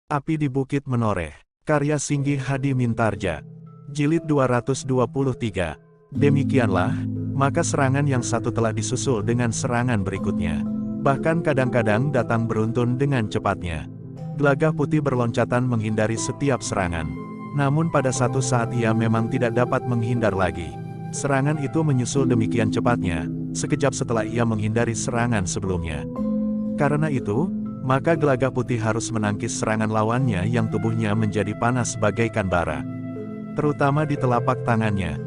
Api di Bukit Menoreh, karya Singgi Hadi Mintarja, Jilid 223. Demikianlah, maka serangan yang satu telah disusul dengan serangan berikutnya. Bahkan kadang-kadang datang beruntun dengan cepatnya. Gelagah Putih berloncatan menghindari setiap serangan. Namun pada satu saat ia memang tidak dapat menghindar lagi. Serangan itu menyusul demikian cepatnya, sekejap setelah ia menghindari serangan sebelumnya. Karena itu, maka Gelagah Putih harus menangkis serangan lawannya yang tubuhnya menjadi panas bagaikan bara, terutama di telapak tangannya.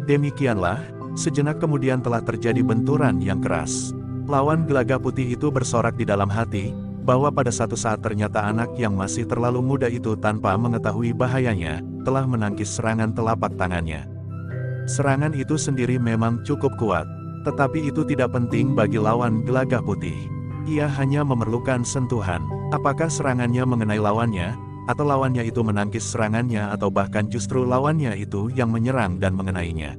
Demikianlah, sejenak kemudian telah terjadi benturan yang keras. Lawan Gelagah Putih itu bersorak di dalam hati, bahwa pada satu saat ternyata anak yang masih terlalu muda itu tanpa mengetahui bahayanya, telah menangkis serangan telapak tangannya. Serangan itu sendiri memang cukup kuat, tetapi itu tidak penting bagi lawan Gelagah Putih. Ia hanya memerlukan sentuhan, apakah serangannya mengenai lawannya, atau lawannya itu menangkis serangannya atau bahkan justru lawannya itu yang menyerang dan mengenainya.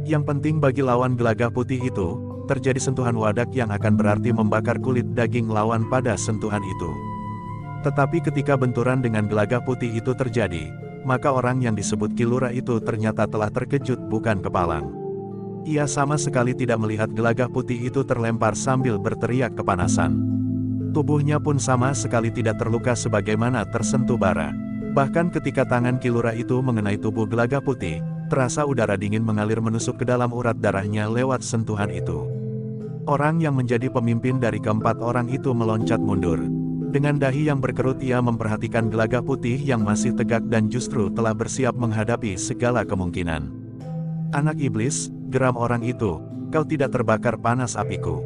Yang penting bagi lawan Gelagah Putih itu, terjadi sentuhan wadak yang akan berarti membakar kulit daging lawan pada sentuhan itu. Tetapi ketika benturan dengan Gelagah Putih itu terjadi, maka orang yang disebut Kilura itu ternyata telah terkejut bukan kepalang. Ia sama sekali tidak melihat Gelagah Putih itu terlempar sambil berteriak kepanasan. Tubuhnya pun sama sekali tidak terluka sebagaimana tersentuh bara. Bahkan ketika tangan Kilura itu mengenai tubuh Gelagah Putih, terasa udara dingin mengalir menusuk ke dalam urat darahnya lewat sentuhan itu. Orang yang menjadi pemimpin dari keempat orang itu meloncat mundur. Dengan dahi yang berkerut ia memperhatikan Gelagah Putih yang masih tegak dan justru telah bersiap menghadapi segala kemungkinan. "Anak iblis," geram orang itu, "kau tidak terbakar panas apiku."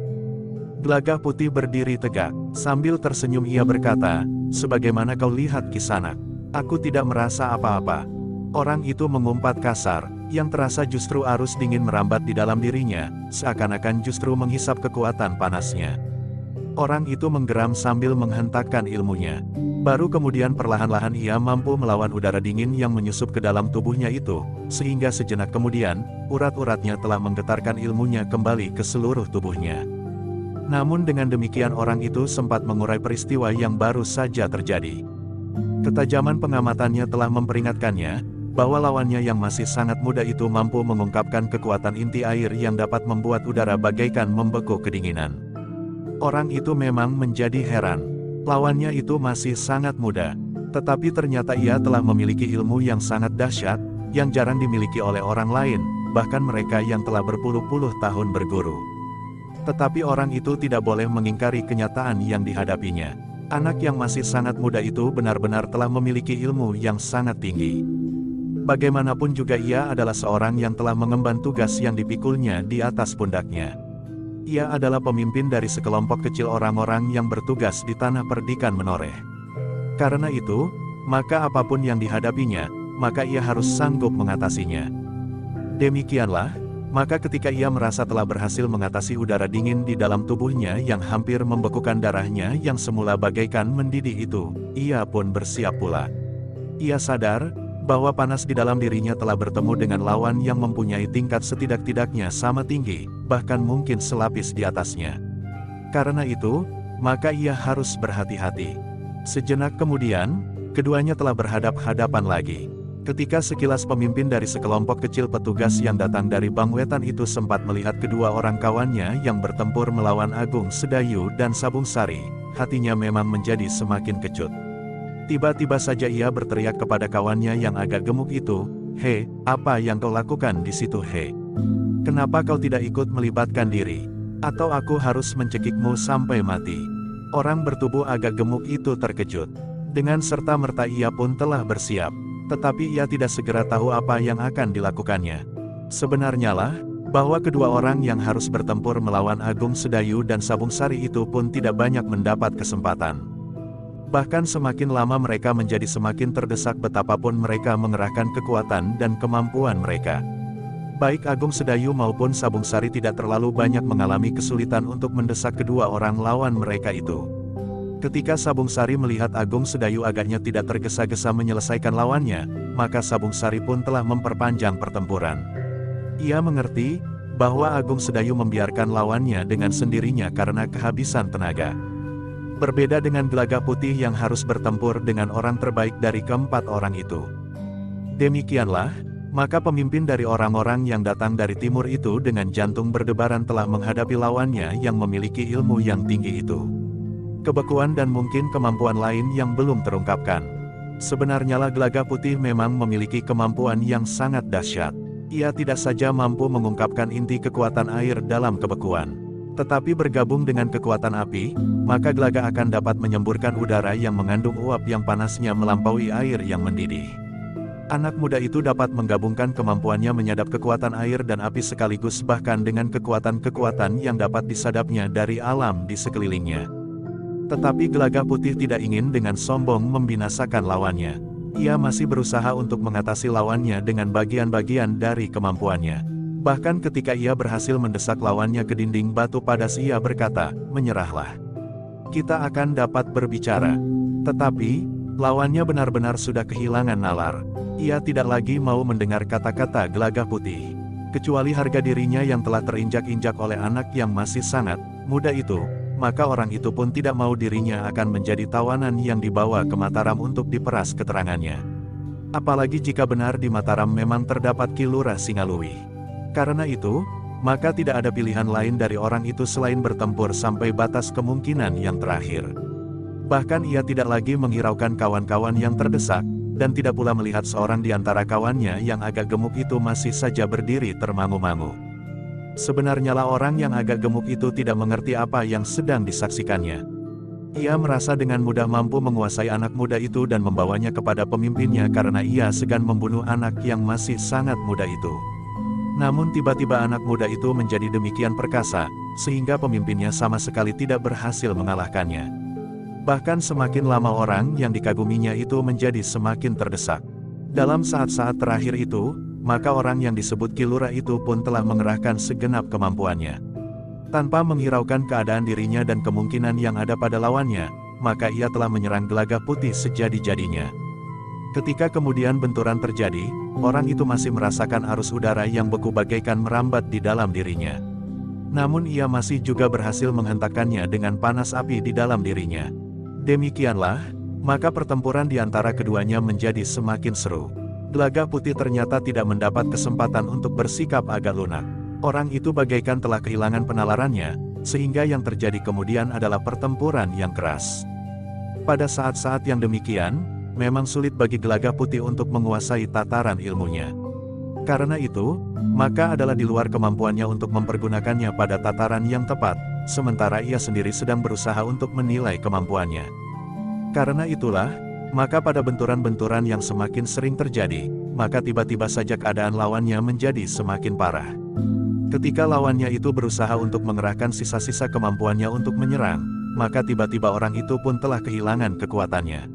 Gelagah Putih berdiri tegak, sambil tersenyum ia berkata, "Sebagaimana kau lihat Kisanak, aku tidak merasa apa-apa." Orang itu mengumpat kasar, yang terasa justru arus dingin merambat di dalam dirinya, seakan-akan justru menghisap kekuatan panasnya. Orang itu menggeram sambil menghentakkan ilmunya. Baru kemudian perlahan-lahan ia mampu melawan udara dingin yang menyusup ke dalam tubuhnya itu, sehingga sejenak kemudian, urat-uratnya telah menggetarkan ilmunya kembali ke seluruh tubuhnya. Namun dengan demikian orang itu sempat mengurai peristiwa yang baru saja terjadi. Ketajaman pengamatannya telah memperingatkannya, bahwa lawannya yang masih sangat muda itu mampu mengungkapkan kekuatan inti air yang dapat membuat udara bagaikan membeku kedinginan. Orang itu memang menjadi heran. Lawannya itu masih sangat muda, tetapi ternyata ia telah memiliki ilmu yang sangat dahsyat, yang jarang dimiliki oleh orang lain, bahkan mereka yang telah berpuluh-puluh tahun berguru. Tetapi orang itu tidak boleh mengingkari kenyataan yang dihadapinya. Anak yang masih sangat muda itu benar-benar telah memiliki ilmu yang sangat tinggi. Bagaimanapun juga ia adalah seorang yang telah mengemban tugas yang dipikulnya di atas pundaknya. Ia adalah pemimpin dari sekelompok kecil orang-orang yang bertugas di tanah perdikan Menoreh. Karena itu, maka apapun yang dihadapinya, maka ia harus sanggup mengatasinya. Demikianlah, maka ketika ia merasa telah berhasil mengatasi udara dingin di dalam tubuhnya yang hampir membekukan darahnya yang semula bagaikan mendidih itu, ia pun bersiap pula. Ia sadar bahwa panas di dalam dirinya telah bertemu dengan lawan yang mempunyai tingkat setidak-tidaknya sama tinggi, bahkan mungkin selapis di atasnya. Karena itu, maka ia harus berhati-hati. Sejenak kemudian, keduanya telah berhadap-hadapan lagi. Ketika sekilas pemimpin dari sekelompok kecil petugas yang datang dari Bangwetan itu sempat melihat kedua orang kawannya yang bertempur melawan Agung Sedayu dan Sabung Sari, hatinya memang menjadi semakin kecut. Tiba-tiba saja ia berteriak kepada kawannya yang agak gemuk itu, "He, apa yang kau lakukan di situ, he? Kenapa kau tidak ikut melibatkan diri? Atau aku harus mencekikmu sampai mati?" Orang bertubuh agak gemuk itu terkejut. Dengan serta-merta ia pun telah bersiap. Tetapi ia tidak segera tahu apa yang akan dilakukannya. Sebenarnya lah, bahwa kedua orang yang harus bertempur melawan Agung Sedayu dan Sabung Sari itu pun tidak banyak mendapat kesempatan. Bahkan semakin lama mereka menjadi semakin terdesak betapapun mereka mengerahkan kekuatan dan kemampuan mereka. Baik Agung Sedayu maupun Sabung Sari tidak terlalu banyak mengalami kesulitan untuk mendesak kedua orang lawan mereka itu. Ketika Sabung Sari melihat Agung Sedayu agaknya tidak tergesa-gesa menyelesaikan lawannya, maka Sabung Sari pun telah memperpanjang pertempuran. Ia mengerti bahwa Agung Sedayu membiarkan lawannya dengan sendirinya karena kehabisan tenaga. Berbeda dengan Gelagah Putih yang harus bertempur dengan orang terbaik dari keempat orang itu. Demikianlah, maka pemimpin dari orang-orang yang datang dari timur itu dengan jantung berdebaran telah menghadapi lawannya yang memiliki ilmu yang tinggi itu. Kebekuan dan mungkin kemampuan lain yang belum terungkapkan. Sebenarnya lah Gelagah Putih memang memiliki kemampuan yang sangat dahsyat. Ia tidak saja mampu mengungkapkan inti kekuatan air dalam kebekuan, tetapi bergabung dengan kekuatan api, maka Gelagah akan dapat menyemburkan udara yang mengandung uap yang panasnya melampaui air yang mendidih. Anak muda itu dapat menggabungkan kemampuannya menyadap kekuatan air dan api sekaligus bahkan dengan kekuatan-kekuatan yang dapat disadapnya dari alam di sekelilingnya. Tetapi Gelagah Putih tidak ingin dengan sombong membinasakan lawannya. Ia masih berusaha untuk mengatasi lawannya dengan bagian-bagian dari kemampuannya. Bahkan ketika ia berhasil mendesak lawannya ke dinding batu padas, ia berkata, "Menyerahlah. Kita akan dapat berbicara." Tetapi, lawannya benar-benar sudah kehilangan nalar. Ia tidak lagi mau mendengar kata-kata Gelagah Putih. Kecuali harga dirinya yang telah terinjak-injak oleh anak yang masih sangat muda itu, maka orang itu pun tidak mau dirinya akan menjadi tawanan yang dibawa ke Mataram untuk diperas keterangannya. Apalagi jika benar di Mataram memang terdapat Ki Lurah Singaluih. Karena itu, maka tidak ada pilihan lain dari orang itu selain bertempur sampai batas kemungkinan yang terakhir. Bahkan ia tidak lagi menghiraukan kawan-kawan yang terdesak, dan tidak pula melihat seorang di antara kawannya yang agak gemuk itu masih saja berdiri termangu-mangu. Sebenarnya lah orang yang agak gemuk itu tidak mengerti apa yang sedang disaksikannya. Ia merasa dengan mudah mampu menguasai anak muda itu dan membawanya kepada pemimpinnya karena ia segan membunuh anak yang masih sangat muda itu. Namun tiba-tiba anak muda itu menjadi demikian perkasa, sehingga pemimpinnya sama sekali tidak berhasil mengalahkannya. Bahkan semakin lama orang yang dikaguminya itu menjadi semakin terdesak. Dalam saat-saat terakhir itu, maka orang yang disebut Ki Lurah itu pun telah mengerahkan segenap kemampuannya. Tanpa menghiraukan keadaan dirinya dan kemungkinan yang ada pada lawannya, maka ia telah menyerang Gelagah Putih sejadi-jadinya. Ketika kemudian benturan terjadi, orang itu masih merasakan arus udara yang beku bagaikan merambat di dalam dirinya. Namun ia masih juga berhasil menghentakkannya dengan panas api di dalam dirinya. Demikianlah, maka pertempuran di antara keduanya menjadi semakin seru. Gelagah Putih ternyata tidak mendapat kesempatan untuk bersikap agak lunak. Orang itu bagaikan telah kehilangan penalarannya, sehingga yang terjadi kemudian adalah pertempuran yang keras. Pada saat-saat yang demikian, memang sulit bagi Gelagah Putih untuk menguasai tataran ilmunya. Karena itu, maka adalah di luar kemampuannya untuk mempergunakannya pada tataran yang tepat, sementara ia sendiri sedang berusaha untuk menilai kemampuannya. Karena itulah, maka pada benturan-benturan yang semakin sering terjadi, maka tiba-tiba saja keadaan lawannya menjadi semakin parah. Ketika lawannya itu berusaha untuk mengerahkan sisa-sisa kemampuannya untuk menyerang, maka tiba-tiba orang itu pun telah kehilangan kekuatannya.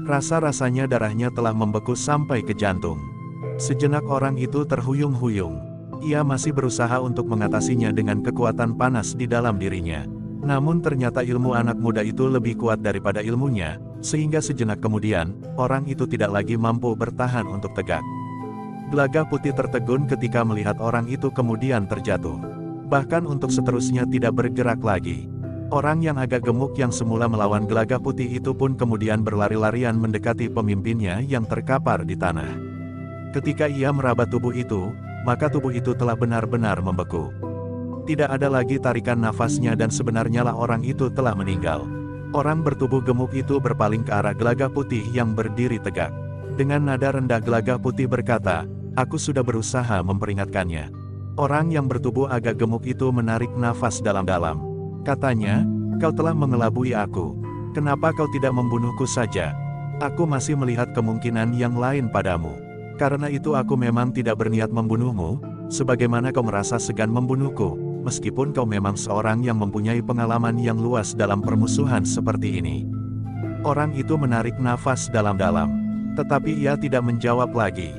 Rasa-rasanya darahnya telah membeku sampai ke jantung. Sejenak orang itu terhuyung-huyung. Ia masih berusaha untuk mengatasinya dengan kekuatan panas di dalam dirinya. Namun ternyata ilmu anak muda itu lebih kuat daripada ilmunya, sehingga sejenak kemudian, orang itu tidak lagi mampu bertahan untuk tegak. Gelagah Putih tertegun ketika melihat orang itu kemudian terjatuh. Bahkan untuk seterusnya tidak bergerak lagi. Orang yang agak gemuk yang semula melawan Gelagah Putih itu pun kemudian berlari-larian mendekati pemimpinnya yang terkapar di tanah. Ketika ia meraba tubuh itu, maka tubuh itu telah benar-benar membeku. Tidak ada lagi tarikan nafasnya dan sebenarnya lah orang itu telah meninggal. Orang bertubuh gemuk itu berpaling ke arah Gelagah Putih yang berdiri tegak. Dengan nada rendah Gelagah Putih berkata, "Aku sudah berusaha memperingatkannya." Orang yang bertubuh agak gemuk itu menarik nafas dalam-dalam. Katanya, "Kau telah mengelabui aku. Kenapa kau tidak membunuhku saja? Aku masih melihat kemungkinan yang lain padamu. Karena itu aku memang tidak berniat membunuhmu, sebagaimana kau merasa segan membunuhku, meskipun kau memang seorang yang mempunyai pengalaman yang luas dalam permusuhan seperti ini." Orang itu menarik nafas dalam-dalam. Tetapi ia tidak menjawab lagi.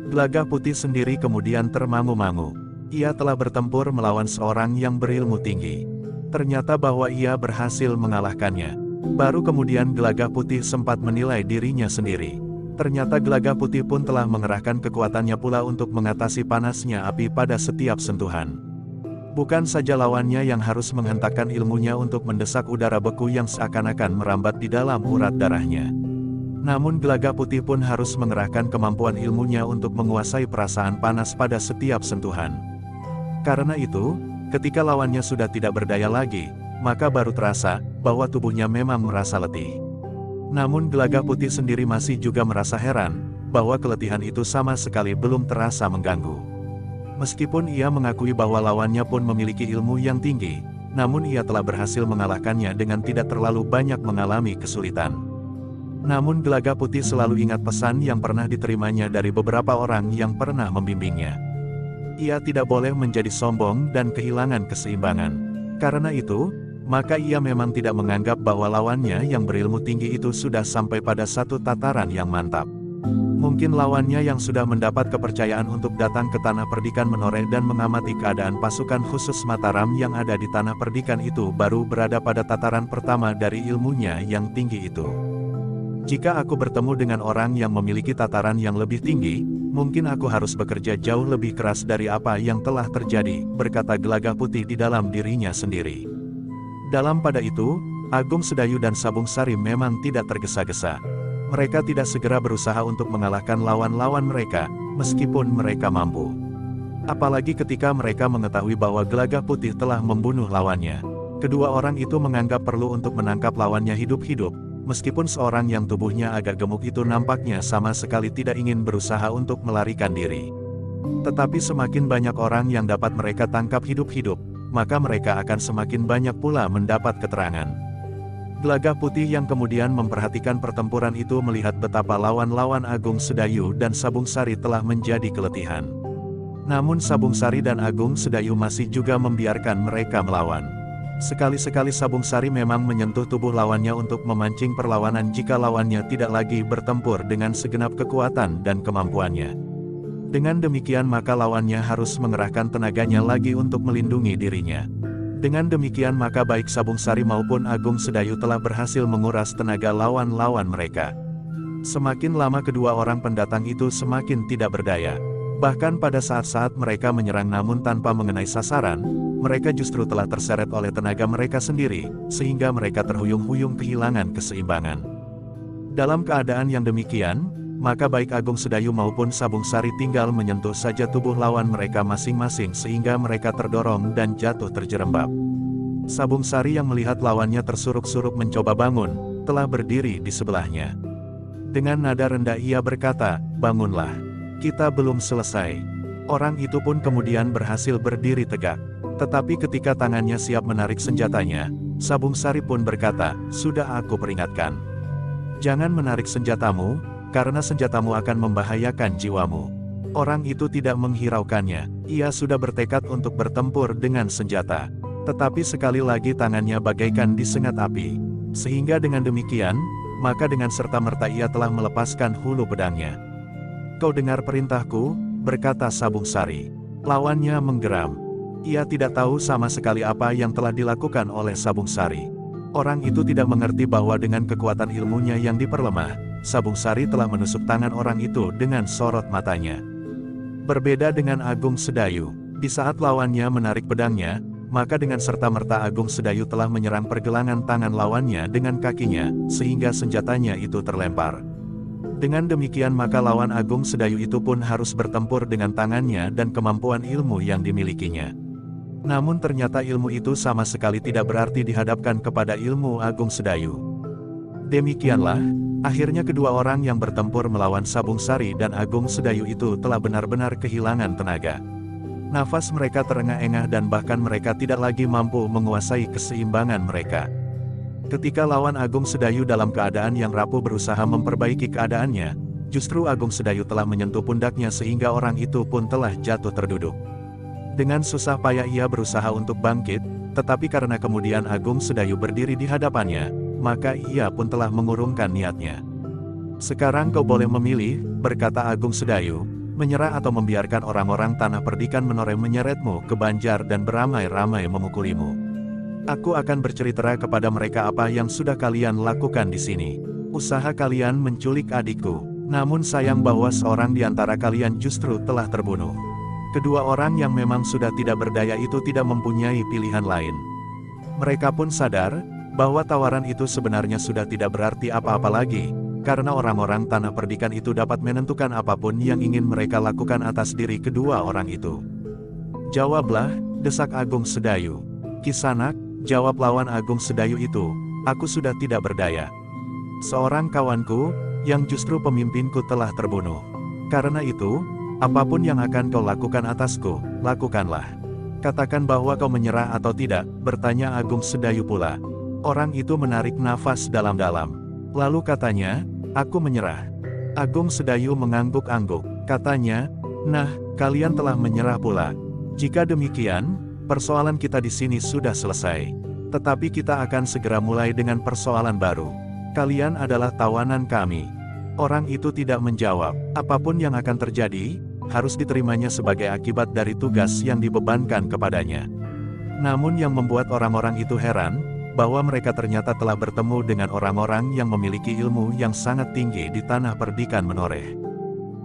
Gelagah Putih sendiri kemudian termangu-mangu. Ia telah bertempur melawan seorang yang berilmu tinggi. Ternyata bahwa ia berhasil mengalahkannya. Baru kemudian Gelagah Putih sempat menilai dirinya sendiri. Ternyata Gelagah Putih pun telah mengerahkan kekuatannya pula untuk mengatasi panasnya api pada setiap sentuhan. Bukan saja lawannya yang harus menghentakkan ilmunya untuk mendesak udara beku yang seakan-akan merambat di dalam urat darahnya. Namun Gelaga Putih pun harus mengerahkan kemampuan ilmunya untuk menguasai perasaan panas pada setiap sentuhan. Karena itu, ketika lawannya sudah tidak berdaya lagi, maka baru terasa bahwa tubuhnya memang merasa letih. Namun Gelaga Putih sendiri masih juga merasa heran, bahwa keletihan itu sama sekali belum terasa mengganggu. Meskipun ia mengakui bahwa lawannya pun memiliki ilmu yang tinggi, namun ia telah berhasil mengalahkannya dengan tidak terlalu banyak mengalami kesulitan. Namun Gelaga Putih selalu ingat pesan yang pernah diterimanya dari beberapa orang yang pernah membimbingnya. Ia tidak boleh menjadi sombong dan kehilangan keseimbangan. Karena itu, maka ia memang tidak menganggap bahwa lawannya yang berilmu tinggi itu sudah sampai pada satu tataran yang mantap. Mungkin lawannya yang sudah mendapat kepercayaan untuk datang ke Tanah Perdikan Menoreh dan mengamati keadaan pasukan khusus Mataram yang ada di Tanah Perdikan itu baru berada pada tataran pertama dari ilmunya yang tinggi itu. Jika aku bertemu dengan orang yang memiliki tataran yang lebih tinggi, mungkin aku harus bekerja jauh lebih keras dari apa yang telah terjadi, berkata Gelaga Putih di dalam dirinya sendiri. Dalam pada itu, Agung Sedayu dan Sabung Sari memang tidak tergesa-gesa. Mereka tidak segera berusaha untuk mengalahkan lawan-lawan mereka, meskipun mereka mampu. Apalagi ketika mereka mengetahui bahwa Gelaga Putih telah membunuh lawannya. Kedua orang itu menganggap perlu untuk menangkap lawannya hidup-hidup, meskipun seorang yang tubuhnya agak gemuk itu nampaknya sama sekali tidak ingin berusaha untuk melarikan diri. Tetapi semakin banyak orang yang dapat mereka tangkap hidup-hidup, maka mereka akan semakin banyak pula mendapat keterangan. Gelaga Putih yang kemudian memperhatikan pertempuran itu melihat betapa lawan-lawan Agung Sedayu dan Sabung Sari telah menjadi keletihan. Namun Sabung Sari dan Agung Sedayu masih juga membiarkan mereka melawan. Sekali-sekali Sabung Sari memang menyentuh tubuh lawannya untuk memancing perlawanan jika lawannya tidak lagi bertempur dengan segenap kekuatan dan kemampuannya. Dengan demikian maka lawannya harus mengerahkan tenaganya lagi untuk melindungi dirinya. Dengan demikian maka baik Sabung Sari maupun Agung Sedayu telah berhasil menguras tenaga lawan-lawan mereka. Semakin lama kedua orang pendatang itu semakin tidak berdaya. Bahkan pada saat-saat mereka menyerang namun tanpa mengenai sasaran, mereka justru telah terseret oleh tenaga mereka sendiri, sehingga mereka terhuyung-huyung kehilangan keseimbangan. Dalam keadaan yang demikian, maka baik Agung Sedayu maupun Sabung Sari tinggal menyentuh saja tubuh lawan mereka masing-masing sehingga mereka terdorong dan jatuh terjerembab. Sabung Sari yang melihat lawannya tersuruk-suruk mencoba bangun, telah berdiri di sebelahnya. Dengan nada rendah ia berkata, "Bangunlah. Kita belum selesai." Orang itu pun kemudian berhasil berdiri tegak. Tetapi ketika tangannya siap menarik senjatanya, Sabung Sari pun berkata, "Sudah aku peringatkan. Jangan menarik senjatamu, karena senjatamu akan membahayakan jiwamu." Orang itu tidak menghiraukannya, ia sudah bertekad untuk bertempur dengan senjata. Tetapi sekali lagi tangannya bagaikan disengat api. Sehingga dengan demikian, maka dengan serta-merta ia telah melepaskan hulu pedangnya. "Kau dengar perintahku?" berkata Sabung Sari. Lawannya menggeram. Ia tidak tahu sama sekali apa yang telah dilakukan oleh Sabung Sari. Orang itu tidak mengerti bahwa dengan kekuatan ilmunya yang diperlemah, Sabung Sari telah menusuk tangan orang itu dengan sorot matanya. Berbeda dengan Agung Sedayu, di saat lawannya menarik pedangnya, maka dengan serta-merta Agung Sedayu telah menyerang pergelangan tangan lawannya dengan kakinya, sehingga senjatanya itu terlempar. Dengan demikian maka lawan Agung Sedayu itu pun harus bertempur dengan tangannya dan kemampuan ilmu yang dimilikinya. Namun ternyata ilmu itu sama sekali tidak berarti dihadapkan kepada ilmu Agung Sedayu. Demikianlah, akhirnya kedua orang yang bertempur melawan Sabung Sari dan Agung Sedayu itu telah benar-benar kehilangan tenaga. Nafas mereka terengah-engah dan bahkan mereka tidak lagi mampu menguasai keseimbangan mereka. Ketika lawan Agung Sedayu dalam keadaan yang rapuh berusaha memperbaiki keadaannya, justru Agung Sedayu telah menyentuh pundaknya sehingga orang itu pun telah jatuh terduduk. Dengan susah payah ia berusaha untuk bangkit, tetapi karena kemudian Agung Sedayu berdiri di hadapannya, maka ia pun telah mengurungkan niatnya. "Sekarang kau boleh memilih," berkata Agung Sedayu, "menyerah atau membiarkan orang-orang Tanah Perdikan Menoreh menyeretmu ke Banjar dan beramai-ramai memukulimu. Aku akan bercerita kepada mereka apa yang sudah kalian lakukan di sini. Usaha kalian menculik adikku, namun sayang bahwa seorang di antara kalian justru telah terbunuh. Kedua orang yang memang sudah tidak berdaya itu tidak mempunyai pilihan lain. Mereka pun sadar bahwa tawaran itu sebenarnya sudah tidak berarti apa-apa lagi, karena orang-orang Tanah Perdikan itu dapat menentukan apapun yang ingin mereka lakukan atas diri kedua orang itu. "Jawablah," desak Agung Sedayu. "Kisanak," jawab lawan Agung Sedayu itu, "aku sudah tidak berdaya. Seorang kawanku, yang justru pemimpinku telah terbunuh. Karena itu, apapun yang akan kau lakukan atasku, lakukanlah." "Katakan bahwa kau menyerah atau tidak," bertanya Agung Sedayu pula. Orang itu menarik nafas dalam-dalam. Lalu katanya, "Aku menyerah." Agung Sedayu mengangguk-angguk. Katanya, "Nah, kalian telah menyerah pula. Jika demikian, persoalan kita di sini sudah selesai. Tetapi kita akan segera mulai dengan persoalan baru. Kalian adalah tawanan kami." Orang itu tidak menjawab. Apapun yang akan terjadi, harus diterimanya sebagai akibat dari tugas yang dibebankan kepadanya. Namun yang membuat orang-orang itu heran, bahwa mereka ternyata telah bertemu dengan orang-orang yang memiliki ilmu yang sangat tinggi di Tanah Perdikan Menoreh.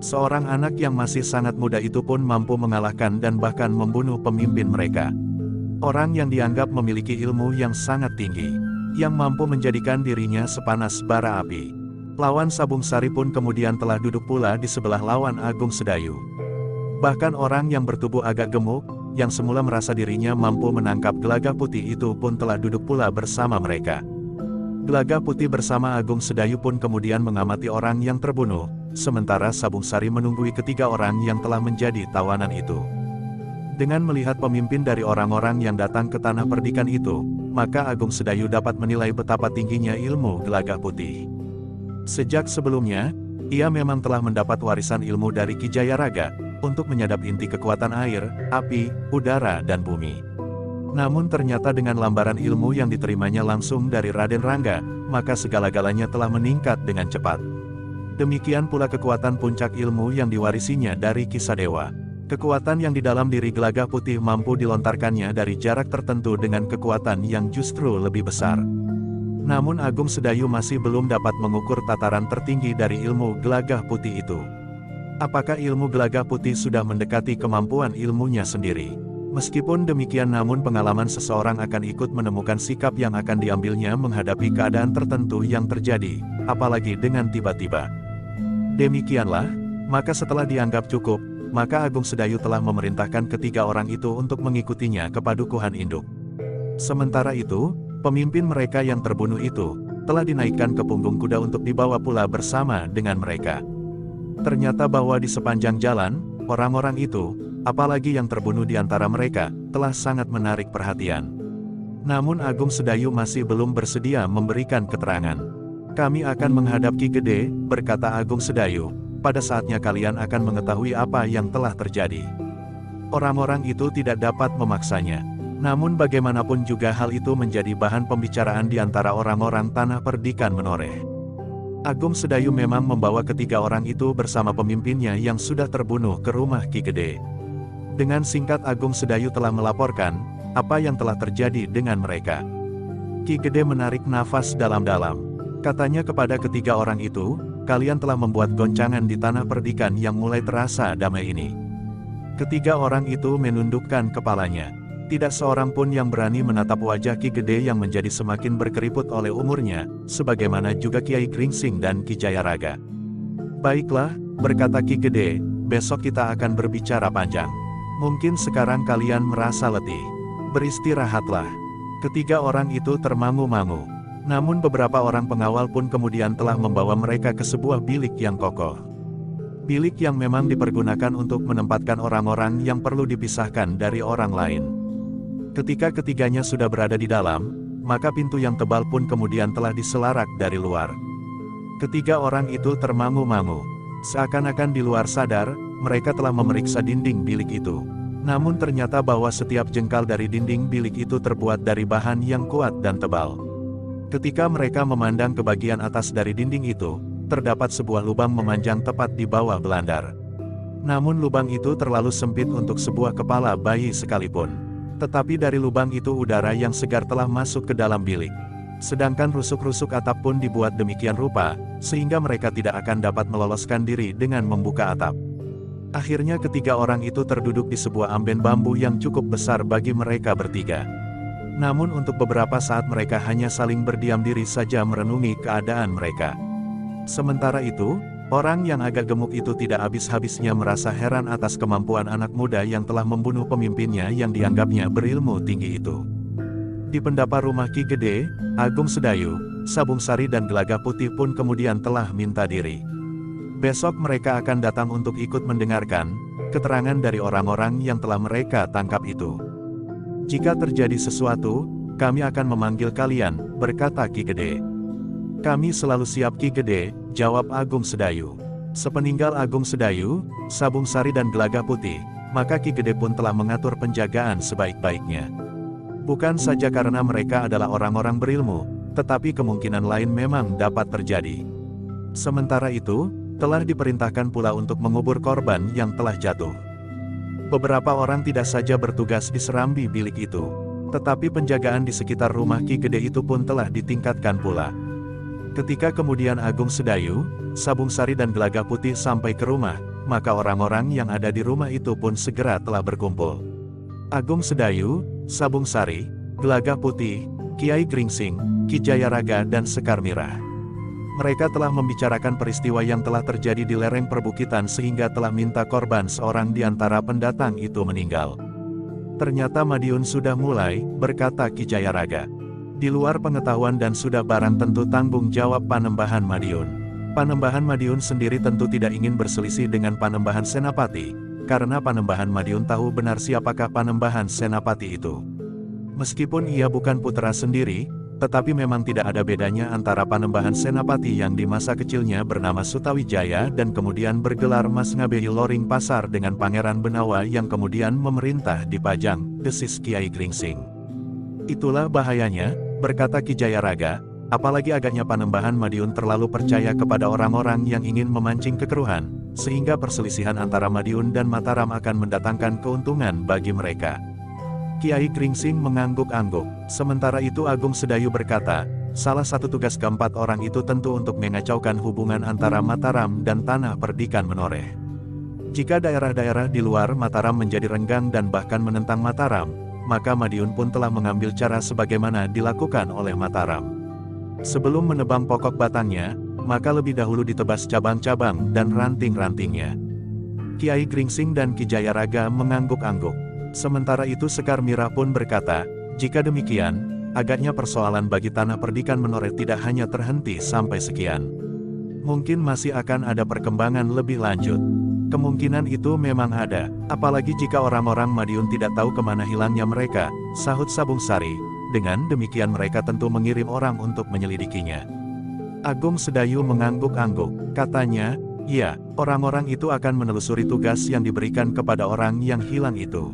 Seorang anak yang masih sangat muda itu pun mampu mengalahkan dan bahkan membunuh pemimpin mereka. Orang yang dianggap memiliki ilmu yang sangat tinggi, yang mampu menjadikan dirinya sepanas bara api. Lawan Sabung Sari pun kemudian telah duduk pula di sebelah lawan Agung Sedayu. Bahkan orang yang bertubuh agak gemuk, yang semula merasa dirinya mampu menangkap Gelagah Putih itu pun telah duduk pula bersama mereka. Gelagah Putih bersama Agung Sedayu pun kemudian mengamati orang yang terbunuh, sementara Sabung Sari menunggui ketiga orang yang telah menjadi tawanan itu. Dengan melihat pemimpin dari orang-orang yang datang ke Tanah Perdikan itu, maka Agung Sedayu dapat menilai betapa tingginya ilmu Gelagah Putih. Sejak sebelumnya, ia memang telah mendapat warisan ilmu dari Ki Jayaraga, untuk menyadap inti kekuatan air, api, udara dan bumi. Namun ternyata dengan lambaran ilmu yang diterimanya langsung dari Raden Rangga, maka segala-galanya telah meningkat dengan cepat. Demikian pula kekuatan puncak ilmu yang diwarisinya dari Ki Sadewa. Kekuatan yang di dalam diri Gelagah Putih mampu dilontarkannya dari jarak tertentu dengan kekuatan yang justru lebih besar. Namun Agung Sedayu masih belum dapat mengukur tataran tertinggi dari ilmu Gelagah Putih itu. Apakah ilmu Gelagah Putih sudah mendekati kemampuan ilmunya sendiri? Meskipun demikian namun pengalaman seseorang akan ikut menemukan sikap yang akan diambilnya menghadapi keadaan tertentu yang terjadi, apalagi dengan tiba-tiba. Demikianlah, maka setelah dianggap cukup, maka Agung Sedayu telah memerintahkan ketiga orang itu untuk mengikutinya ke padukuhan induk. Sementara itu, pemimpin mereka yang terbunuh itu, telah dinaikkan ke punggung kuda untuk dibawa pula bersama dengan mereka. Ternyata bahwa di sepanjang jalan, orang-orang itu, apalagi yang terbunuh di antara mereka, telah sangat menarik perhatian. Namun Agung Sedayu masih belum bersedia memberikan keterangan. "Kami akan menghadap Ki Gede," berkata Agung Sedayu, "pada saatnya kalian akan mengetahui apa yang telah terjadi." Orang-orang itu tidak dapat memaksanya. Namun bagaimanapun juga hal itu menjadi bahan pembicaraan di antara orang-orang Tanah Perdikan Menoreh. Agung Sedayu memang membawa ketiga orang itu bersama pemimpinnya yang sudah terbunuh ke rumah Ki Gede. Dengan singkat Agung Sedayu telah melaporkan apa yang telah terjadi dengan mereka. Ki Gede menarik nafas dalam-dalam. Katanya kepada ketiga orang itu, "Kalian telah membuat goncangan di Tanah Perdikan yang mulai terasa damai ini." Ketiga orang itu menundukkan kepalanya. Tidak seorang pun yang berani menatap wajah Ki Gede yang menjadi semakin berkeriput oleh umurnya, sebagaimana juga Kiai Gringsing dan Ki Jayaraga. "Baiklah," berkata Ki Gede, "besok kita akan berbicara panjang. Mungkin sekarang kalian merasa letih. Beristirahatlah." Ketiga orang itu termangu-mangu. Namun beberapa orang pengawal pun kemudian telah membawa mereka ke sebuah bilik yang kokoh. Bilik yang memang dipergunakan untuk menempatkan orang-orang yang perlu dipisahkan dari orang lain. Ketika ketiganya sudah berada di dalam, maka pintu yang tebal pun kemudian telah diselarak dari luar. Ketiga orang itu termangu-mangu. Seakan-akan di luar sadar, mereka telah memeriksa dinding bilik itu. Namun ternyata bahwa setiap jengkal dari dinding bilik itu terbuat dari bahan yang kuat dan tebal. Ketika mereka memandang ke bagian atas dari dinding itu, terdapat sebuah lubang memanjang tepat di bawah belandar. Namun lubang itu terlalu sempit untuk sebuah kepala bayi sekalipun. Tetapi dari lubang itu udara yang segar telah masuk ke dalam bilik. Sedangkan rusuk-rusuk atap pun dibuat demikian rupa, sehingga mereka tidak akan dapat meloloskan diri dengan membuka atap. Akhirnya ketiga orang itu terduduk di sebuah amben bambu yang cukup besar bagi mereka bertiga. Namun untuk beberapa saat mereka hanya saling berdiam diri saja merenungi keadaan mereka. Sementara itu, orang yang agak gemuk itu tidak habis-habisnya merasa heran atas kemampuan anak muda yang telah membunuh pemimpinnya yang dianggapnya berilmu tinggi itu. Di pendapa rumah Ki Gede, Agung Sedayu, Sabung Sari dan Gelagah Putih pun kemudian telah minta diri. Besok mereka akan datang untuk ikut mendengarkan keterangan dari orang-orang yang telah mereka tangkap itu. Jika terjadi sesuatu, kami akan memanggil kalian, berkata Ki Gede. Kami selalu siap Ki Gede, jawab Agung Sedayu. Sepeninggal Agung Sedayu, Sabung Sari dan Gelagah Putih, maka Ki Gede pun telah mengatur penjagaan sebaik-baiknya. Bukan saja karena mereka adalah orang-orang berilmu, tetapi kemungkinan lain memang dapat terjadi. Sementara itu, telah diperintahkan pula untuk mengubur korban yang telah jatuh. Beberapa orang tidak saja bertugas di serambi bilik itu, tetapi penjagaan di sekitar rumah Ki Gede itu pun telah ditingkatkan pula. Ketika kemudian Agung Sedayu, Sabung Sari dan Gelagah Putih sampai ke rumah, maka orang-orang yang ada di rumah itu pun segera telah berkumpul. Agung Sedayu, Sabung Sari, Gelagah Putih, Kiai Gringsing, Ki Jayaraga dan Sekar Mirah. Mereka telah membicarakan peristiwa yang telah terjadi di lereng perbukitan sehingga telah minta korban seorang di antara pendatang itu meninggal. Ternyata Madiun sudah mulai, berkata Ki Jayaraga. Di luar pengetahuan dan sudah barang tentu tanggung jawab Panembahan Madiun. Panembahan Madiun sendiri tentu tidak ingin berselisih dengan Panembahan Senapati, karena Panembahan Madiun tahu benar siapakah Panembahan Senapati itu. Meskipun ia bukan putra sendiri, tetapi memang tidak ada bedanya antara Panembahan Senapati yang di masa kecilnya bernama Sutawijaya dan kemudian bergelar Mas Ngabehi Loring Pasar dengan Pangeran Benawa yang kemudian memerintah di Pajang, desis Kiai Gringsing. Itulah bahayanya, berkata Ki Jayaraga, apalagi agaknya Panembahan Madiun terlalu percaya kepada orang-orang yang ingin memancing kekeruhan, sehingga perselisihan antara Madiun dan Mataram akan mendatangkan keuntungan bagi mereka. Kiai Gringsing mengangguk-angguk. Sementara itu Agung Sedayu berkata, salah satu tugas keempat orang itu tentu untuk mengacaukan hubungan antara Mataram dan Tanah Perdikan Menoreh. Jika daerah-daerah di luar Mataram menjadi renggang dan bahkan menentang Mataram, maka Madiun pun telah mengambil cara sebagaimana dilakukan oleh Mataram. Sebelum menebang pokok batangnya, maka lebih dahulu ditebas cabang-cabang dan ranting-rantingnya. Kiai Gringsing dan Ki Jayaraga mengangguk-angguk. Sementara itu Sekar Mirah pun berkata, jika demikian, agaknya persoalan bagi Tanah Perdikan Menoreh tidak hanya terhenti sampai sekian. Mungkin masih akan ada perkembangan lebih lanjut. Kemungkinan itu memang ada, apalagi jika orang-orang Madiun tidak tahu kemana hilangnya mereka, sahut Sabung Sari. Dengan demikian mereka tentu mengirim orang untuk menyelidikinya. Agung Sedayu mengangguk-angguk, katanya, iya, orang-orang itu akan menelusuri tugas yang diberikan kepada orang yang hilang itu.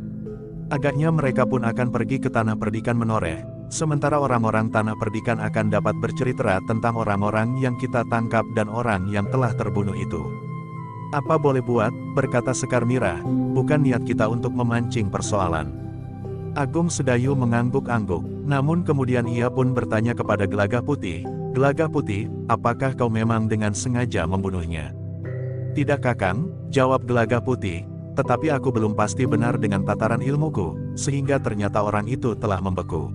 Agaknya mereka pun akan pergi ke Tanah Perdikan Menoreh, sementara orang-orang Tanah Perdikan akan dapat bercerita tentang orang-orang yang kita tangkap dan orang yang telah terbunuh itu. Apa boleh buat, berkata Sekar Mirah, bukan niat kita untuk memancing persoalan. Agung Sedayu mengangguk-angguk, namun kemudian ia pun bertanya kepada Gelagah Putih, Gelagah Putih, apakah kau memang dengan sengaja membunuhnya? Tidak Kakang, jawab Gelagah Putih. Tetapi aku belum pasti benar dengan tataran ilmuku, sehingga ternyata orang itu telah membeku.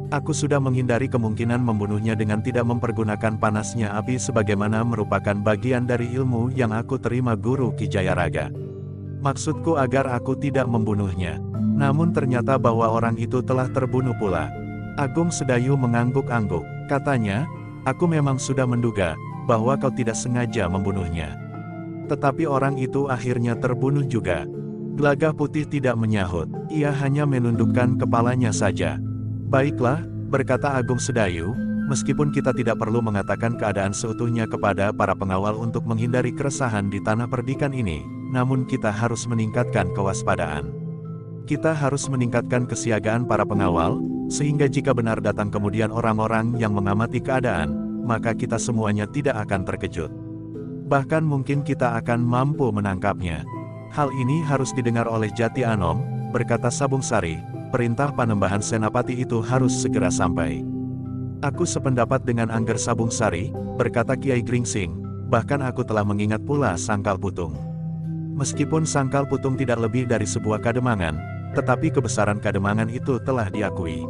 Aku sudah menghindari kemungkinan membunuhnya dengan tidak mempergunakan panasnya api sebagaimana merupakan bagian dari ilmu yang aku terima guru Ki Jayaraga. Maksudku agar aku tidak membunuhnya. Namun ternyata bahwa orang itu telah terbunuh pula. Agung Sedayu mengangguk-angguk, katanya, aku memang sudah menduga, bahwa kau tidak sengaja membunuhnya. Tetapi orang itu akhirnya terbunuh juga. Gelagah Putih tidak menyahut, ia hanya menundukkan kepalanya saja. Baiklah, berkata Agung Sedayu, meskipun kita tidak perlu mengatakan keadaan seutuhnya kepada para pengawal untuk menghindari keresahan di Tanah Perdikan ini, namun kita harus meningkatkan kewaspadaan. Kita harus meningkatkan kesiagaan para pengawal, sehingga jika benar datang kemudian orang-orang yang mengamati keadaan, maka kita semuanya tidak akan terkejut. Bahkan mungkin kita akan mampu menangkapnya. Hal ini harus didengar oleh Jati Anom, berkata Sabung Sari, perintah Panembahan Senapati itu harus segera sampai. Aku sependapat dengan Angger Sabung Sari, berkata Kiai Gringsing, bahkan aku telah mengingat pula Sangkal Putung. Meskipun sangkal putung tidak lebih dari sebuah kademangan, tetapi kebesaran kademangan itu telah diakui.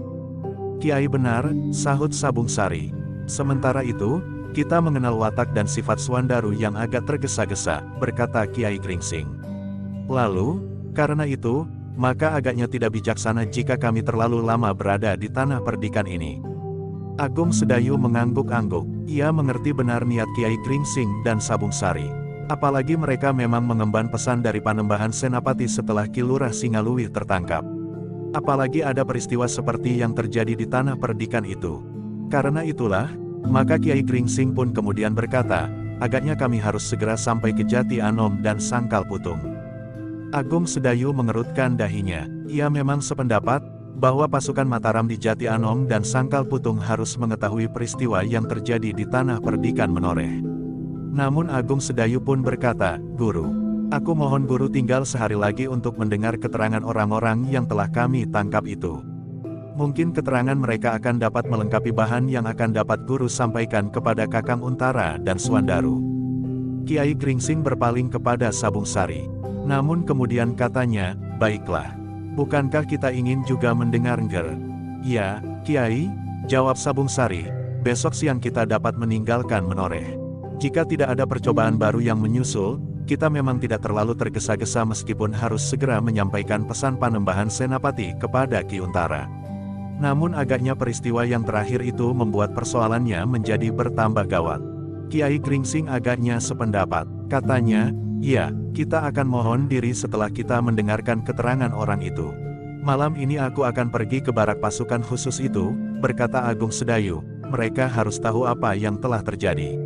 Kiai benar, sahut Sabung Sari. Sementara itu, kita mengenal watak dan sifat Suandaru yang agak tergesa-gesa, berkata Kiai Gringsing. Lalu, karena itu, maka agaknya tidak bijaksana jika kami terlalu lama berada di tanah perdikan ini. Agung Sedayu mengangguk-angguk. Ia mengerti benar niat Kiai Gringsing dan Sabung Sari. Apalagi mereka memang mengemban pesan dari Panembahan Senapati setelah Ki Lurah Singaluwih tertangkap. Apalagi ada peristiwa seperti yang terjadi di tanah perdikan itu. Karena itulah, maka Kiai Gringsing pun kemudian berkata, agaknya kami harus segera sampai ke Jati Anom dan Sangkal Putung. Agung Sedayu mengerutkan dahinya. Ia memang sependapat, bahwa pasukan Mataram di Jati Anom dan Sangkal Putung harus mengetahui peristiwa yang terjadi di tanah perdikan Menoreh. Namun Agung Sedayu pun berkata, Guru, aku mohon Guru tinggal sehari lagi untuk mendengar keterangan orang-orang yang telah kami tangkap itu. Mungkin keterangan mereka akan dapat melengkapi bahan yang akan dapat Guru sampaikan kepada Kakang Untara dan Suandaru. Kiai Gringsing berpaling kepada Sabung Sari. Namun kemudian katanya, baiklah. Bukankah kita ingin juga mendengar Ngger? Ya, Kiai, jawab Sabung Sari, besok siang kita dapat meninggalkan Menoreh. Jika tidak ada percobaan baru yang menyusul, kita memang tidak terlalu tergesa-gesa meskipun harus segera menyampaikan pesan Panembahan Senapati kepada Ki Untara. Namun agaknya peristiwa yang terakhir itu membuat persoalannya menjadi bertambah gawat. Kiai Gringsing agaknya sependapat. Katanya, iya, kita akan mohon diri setelah kita mendengarkan keterangan orang itu. Malam ini aku akan pergi ke barak pasukan khusus itu, berkata Agung Sedayu, mereka harus tahu apa yang telah terjadi.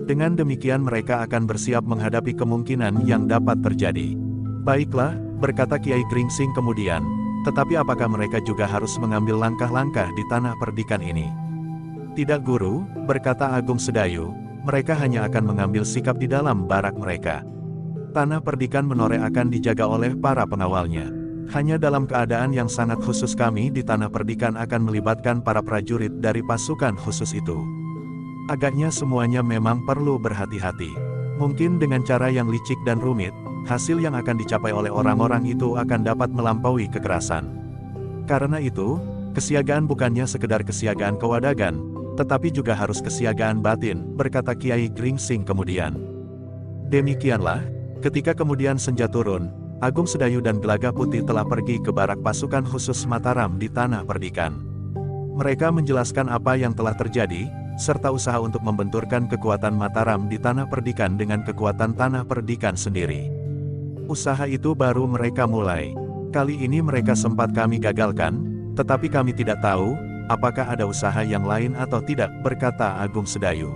Dengan demikian mereka akan bersiap menghadapi kemungkinan yang dapat terjadi. Baiklah, berkata Kiai Gringsing kemudian, tetapi apakah mereka juga harus mengambil langkah-langkah di tanah perdikan ini? Tidak Guru, berkata Agung Sedayu, mereka hanya akan mengambil sikap di dalam barak mereka. Tanah perdikan Menoreh akan dijaga oleh para pengawalnya. Hanya dalam keadaan yang sangat khusus kami di tanah perdikan akan melibatkan para prajurit dari pasukan khusus itu. Agaknya semuanya memang perlu berhati-hati. Mungkin dengan cara yang licik dan rumit, hasil yang akan dicapai oleh orang-orang itu akan dapat melampaui kekerasan. Karena itu, kesiagaan bukannya sekedar kesiagaan kewadagan, tetapi juga harus kesiagaan batin, berkata Kiai Gringsing kemudian. Demikianlah, ketika kemudian senja turun, Agung Sedayu dan Gelagah Putih telah pergi ke barak pasukan khusus Mataram di tanah perdikan. Mereka menjelaskan apa yang telah terjadi, serta usaha untuk membenturkan kekuatan Mataram di tanah perdikan dengan kekuatan tanah perdikan sendiri. Usaha itu baru mereka mulai. Kali ini mereka sempat kami gagalkan, tetapi kami tidak tahu, apakah ada usaha yang lain atau tidak, berkata Agung Sedayu.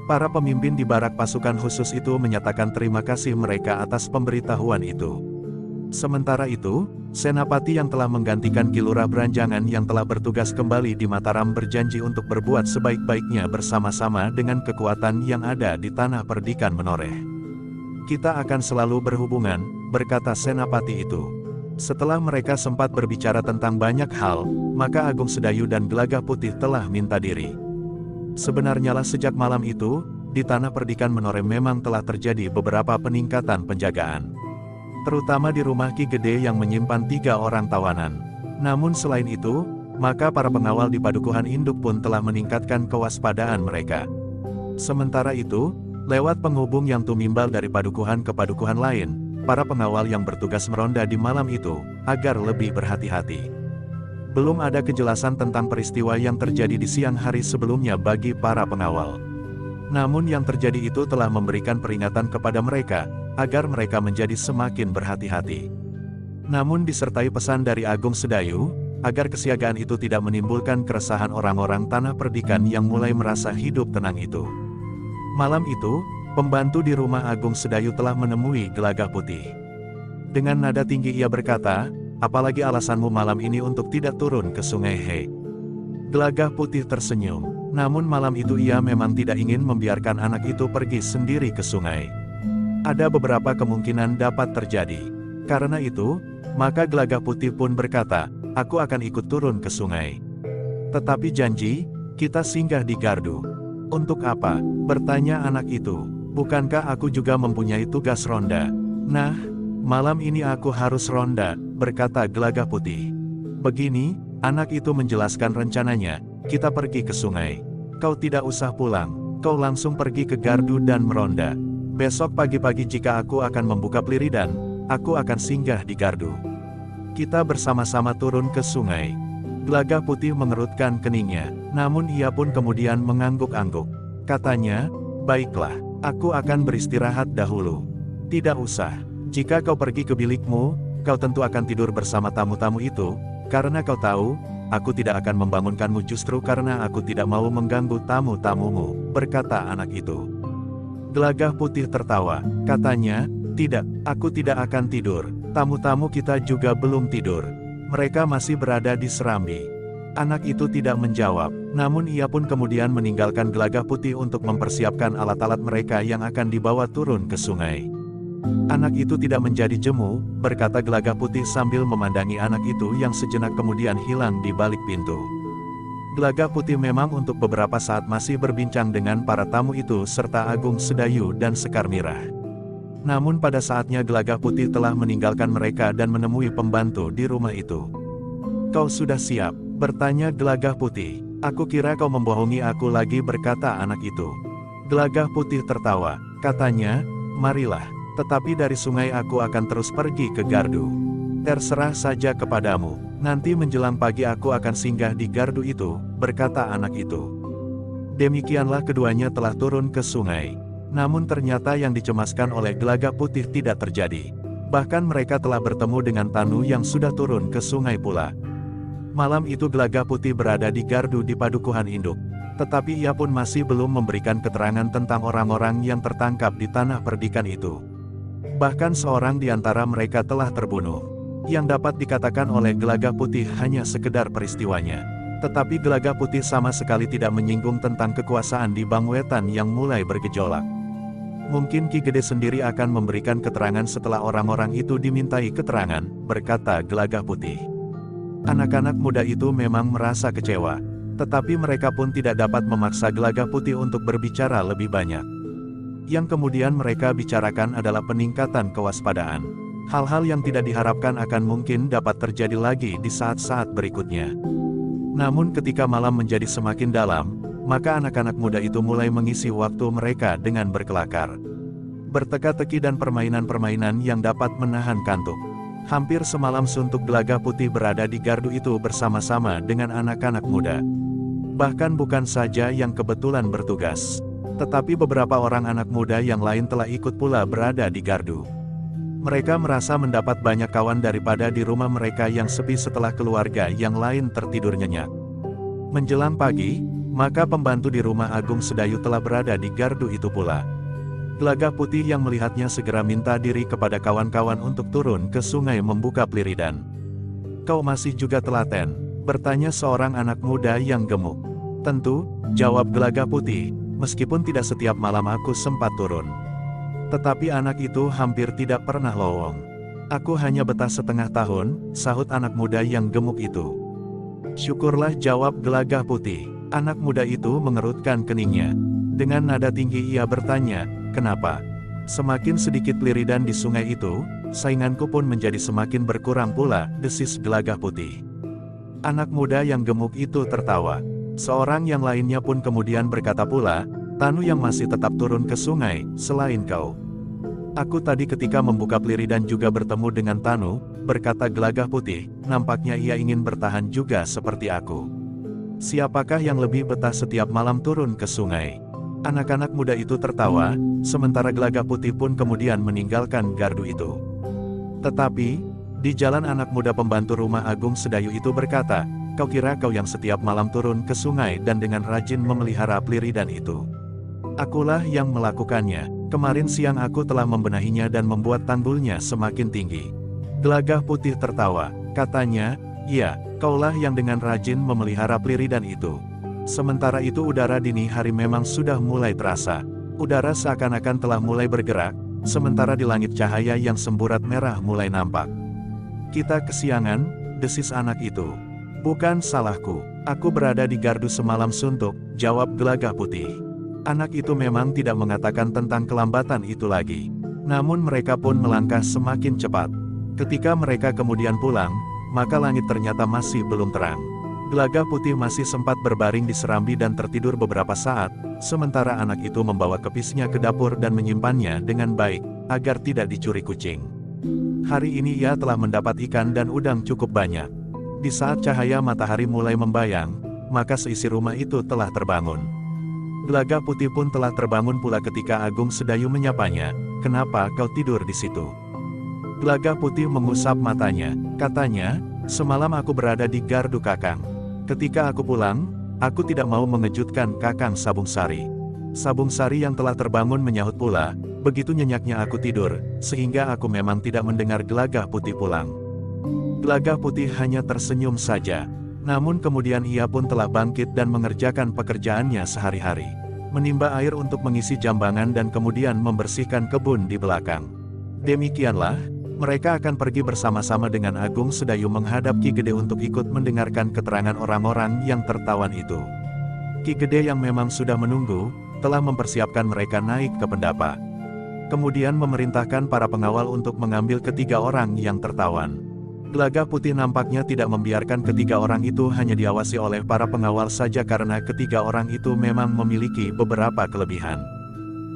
Para pemimpin di barak pasukan khusus itu menyatakan terima kasih mereka atas pemberitahuan itu. Sementara itu, Senapati yang telah menggantikan Ki Lurah Branjangan yang telah bertugas kembali di Mataram berjanji untuk berbuat sebaik-baiknya bersama-sama dengan kekuatan yang ada di tanah perdikan Menoreh. Kita akan selalu berhubungan, berkata Senapati itu. Setelah mereka sempat berbicara tentang banyak hal, maka Agung Sedayu dan Gelagah Putih telah minta diri. Sebenarnya lah sejak malam itu, di tanah perdikan Menoreh memang telah terjadi beberapa peningkatan penjagaan. Terutama di rumah Ki Gede yang menyimpan 3 orang tawanan. Namun selain itu, maka para pengawal di Padukuhan Induk pun telah meningkatkan kewaspadaan mereka. Sementara itu, lewat penghubung yang tumimbal dari padukuhan ke padukuhan lain, para pengawal yang bertugas meronda di malam itu, agar lebih berhati-hati. Belum ada kejelasan tentang peristiwa yang terjadi di siang hari sebelumnya bagi para pengawal. Namun yang terjadi itu telah memberikan peringatan kepada mereka, agar mereka menjadi semakin berhati-hati. Namun disertai pesan dari Agung Sedayu, agar kesiagaan itu tidak menimbulkan keresahan orang-orang tanah perdikan yang mulai merasa hidup tenang itu. Malam itu, pembantu di rumah Agung Sedayu telah menemui Gelagah Putih. Dengan nada tinggi ia berkata, apalagi alasanmu malam ini untuk tidak turun ke Sungai He? Gelagah Putih tersenyum, namun malam itu ia memang tidak ingin membiarkan anak itu pergi sendiri ke sungai. Ada beberapa kemungkinan dapat terjadi. Karena itu, maka Gelagah Putih pun berkata, aku akan ikut turun ke sungai. Tetapi janji, kita singgah di Gardu. Untuk apa? Bertanya anak itu. Bukankah aku juga mempunyai tugas ronda? Nah, malam ini aku harus ronda, berkata Gelagah Putih. Begini, anak itu menjelaskan rencananya, kita pergi ke sungai. Kau tidak usah pulang, kau langsung pergi ke gardu dan meronda. Besok pagi-pagi jika aku akan membuka Pliridan, aku akan singgah di gardu. Kita bersama-sama turun ke sungai. Gelagah Putih mengerutkan keningnya, namun ia pun kemudian mengangguk-angguk. Katanya, baiklah, aku akan beristirahat dahulu. Tidak usah, jika kau pergi ke bilikmu, kau tentu akan tidur bersama tamu-tamu itu, karena kau tahu, aku tidak akan membangunkanmu justru karena aku tidak mau mengganggu tamu-tamumu, berkata anak itu. Gelagah Putih tertawa, katanya, tidak, aku tidak akan tidur, tamu-tamu kita juga belum tidur. Mereka masih berada di serambi. Anak itu tidak menjawab, namun ia pun kemudian meninggalkan Gelagah Putih untuk mempersiapkan alat-alat mereka yang akan dibawa turun ke sungai. Anak itu tidak menjadi jemu, berkata Gelagah Putih sambil memandangi anak itu yang sejenak kemudian hilang di balik pintu. Gelagah Putih memang untuk beberapa saat masih berbincang dengan para tamu itu serta Agung Sedayu dan Sekar Mirah. Namun pada saatnya Gelagah Putih telah meninggalkan mereka dan menemui pembantu di rumah itu. Kau sudah siap? Bertanya Gelagah Putih. Aku kira kau membohongi aku lagi, berkata anak itu. Gelagah Putih tertawa, katanya, marilah, tetapi dari sungai aku akan terus pergi ke gardu. Terserah saja kepadamu, nanti menjelang pagi aku akan singgah di gardu itu, berkata anak itu. Demikianlah keduanya telah turun ke sungai. Namun ternyata yang dicemaskan oleh Gelagah Putih tidak terjadi. Bahkan mereka telah bertemu dengan Tanu yang sudah turun ke sungai pula. Malam itu Gelagah Putih berada di gardu di Padukuhan Induk. Tetapi ia pun masih belum memberikan keterangan tentang orang-orang yang tertangkap di tanah perdikan itu. Bahkan seorang di antara mereka telah terbunuh. Yang dapat dikatakan oleh Gelagah Putih hanya sekedar peristiwanya. Tetapi Gelagah Putih sama sekali tidak menyinggung tentang kekuasaan di Bangwetan yang mulai bergejolak. Mungkin Ki Gede sendiri akan memberikan keterangan setelah orang-orang itu dimintai keterangan, berkata Gelagah Putih. Anak-anak muda itu memang merasa kecewa. Tetapi mereka pun tidak dapat memaksa Gelagah Putih untuk berbicara lebih banyak. Yang kemudian mereka bicarakan adalah peningkatan kewaspadaan. Hal-hal yang tidak diharapkan akan mungkin dapat terjadi lagi di saat-saat berikutnya. Namun ketika malam menjadi semakin dalam, maka anak-anak muda itu mulai mengisi waktu mereka dengan berkelakar, berteka-teki dan permainan-permainan yang dapat menahan kantuk. Hampir semalam suntuk Gelagah Putih berada di gardu itu bersama-sama dengan anak-anak muda. Bahkan bukan saja yang kebetulan bertugas, tetapi beberapa orang anak muda yang lain telah ikut pula berada di gardu. Mereka merasa mendapat banyak kawan daripada di rumah mereka yang sepi setelah keluarga yang lain tertidur nyenyak. Menjelang pagi, maka pembantu di rumah Agung Sedayu telah berada di gardu itu pula. Gelagah Putih yang melihatnya segera minta diri kepada kawan-kawan untuk turun ke sungai membuka Pliridan. Kau masih juga telaten? Bertanya seorang anak muda yang gemuk. Tentu, jawab Gelagah Putih, meskipun tidak setiap malam aku sempat turun. Tetapi anak itu hampir tidak pernah lowong. Aku hanya betah setengah tahun, sahut anak muda yang gemuk itu. Syukurlah, jawab Gelagah Putih. Anak muda itu mengerutkan keningnya. Dengan nada tinggi ia bertanya, kenapa? Semakin sedikit Pliridan di sungai itu, sainganku pun menjadi semakin berkurang pula, desis Gelagah Putih. Anak muda yang gemuk itu tertawa. Seorang yang lainnya pun kemudian berkata pula, Tanu yang masih tetap turun ke sungai, selain kau. Aku tadi ketika membuka Pliridan juga bertemu dengan Tanu, berkata Gelagah Putih, nampaknya ia ingin bertahan juga seperti aku. Siapakah yang lebih betah setiap malam turun ke sungai? Anak-anak muda itu tertawa, sementara Gelagah Putih pun kemudian meninggalkan gardu itu. Tetapi, di jalan anak muda pembantu rumah Agung Sedayu itu berkata, kau kira kau yang setiap malam turun ke sungai dan dengan rajin memelihara Pliridan itu? Akulah yang melakukannya. Kemarin siang aku telah membenahinya dan membuat tanggulnya semakin tinggi. Gelagah Putih tertawa, katanya, iya, kaulah yang dengan rajin memelihara Pliridan itu. Sementara itu udara dini hari memang sudah mulai terasa. Udara seakan-akan telah mulai bergerak, sementara di langit cahaya yang semburat merah mulai nampak. Kita kesiangan, desis anak itu. Bukan salahku, aku berada di gardu semalam suntuk, jawab Gelagah Putih. Anak itu memang tidak mengatakan tentang kelambatan itu lagi. Namun mereka pun melangkah semakin cepat. Ketika mereka kemudian pulang, maka langit ternyata masih belum terang. Gelagah Putih masih sempat berbaring di serambi dan tertidur beberapa saat, sementara anak itu membawa kepisnya ke dapur dan menyimpannya dengan baik, agar tidak dicuri kucing. Hari ini ia telah mendapat ikan dan udang cukup banyak. Di saat cahaya matahari mulai membayang, maka seisi rumah itu telah terbangun. Gelagah Putih pun telah terbangun pula ketika Agung Sedayu menyapanya, "Kenapa kau tidur di situ?" Gelagah Putih mengusap matanya, katanya, "Semalam aku berada di gardu Kakang. Ketika aku pulang, aku tidak mau mengejutkan Kakang Sabung Sari." Sabung Sari yang telah terbangun menyahut pula, "Begitu nyenyaknya aku tidur, sehingga aku memang tidak mendengar Gelagah Putih pulang." Gelagah Putih hanya tersenyum saja. Namun kemudian ia pun telah bangkit dan mengerjakan pekerjaannya sehari-hari. Menimba air untuk mengisi jambangan dan kemudian membersihkan kebun di belakang. Demikianlah, mereka akan pergi bersama-sama dengan Agung Sedayu menghadap Ki Gede untuk ikut mendengarkan keterangan orang-orang yang tertawan itu. Ki Gede yang memang sudah menunggu, telah mempersiapkan mereka naik ke pendapa. Kemudian memerintahkan para pengawal untuk mengambil ketiga orang yang tertawan. Gelagah Putih nampaknya tidak membiarkan ketiga orang itu hanya diawasi oleh para pengawal saja karena ketiga orang itu memang memiliki beberapa kelebihan.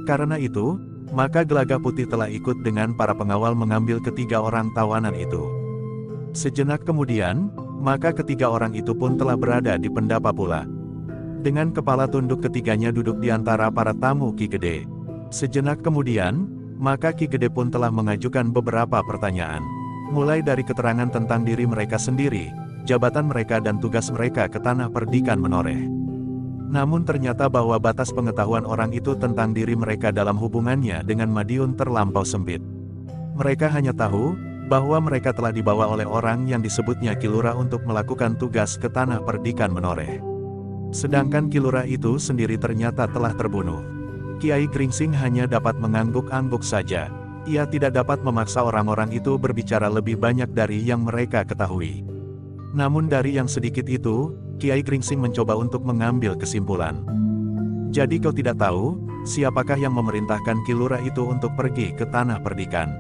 Karena itu, maka Gelagah Putih telah ikut dengan para pengawal mengambil ketiga orang tawanan itu. Sejenak kemudian, maka ketiga orang itu pun telah berada di pendapa pula. Dengan kepala tunduk ketiganya duduk di antara para tamu Ki Gede. Sejenak kemudian, maka Ki Gede pun telah mengajukan beberapa pertanyaan. Mulai dari keterangan tentang diri mereka sendiri, jabatan mereka dan tugas mereka ke Tanah Perdikan Menoreh. Namun ternyata bahwa batas pengetahuan orang itu tentang diri mereka dalam hubungannya dengan Madiun terlampau sempit. Mereka hanya tahu, bahwa mereka telah dibawa oleh orang yang disebutnya Ki Lurah untuk melakukan tugas ke Tanah Perdikan Menoreh. Sedangkan Ki Lurah itu sendiri ternyata telah terbunuh. Kiai Gringsing hanya dapat mengangguk-angguk saja. Ia tidak dapat memaksa orang-orang itu berbicara lebih banyak dari yang mereka ketahui. Namun dari yang sedikit itu, Kiai Gringsing mencoba untuk mengambil kesimpulan. "Jadi kau tidak tahu, siapakah yang memerintahkan Ki Lurah itu untuk pergi ke Tanah Perdikan?"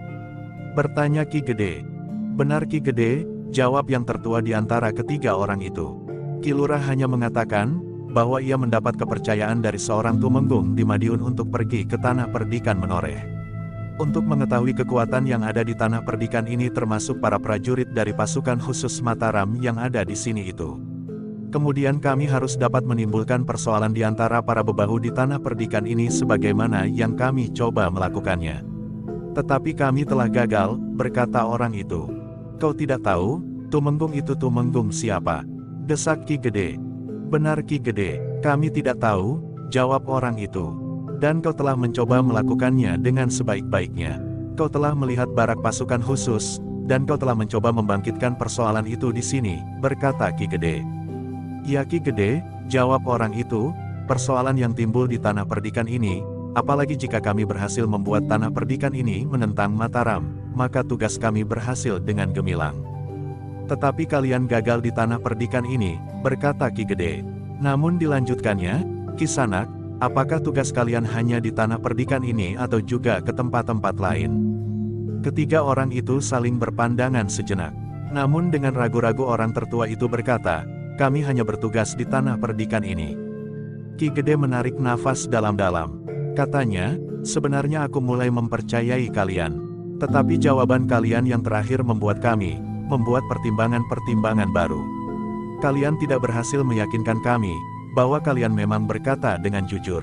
bertanya Ki Gede. "Benar Ki Gede," jawab yang tertua di antara ketiga orang itu. Ki Lurah hanya mengatakan, bahwa ia mendapat kepercayaan dari seorang tumenggung di Madiun untuk pergi ke Tanah Perdikan Menoreh. Untuk mengetahui kekuatan yang ada di Tanah Perdikan ini termasuk para prajurit dari pasukan khusus Mataram yang ada di sini itu. Kemudian kami harus dapat menimbulkan persoalan di antara para bebahu di Tanah Perdikan ini sebagaimana yang kami coba melakukannya. Tetapi kami telah gagal, berkata orang itu. "Kau tidak tahu, tumenggung itu tumenggung siapa?" desak Ki Gede. "Benar Ki Gede, kami tidak tahu," jawab orang itu. "Dan kau telah mencoba melakukannya dengan sebaik-baiknya. Kau telah melihat barak pasukan khusus, dan kau telah mencoba membangkitkan persoalan itu di sini," berkata Ki Gede. "Ya Ki Gede," jawab orang itu, "persoalan yang timbul di Tanah Perdikan ini, apalagi jika kami berhasil membuat Tanah Perdikan ini menentang Mataram, maka tugas kami berhasil dengan gemilang. Tetapi kalian gagal di Tanah Perdikan ini," berkata Ki Gede. "Namun dilanjutkannya, Kisanak, apakah tugas kalian hanya di Tanah Perdikan ini atau juga ke tempat-tempat lain?" Ketiga orang itu saling berpandangan sejenak. Namun dengan ragu-ragu orang tertua itu berkata, "Kami hanya bertugas di Tanah Perdikan ini." Ki Gede menarik nafas dalam-dalam. Katanya, "Sebenarnya aku mulai mempercayai kalian. Tetapi jawaban kalian yang terakhir membuat kami, membuat pertimbangan-pertimbangan baru. Kalian tidak berhasil meyakinkan kami, bahwa kalian memang berkata dengan jujur."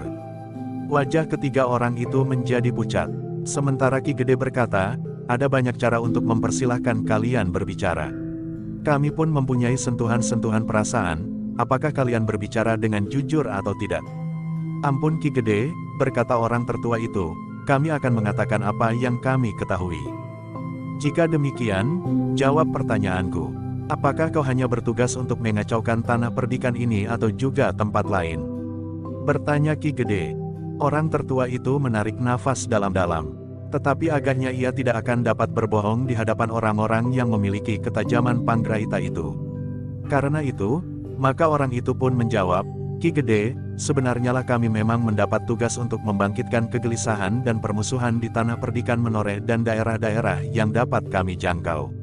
Wajah ketiga orang itu menjadi pucat. Sementara Ki Gede berkata, "Ada banyak cara untuk mempersilahkan kalian berbicara. Kami pun mempunyai sentuhan-sentuhan perasaan, apakah kalian berbicara dengan jujur atau tidak?" "Ampun Ki Gede," berkata orang tertua itu, "kami akan mengatakan apa yang kami ketahui." "Jika demikian, jawab pertanyaanku. Apakah kau hanya bertugas untuk mengacaukan Tanah Perdikan ini atau juga tempat lain?" bertanya Ki Gede. Orang tertua itu menarik nafas dalam-dalam. Tetapi agaknya ia tidak akan dapat berbohong di hadapan orang-orang yang memiliki ketajaman panggraita itu. Karena itu, maka orang itu pun menjawab, Ki Gede, sebenarnya lah kami memang mendapat tugas untuk membangkitkan kegelisahan dan permusuhan di tanah perdikan Menoreh dan daerah-daerah yang dapat kami jangkau.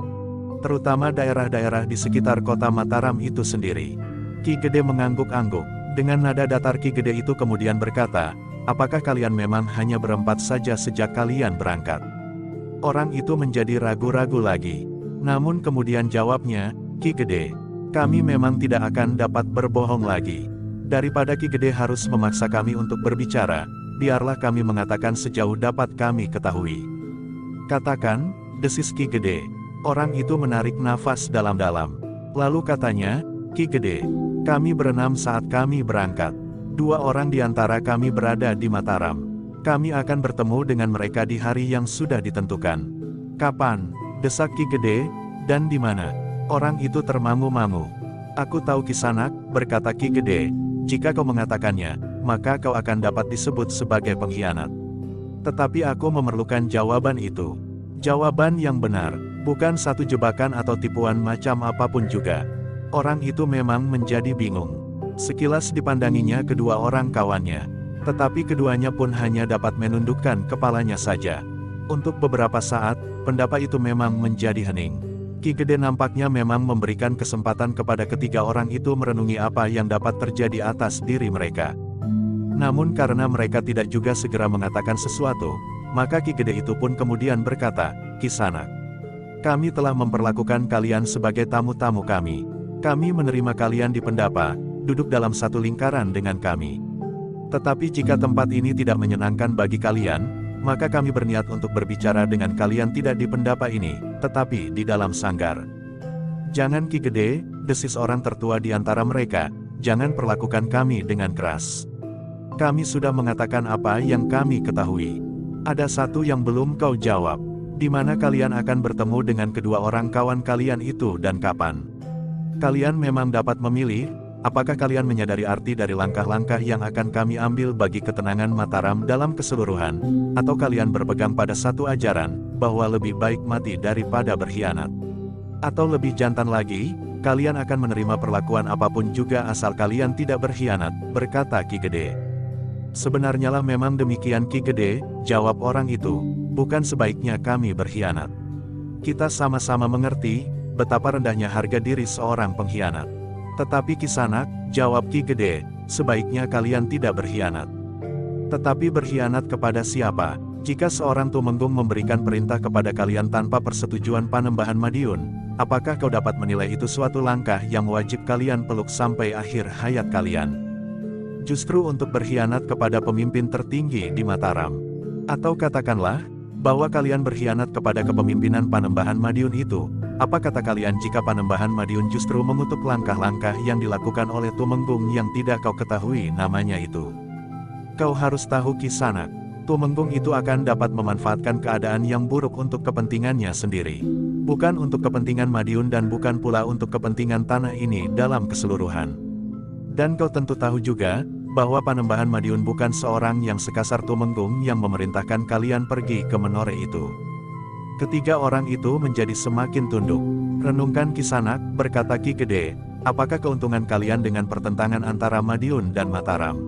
Terutama daerah-daerah di sekitar kota Mataram itu sendiri. Ki Gede mengangguk-angguk. Dengan nada datar Ki Gede itu kemudian berkata, apakah kalian memang hanya berempat saja sejak kalian berangkat? Orang itu menjadi ragu-ragu lagi. Namun kemudian jawabnya, Ki Gede, kami memang tidak akan dapat berbohong lagi. Daripada Ki Gede harus memaksa kami untuk berbicara, biarlah kami mengatakan sejauh dapat kami ketahui. Katakan, desis Ki Gede. Orang itu menarik nafas dalam-dalam. Lalu katanya, Ki Gede, kami berenam saat kami berangkat. 2 orang di antara kami berada di Mataram. Kami akan bertemu dengan mereka di hari yang sudah ditentukan. Kapan? Desak Ki Gede, dan di mana? Orang itu termangu-mangu. Aku tahu Kisanak, berkata Ki Gede. Jika kau mengatakannya, maka kau akan dapat disebut sebagai pengkhianat. Tetapi aku memerlukan jawaban itu. Jawaban yang benar, bukan satu jebakan atau tipuan macam apapun juga. Orang itu memang menjadi bingung. Sekilas dipandanginya kedua orang kawannya. Tetapi keduanya pun hanya dapat menundukkan kepalanya saja. Untuk beberapa saat, pendapat itu memang menjadi hening. Ki Gede nampaknya memang memberikan kesempatan kepada ketiga orang itu merenungi apa yang dapat terjadi atas diri mereka. Namun karena mereka tidak juga segera mengatakan sesuatu, maka Ki Gede itu pun kemudian berkata, Kisanak, kami telah memperlakukan kalian sebagai tamu-tamu kami. Kami menerima kalian di Pendapa, duduk dalam satu lingkaran dengan kami. Tetapi jika tempat ini tidak menyenangkan bagi kalian, maka kami berniat untuk berbicara dengan kalian tidak di Pendapa ini, tetapi di dalam sanggar. Jangan Ki Gede, desis orang tertua di antara mereka, jangan perlakukan kami dengan keras. Kami sudah mengatakan apa yang kami ketahui. Ada satu yang belum kau jawab. Di mana kalian akan bertemu dengan kedua orang kawan kalian itu dan kapan? Kalian memang dapat memilih. Apakah kalian menyadari arti dari langkah-langkah yang akan kami ambil bagi ketenangan Mataram dalam keseluruhan? Atau kalian berpegang pada satu ajaran, bahwa lebih baik mati daripada berkhianat? Atau lebih jantan lagi, kalian akan menerima perlakuan apapun juga asal kalian tidak berkhianat, berkata Ki Gede. Sebenarnya lah memang demikian Ki Gede, jawab orang itu, bukan sebaiknya kami berkhianat. Kita sama-sama mengerti, betapa rendahnya harga diri seorang pengkhianat. Tetapi Kisanak, jawab Ki Gede, sebaiknya kalian tidak berkhianat. Tetapi berkhianat kepada siapa? Jika seorang tumenggung memberikan perintah kepada kalian tanpa persetujuan Panembahan Madiun, apakah kau dapat menilai itu suatu langkah yang wajib kalian peluk sampai akhir hayat kalian? Justru untuk berkhianat kepada pemimpin tertinggi di Mataram. Atau katakanlah, bahwa kalian berkhianat kepada kepemimpinan Panembahan Madiun itu. Apa kata kalian jika Panembahan Madiun justru mengutuk langkah-langkah yang dilakukan oleh Tumenggung yang tidak kau ketahui namanya itu? Kau harus tahu Kisanak, Tumenggung itu akan dapat memanfaatkan keadaan yang buruk untuk kepentingannya sendiri. Bukan untuk kepentingan Madiun dan bukan pula untuk kepentingan tanah ini dalam keseluruhan. Dan kau tentu tahu juga, bahwa Panembahan Madiun bukan seorang yang sekasar Tumenggung yang memerintahkan kalian pergi ke Menoreh itu. Ketiga orang itu menjadi semakin tunduk. Renungkan Kisanak, berkata Ki Gede, apakah keuntungan kalian dengan pertentangan antara Madiun dan Mataram?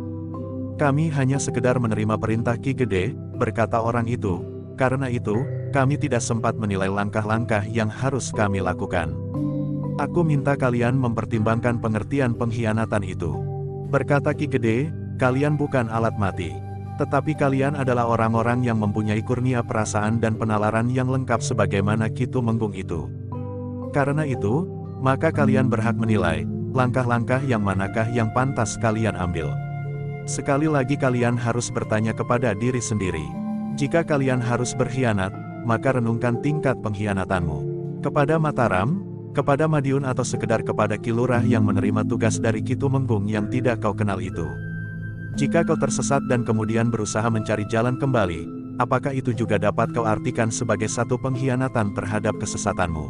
Kami hanya sekedar menerima perintah Ki Gede, berkata orang itu. Karena itu, kami tidak sempat menilai langkah-langkah yang harus kami lakukan. Aku minta kalian mempertimbangkan pengertian pengkhianatan itu. Berkata Ki Gede, kalian bukan alat mati. Tetapi kalian adalah orang-orang yang mempunyai kurnia perasaan dan penalaran yang lengkap sebagaimana Ki Tumenggung itu. Karena itu, maka kalian berhak menilai, langkah-langkah yang manakah yang pantas kalian ambil. Sekali lagi kalian harus bertanya kepada diri sendiri. Jika kalian harus berkhianat, maka renungkan tingkat pengkhianatanmu. Kepada Mataram, kepada Madiun atau sekedar kepada Ki Lurah yang menerima tugas dari Ki Tumenggung yang tidak kau kenal itu. Jika kau tersesat dan kemudian berusaha mencari jalan kembali, apakah itu juga dapat kau artikan sebagai satu pengkhianatan terhadap kesesatanmu?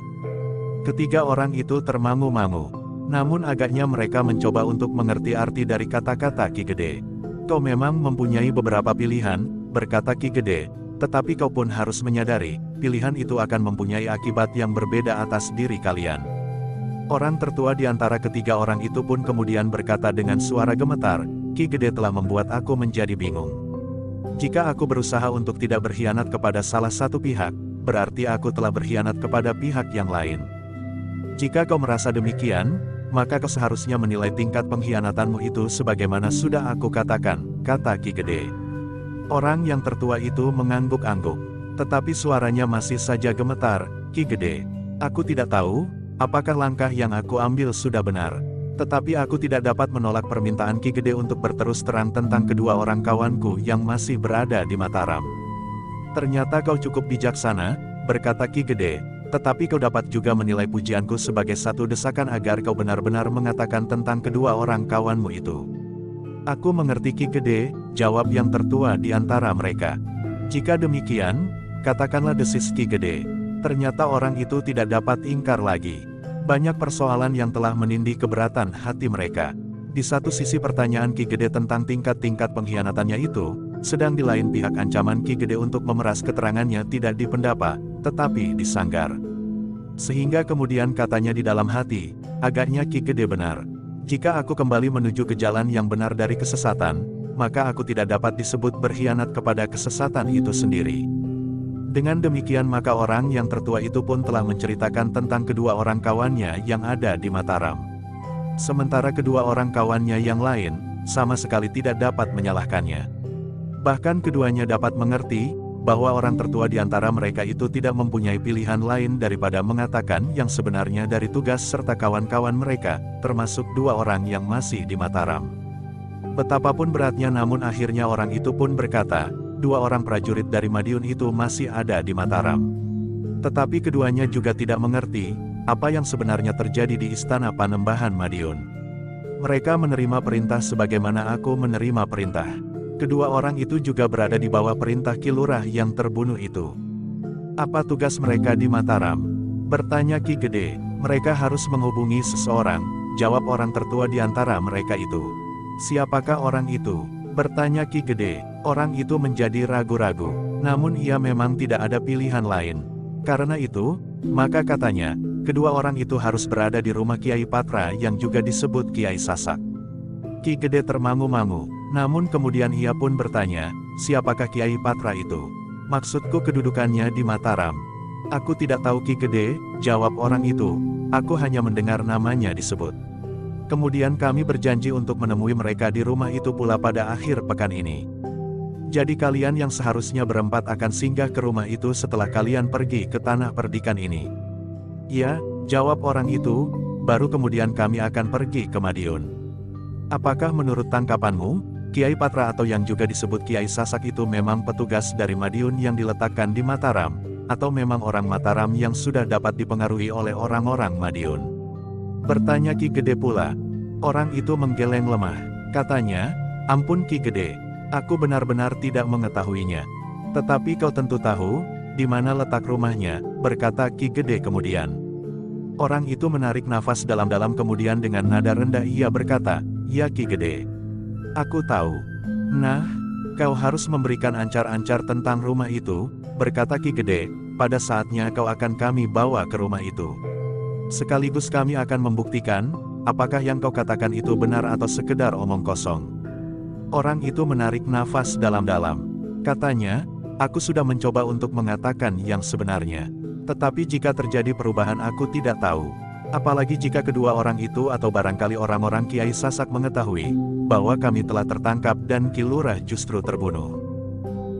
Ketiga orang itu termangu-mangu. Namun agaknya mereka mencoba untuk mengerti arti dari kata-kata Ki Gede. Kau memang mempunyai beberapa pilihan, berkata Ki Gede, tetapi kau pun harus menyadari, pilihan itu akan mempunyai akibat yang berbeda atas diri kalian. Orang tertua di antara ketiga orang itu pun kemudian berkata dengan suara gemetar, Ki Gede telah membuat aku menjadi bingung. Jika aku berusaha untuk tidak berkhianat kepada salah satu pihak, berarti aku telah berkhianat kepada pihak yang lain. Jika kau merasa demikian, maka kau seharusnya menilai tingkat pengkhianatanmu itu sebagaimana sudah aku katakan, kata Ki Gede. Orang yang tertua itu mengangguk-angguk, tetapi suaranya masih saja gemetar, Ki Gede. Aku tidak tahu, apakah langkah yang aku ambil sudah benar. Tetapi aku tidak dapat menolak permintaan Ki Gede untuk berterus terang tentang kedua orang kawanku yang masih berada di Mataram. Ternyata kau cukup bijaksana, berkata Ki Gede, tetapi kau dapat juga menilai pujianku sebagai satu desakan agar kau benar-benar mengatakan tentang kedua orang kawanmu itu. Aku mengerti Ki Gede, jawab yang tertua di antara mereka. Jika demikian, katakanlah, desis Ki Gede. Ternyata orang itu tidak dapat ingkar lagi. Banyak persoalan yang telah menindih keberatan hati mereka. Di satu sisi pertanyaan Ki Gede tentang tingkat-tingkat pengkhianatannya itu, sedang di lain pihak ancaman Ki Gede untuk memeras keterangannya tidak dipendapa, tetapi disanggar. Sehingga kemudian katanya di dalam hati, agaknya Ki Gede benar. Jika aku kembali menuju ke jalan yang benar dari kesesatan, maka aku tidak dapat disebut berkhianat kepada kesesatan itu sendiri. Dengan demikian maka orang yang tertua itu pun telah menceritakan tentang kedua orang kawannya yang ada di Mataram. Sementara kedua orang kawannya yang lain, sama sekali tidak dapat menyalahkannya. Bahkan keduanya dapat mengerti, bahwa orang tertua di antara mereka itu tidak mempunyai pilihan lain daripada mengatakan yang sebenarnya dari tugas serta kawan-kawan mereka, termasuk dua orang yang masih di Mataram. Betapapun beratnya namun akhirnya orang itu pun berkata, dua orang prajurit dari Madiun itu masih ada di Mataram. Tetapi keduanya juga tidak mengerti, apa yang sebenarnya terjadi di Istana Panembahan Madiun. Mereka menerima perintah sebagaimana aku menerima perintah. Kedua orang itu juga berada di bawah perintah Ki Lurah yang terbunuh itu. Apa tugas mereka di Mataram? Bertanya Ki Gede. Mereka harus menghubungi seseorang, jawab orang tertua di antara mereka itu. Siapakah orang itu? Bertanya Ki Gede. Orang itu menjadi ragu-ragu, namun ia memang tidak ada pilihan lain. Karena itu, maka katanya, kedua orang itu harus berada di rumah Kiai Patra yang juga disebut Kiai Sasak. Ki Gede termangu-mangu, namun kemudian ia pun bertanya, siapakah Kiai Patra itu? Maksudku kedudukannya di Mataram. Aku tidak tahu Ki Gede, jawab orang itu, aku hanya mendengar namanya disebut. Kemudian kami berjanji untuk menemui mereka di rumah itu pula pada akhir pekan ini. Jadi kalian yang seharusnya berempat akan singgah ke rumah itu setelah kalian pergi ke tanah perdikan ini. Ya, jawab orang itu, baru kemudian kami akan pergi ke Madiun. Apakah menurut tangkapanmu, Kiai Patra atau yang juga disebut Kiai Sasak itu memang petugas dari Madiun yang diletakkan di Mataram, atau memang orang Mataram yang sudah dapat dipengaruhi oleh orang-orang Madiun? Bertanya Ki Gede pula. Orang itu menggeleng lemah, katanya, ampun Ki Gede. Aku benar-benar tidak mengetahuinya. Tetapi kau tentu tahu, di mana letak rumahnya, berkata Ki Gede kemudian. Orang itu menarik nafas dalam-dalam kemudian dengan nada rendah ia berkata, ya Ki Gede. Aku tahu. Nah, kau harus memberikan ancar-ancar tentang rumah itu, berkata Ki Gede, pada saatnya kau akan kami bawa ke rumah itu. Sekaligus kami akan membuktikan, apakah yang kau katakan itu benar atau sekedar omong kosong. Orang itu menarik nafas dalam-dalam. Katanya, aku sudah mencoba untuk mengatakan yang sebenarnya. Tetapi jika terjadi perubahan aku tidak tahu. Apalagi jika kedua orang itu atau barangkali orang-orang Kiai Sasak mengetahui, bahwa kami telah tertangkap dan Ki Lurah justru terbunuh.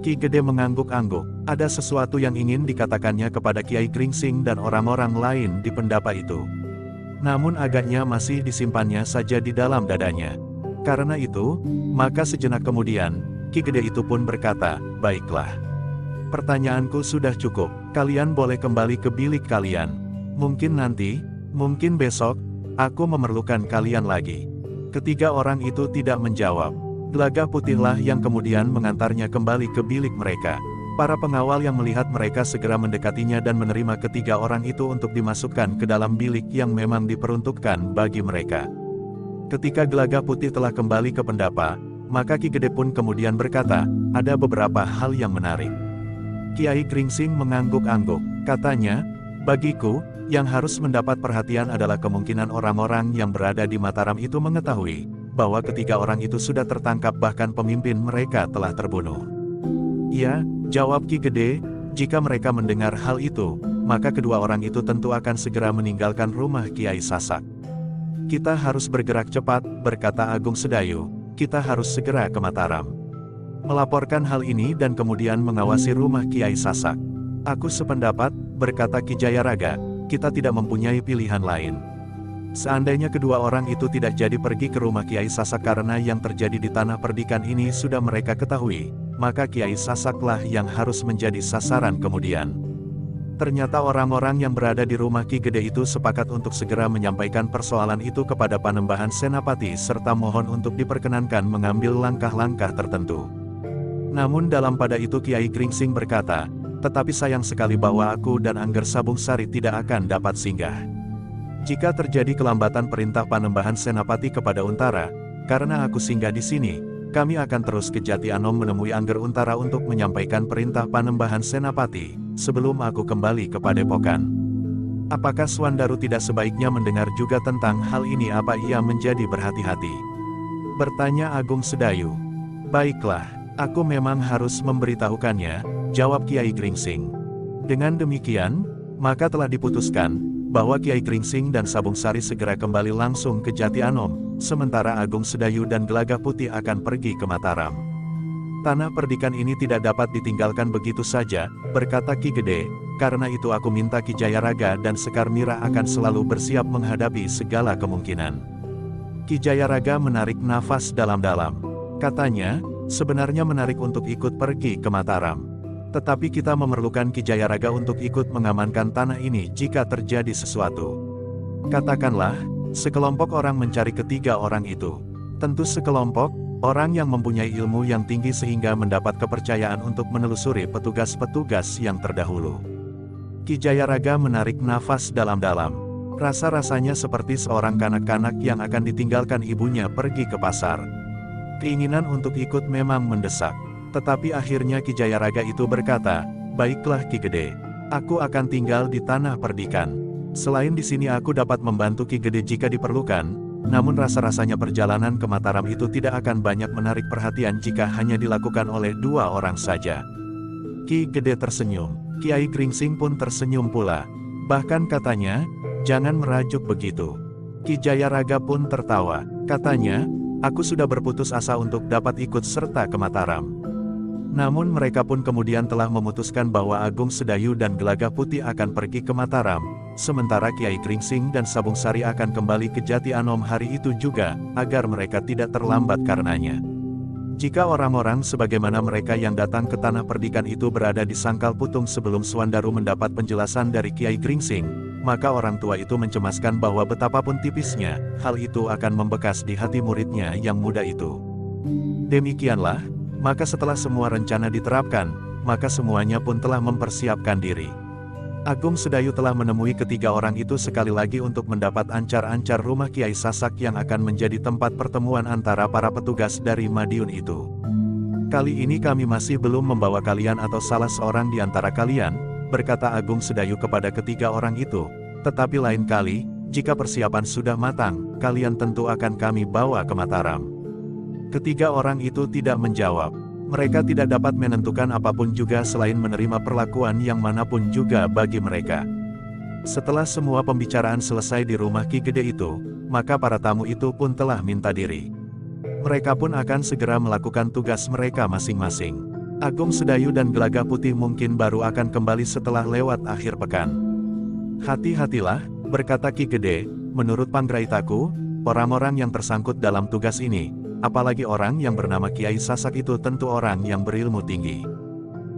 Ki Gede mengangguk-angguk, ada sesuatu yang ingin dikatakannya kepada Kiai Gringsing dan orang-orang lain di pendapa itu. Namun agaknya masih disimpannya saja di dalam dadanya. Karena itu, maka sejenak kemudian, Ki Gede itu pun berkata, baiklah. Pertanyaanku sudah cukup, kalian boleh kembali ke bilik kalian. Mungkin nanti, mungkin besok, aku memerlukan kalian lagi. Ketiga orang itu tidak menjawab. Gelagah Putihlah yang kemudian mengantarnya kembali ke bilik mereka. Para pengawal yang melihat mereka segera mendekatinya dan menerima ketiga orang itu untuk dimasukkan ke dalam bilik yang memang diperuntukkan bagi mereka. Ketika Gelagah Putih telah kembali ke pendapa, maka Ki Gede pun kemudian berkata, ada beberapa hal yang menarik. Kiai Gringsing mengangguk-angguk, katanya, bagiku, Yang harus mendapat perhatian adalah kemungkinan orang-orang yang berada di Mataram itu mengetahui bahwa ketiga orang itu sudah tertangkap, bahkan pemimpin mereka telah terbunuh. "Iya," jawab Ki Gede, "jika mereka mendengar hal itu, maka kedua orang itu tentu akan segera meninggalkan rumah Kiai Sasak." "Kita harus bergerak cepat," berkata Agung Sedayu, "kita harus segera ke Mataram. Melaporkan hal ini dan kemudian mengawasi rumah Kiai Sasak." "Aku sependapat," berkata Ki Jayaraga, "kita tidak mempunyai pilihan lain. Seandainya kedua orang itu tidak jadi pergi ke rumah Kiai Sasak karena yang terjadi di tanah perdikan ini sudah mereka ketahui, maka Kiai Sasaklah yang harus menjadi sasaran kemudian." Ternyata orang-orang yang berada di rumah Ki Gede itu sepakat untuk segera menyampaikan persoalan itu kepada Panembahan Senapati serta mohon untuk diperkenankan mengambil langkah-langkah tertentu. Namun dalam pada itu Kiai Gringsing berkata, "Tetapi sayang sekali bahwa aku dan Angger Sabung Sari tidak akan dapat singgah. Jika terjadi kelambatan perintah Panembahan Senapati kepada Untara, karena aku singgah di sini, kami akan terus ke Jati Anom menemui Angger Untara untuk menyampaikan perintah Panembahan Senapati, sebelum aku kembali ke Padepokan. Apakah Swandaru tidak sebaiknya mendengar juga tentang hal ini? Apa ia menjadi berhati-hati?" bertanya Agung Sedayu. "Baiklah, aku memang harus memberitahukannya," jawab Kiai Gringsing. Dengan demikian, maka telah diputuskan bahwa Kiai Gringsing dan Sabung Sari segera kembali langsung ke Jati Anom, sementara Agung Sedayu dan Gelagah Putih akan pergi ke Mataram. "Tanah perdikan ini tidak dapat ditinggalkan begitu saja," berkata Ki Gede, "karena itu aku minta Ki Jayaraga dan Sekar Mira akan selalu bersiap menghadapi segala kemungkinan." Ki Jayaraga menarik nafas dalam-dalam. Katanya, "Sebenarnya menarik untuk ikut pergi ke Mataram. Tetapi kita memerlukan Ki Jayaraga untuk ikut mengamankan tanah ini jika terjadi sesuatu. Katakanlah, sekelompok orang mencari ketiga orang itu. Tentu sekelompok orang yang mempunyai ilmu yang tinggi sehingga mendapat kepercayaan untuk menelusuri petugas-petugas yang terdahulu." Ki Jayaraga menarik nafas dalam-dalam. Rasa-rasanya seperti seorang kanak-kanak yang akan ditinggalkan ibunya pergi ke pasar. Keinginan untuk ikut memang mendesak. Tetapi akhirnya Ki Jayaraga itu berkata, "Baiklah Ki Gede, aku akan tinggal di tanah perdikan. Selain di sini aku dapat membantu Ki Gede jika diperlukan, namun rasa-rasanya perjalanan ke Mataram itu tidak akan banyak menarik perhatian jika hanya dilakukan oleh dua orang saja." Ki Gede tersenyum, Kiai Gringsing pun tersenyum pula. Bahkan katanya, "Jangan merajuk begitu." Ki Jayaraga pun tertawa, katanya, "Aku sudah berputus asa untuk dapat ikut serta ke Mataram." Namun mereka pun kemudian telah memutuskan bahwa Agung Sedayu dan Gelagah Putih akan pergi ke Mataram, sementara Kiai Gringsing dan Sabung Sari akan kembali ke Jati Anom hari itu juga, agar mereka tidak terlambat karenanya. Jika orang-orang sebagaimana mereka yang datang ke tanah perdikan itu berada di Sangkal Putung sebelum Swandaru mendapat penjelasan dari Kiai Gringsing, maka orang tua itu mencemaskan bahwa betapapun tipisnya, hal itu akan membekas di hati muridnya yang muda itu. Demikianlah, maka setelah semua rencana diterapkan, maka semuanya pun telah mempersiapkan diri. Agung Sedayu telah menemui ketiga orang itu sekali lagi untuk mendapat ancar-ancar rumah Kiai Sasak yang akan menjadi tempat pertemuan antara para petugas dari Madiun itu. "Kali ini kami masih belum membawa kalian atau salah seorang di antara kalian," berkata Agung Sedayu kepada ketiga orang itu, "tetapi lain kali, jika persiapan sudah matang, kalian tentu akan kami bawa ke Mataram." Ketiga orang itu tidak menjawab. Mereka tidak dapat menentukan apapun juga selain menerima perlakuan yang manapun juga bagi mereka. Setelah semua pembicaraan selesai di rumah Ki Gede itu, maka para tamu itu pun telah minta diri. Mereka pun akan segera melakukan tugas mereka masing-masing. Agung Sedayu dan Gelagah Putih mungkin baru akan kembali setelah lewat akhir pekan. "Hati-hatilah," berkata Ki Gede, "menurut Panggraitaku, orang-orang yang tersangkut dalam tugas ini, apalagi orang yang bernama Kiai Sasak itu tentu orang yang berilmu tinggi."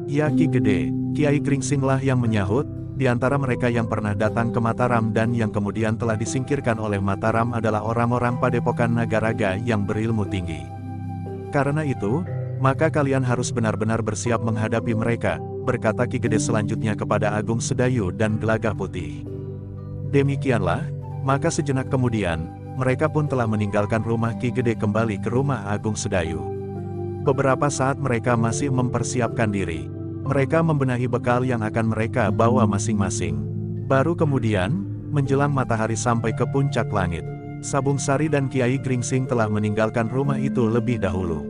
"Ya Ki Gede," Kiai Gringsinglah yang menyahut, "di antara mereka yang pernah datang ke Mataram dan yang kemudian telah disingkirkan oleh Mataram adalah orang-orang Padepokan Nagaraga yang berilmu tinggi. Karena itu, maka kalian harus benar-benar bersiap menghadapi mereka," berkata Ki Gede selanjutnya kepada Agung Sedayu dan Gelagah Putih. Demikianlah, maka sejenak kemudian, mereka pun telah meninggalkan rumah Ki Gede kembali ke rumah Agung Sedayu. Beberapa saat mereka masih mempersiapkan diri. Mereka membenahi bekal yang akan mereka bawa masing-masing. Baru kemudian, menjelang matahari sampai ke puncak langit, Sabung Sari dan Kiai Gringsing telah meninggalkan rumah itu lebih dahulu.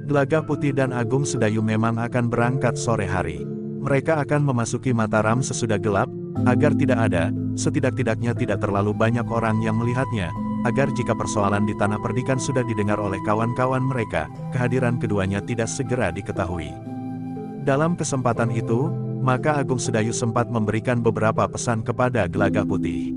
Gelagah Putih dan Agung Sedayu memang akan berangkat sore hari. Mereka akan memasuki Mataram sesudah gelap, agar tidak ada, setidak-tidaknya tidak terlalu banyak orang yang melihatnya, agar jika persoalan di Tanah Perdikan sudah didengar oleh kawan-kawan mereka, kehadiran keduanya tidak segera diketahui. Dalam kesempatan itu, maka Agung Sedayu sempat memberikan beberapa pesan kepada Gelagah Putih.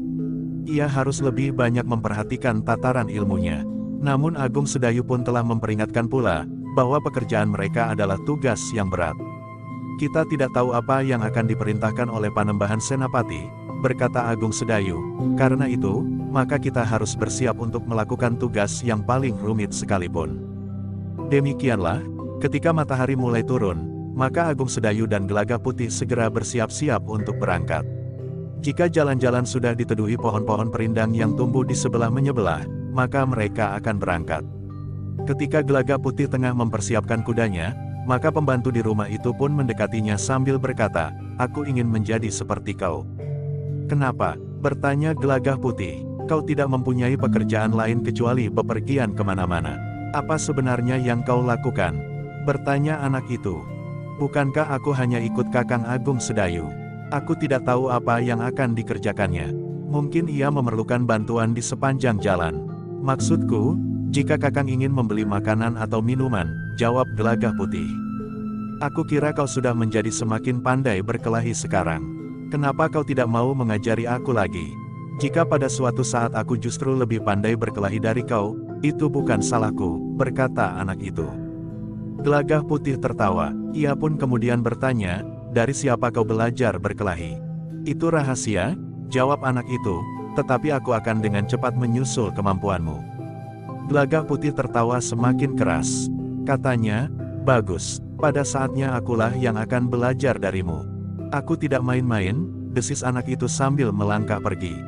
Ia harus lebih banyak memperhatikan tataran ilmunya. Namun Agung Sedayu pun telah memperingatkan pula, bahwa pekerjaan mereka adalah tugas yang berat. Kita tidak tahu apa yang akan diperintahkan oleh Panembahan Senapati, berkata Agung Sedayu. Karena itu, maka kita harus bersiap untuk melakukan tugas yang paling rumit sekalipun. Demikianlah, ketika matahari mulai turun, maka Agung Sedayu dan Gelagah Putih segera bersiap-siap untuk berangkat. Jika jalan-jalan sudah diteduhi pohon-pohon perindang yang tumbuh di sebelah menyebelah, maka mereka akan berangkat. Ketika Gelagah Putih tengah mempersiapkan kudanya, maka pembantu di rumah itu pun mendekatinya sambil berkata, "Aku ingin menjadi seperti kau." "Kenapa?" bertanya Gelagah Putih. "Kau tidak mempunyai pekerjaan lain kecuali bepergian kemana-mana. Apa sebenarnya yang kau lakukan?" bertanya anak itu. "Bukankah aku hanya ikut Kakang Agung Sedayu? Aku tidak tahu apa yang akan dikerjakannya. Mungkin ia memerlukan bantuan di sepanjang jalan." "Maksudku, jika Kakang ingin membeli makanan atau minuman," jawab Gelagah Putih. "Aku kira kau sudah menjadi semakin pandai berkelahi sekarang. Kenapa kau tidak mau mengajari aku lagi? Jika pada suatu saat aku justru lebih pandai berkelahi dari kau, itu bukan salahku," berkata anak itu. Gelagah Putih tertawa. Ia pun kemudian bertanya, "Dari siapa kau belajar berkelahi?" "Itu rahasia," jawab anak itu, "tetapi aku akan dengan cepat menyusul kemampuanmu." Gelagah Putih tertawa semakin keras. Katanya, "Bagus, pada saatnya akulah yang akan belajar darimu." "Aku tidak main-main," desis anak itu sambil melangkah pergi.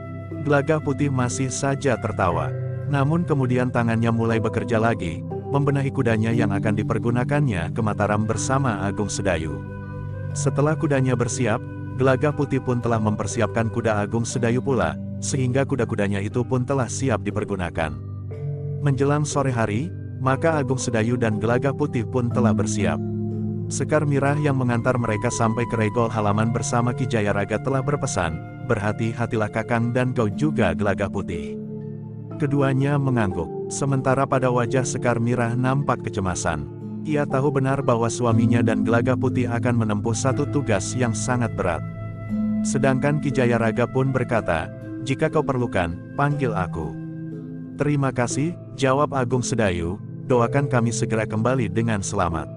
Gelagah Putih masih saja tertawa. Namun kemudian tangannya mulai bekerja lagi, membenahi kudanya yang akan dipergunakannya ke Mataram bersama Agung Sedayu. Setelah kudanya bersiap, Gelagah Putih pun telah mempersiapkan kuda Agung Sedayu pula, sehingga kuda-kudanya itu pun telah siap dipergunakan. Menjelang sore hari, maka Agung Sedayu dan Gelagah Putih pun telah bersiap. Sekar Mirah yang mengantar mereka sampai ke regol halaman bersama Ki Jayaraga telah berpesan, "Berhati-hatilah Kakang dan kau juga Gelagah Putih." Keduanya mengangguk, sementara pada wajah Sekar Mirah nampak kecemasan. Ia tahu benar bahwa suaminya dan Gelagah Putih akan menempuh satu tugas yang sangat berat. Sedangkan Ki Jayaraga pun berkata, "Jika kau perlukan, panggil aku." "Terima kasih," jawab Agung Sedayu, "doakan kami segera kembali dengan selamat."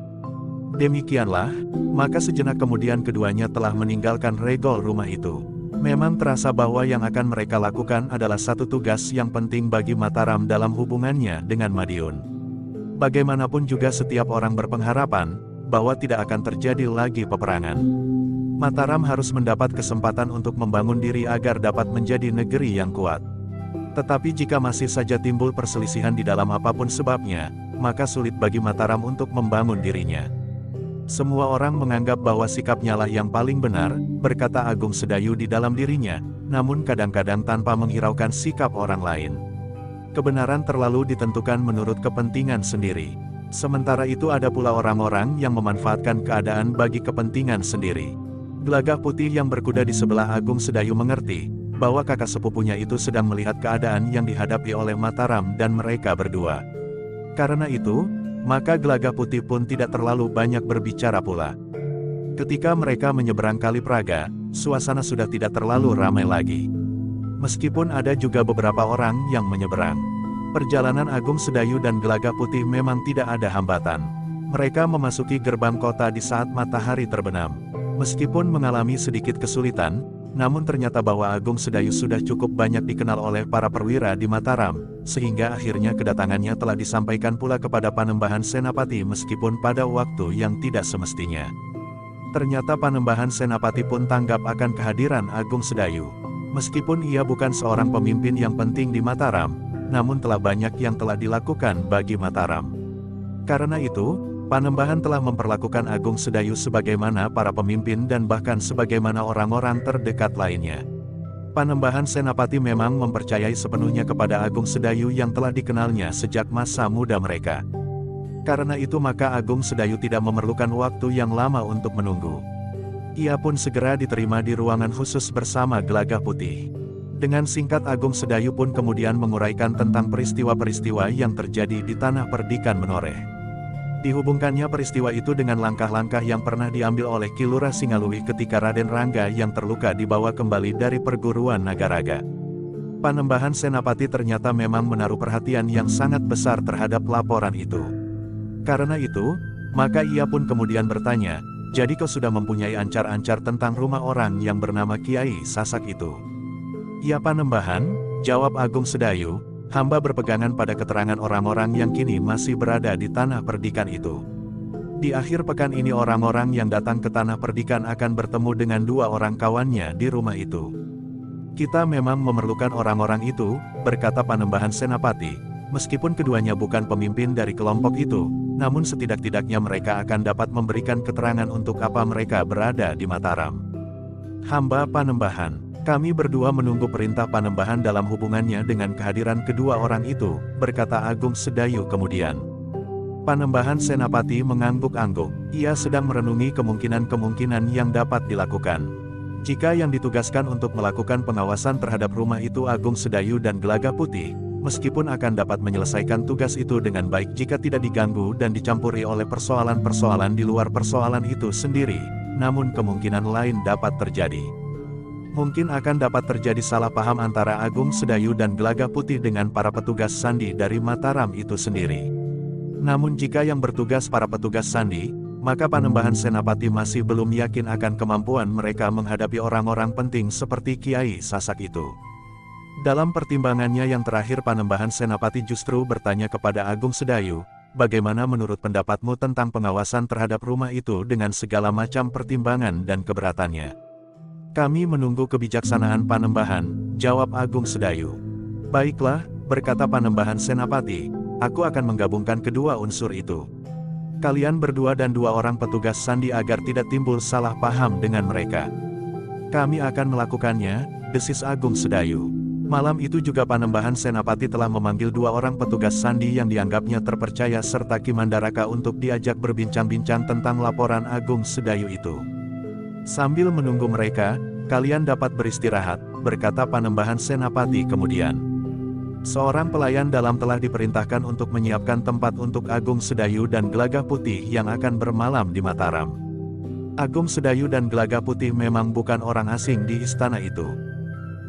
Demikianlah, maka sejenak kemudian keduanya telah meninggalkan regol rumah itu. Memang terasa bahwa yang akan mereka lakukan adalah satu tugas yang penting bagi Mataram dalam hubungannya dengan Madiun. Bagaimanapun juga setiap orang berpengharapan, bahwa tidak akan terjadi lagi peperangan. Mataram harus mendapat kesempatan untuk membangun diri agar dapat menjadi negeri yang kuat. Tetapi jika masih saja timbul perselisihan di dalam apapun sebabnya, maka sulit bagi Mataram untuk membangun dirinya. "Semua orang menganggap bahwa sikapnya lah yang paling benar," berkata Agung Sedayu di dalam dirinya, namun kadang-kadang tanpa menghiraukan sikap orang lain. Kebenaran terlalu ditentukan menurut kepentingan sendiri. Sementara itu ada pula orang-orang yang memanfaatkan keadaan bagi kepentingan sendiri. Gelagah Putih yang berkuda di sebelah Agung Sedayu mengerti, bahwa kakak sepupunya itu sedang melihat keadaan yang dihadapi oleh Mataram dan mereka berdua. Karena itu, maka Gelagah Putih pun tidak terlalu banyak berbicara pula. Ketika mereka menyeberang Kali Praga, suasana sudah tidak terlalu ramai lagi. Meskipun ada juga beberapa orang yang menyeberang. Perjalanan Agung Sedayu dan Gelagah Putih memang tidak ada hambatan. Mereka memasuki gerbang kota di saat matahari terbenam. Meskipun mengalami sedikit kesulitan, namun ternyata bahwa Agung Sedayu sudah cukup banyak dikenal oleh para perwira di Mataram, sehingga akhirnya kedatangannya telah disampaikan pula kepada Panembahan Senapati meskipun pada waktu yang tidak semestinya. Ternyata Panembahan Senapati pun tanggap akan kehadiran Agung Sedayu. Meskipun ia bukan seorang pemimpin yang penting di Mataram, namun telah banyak yang telah dilakukan bagi Mataram. Karena itu, Panembahan telah memperlakukan Agung Sedayu sebagaimana para pemimpin dan bahkan sebagaimana orang-orang terdekat lainnya. Panembahan Senapati memang mempercayai sepenuhnya kepada Agung Sedayu yang telah dikenalnya sejak masa muda mereka. Karena itu maka Agung Sedayu tidak memerlukan waktu yang lama untuk menunggu. Ia pun segera diterima di ruangan khusus bersama Gelagah Putih. Dengan singkat Agung Sedayu pun kemudian menguraikan tentang peristiwa-peristiwa yang terjadi di Tanah Perdikan Menoreh. Dihubungkannya peristiwa itu dengan langkah-langkah yang pernah diambil oleh Ki Lurah Singaluih ketika Raden Rangga yang terluka dibawa kembali dari perguruan Nagaraga. Panembahan Senapati ternyata memang menaruh perhatian yang sangat besar terhadap laporan itu. Karena itu, maka ia pun kemudian bertanya, "Jadi kau sudah mempunyai ancar-ancar tentang rumah orang yang bernama Kiai Sasak itu?" "Ya Panembahan," jawab Agung Sedayu, "hamba berpegangan pada keterangan orang-orang yang kini masih berada di Tanah Perdikan itu. Di akhir pekan ini orang-orang yang datang ke Tanah Perdikan akan bertemu dengan dua orang kawannya di rumah itu." "Kita memang memerlukan orang-orang itu," berkata Panembahan Senapati, "meskipun keduanya bukan pemimpin dari kelompok itu, namun setidak-tidaknya mereka akan dapat memberikan keterangan untuk apa mereka berada di Mataram." "Hamba Panembahan, kami berdua menunggu perintah Panembahan dalam hubungannya dengan kehadiran kedua orang itu," berkata Agung Sedayu kemudian. Panembahan Senapati mengangguk-angguk. Ia sedang merenungi kemungkinan-kemungkinan yang dapat dilakukan. Jika yang ditugaskan untuk melakukan pengawasan terhadap rumah itu Agung Sedayu dan Gelagah Putih, meskipun akan dapat menyelesaikan tugas itu dengan baik jika tidak diganggu dan dicampuri oleh persoalan-persoalan di luar persoalan itu sendiri, namun kemungkinan lain dapat terjadi. Mungkin akan dapat terjadi salah paham antara Agung Sedayu dan Gelagah Putih dengan para petugas sandi dari Mataram itu sendiri. Namun jika yang bertugas para petugas sandi, maka Panembahan Senapati masih belum yakin akan kemampuan mereka menghadapi orang-orang penting seperti Kiai Sasak itu. Dalam pertimbangannya yang terakhir Panembahan Senapati justru bertanya kepada Agung Sedayu, "Bagaimana menurut pendapatmu tentang pengawasan terhadap rumah itu dengan segala macam pertimbangan dan keberatannya?" "Kami menunggu kebijaksanaan Panembahan," jawab Agung Sedayu. "Baiklah," berkata Panembahan Senapati, "aku akan menggabungkan kedua unsur itu. Kalian berdua dan dua orang petugas sandi agar tidak timbul salah paham dengan mereka." "Kami akan melakukannya," desis Agung Sedayu. Malam itu juga Panembahan Senapati telah memanggil dua orang petugas sandi yang dianggapnya terpercaya serta Ki Mandaraka untuk diajak berbincang-bincang tentang laporan Agung Sedayu itu. "Sambil menunggu mereka, kalian dapat beristirahat," berkata Panembahan Senapati kemudian. Seorang pelayan dalam telah diperintahkan untuk menyiapkan tempat untuk Agung Sedayu dan Gelagah Putih yang akan bermalam di Mataram. Agung Sedayu dan Gelagah Putih memang bukan orang asing di istana itu.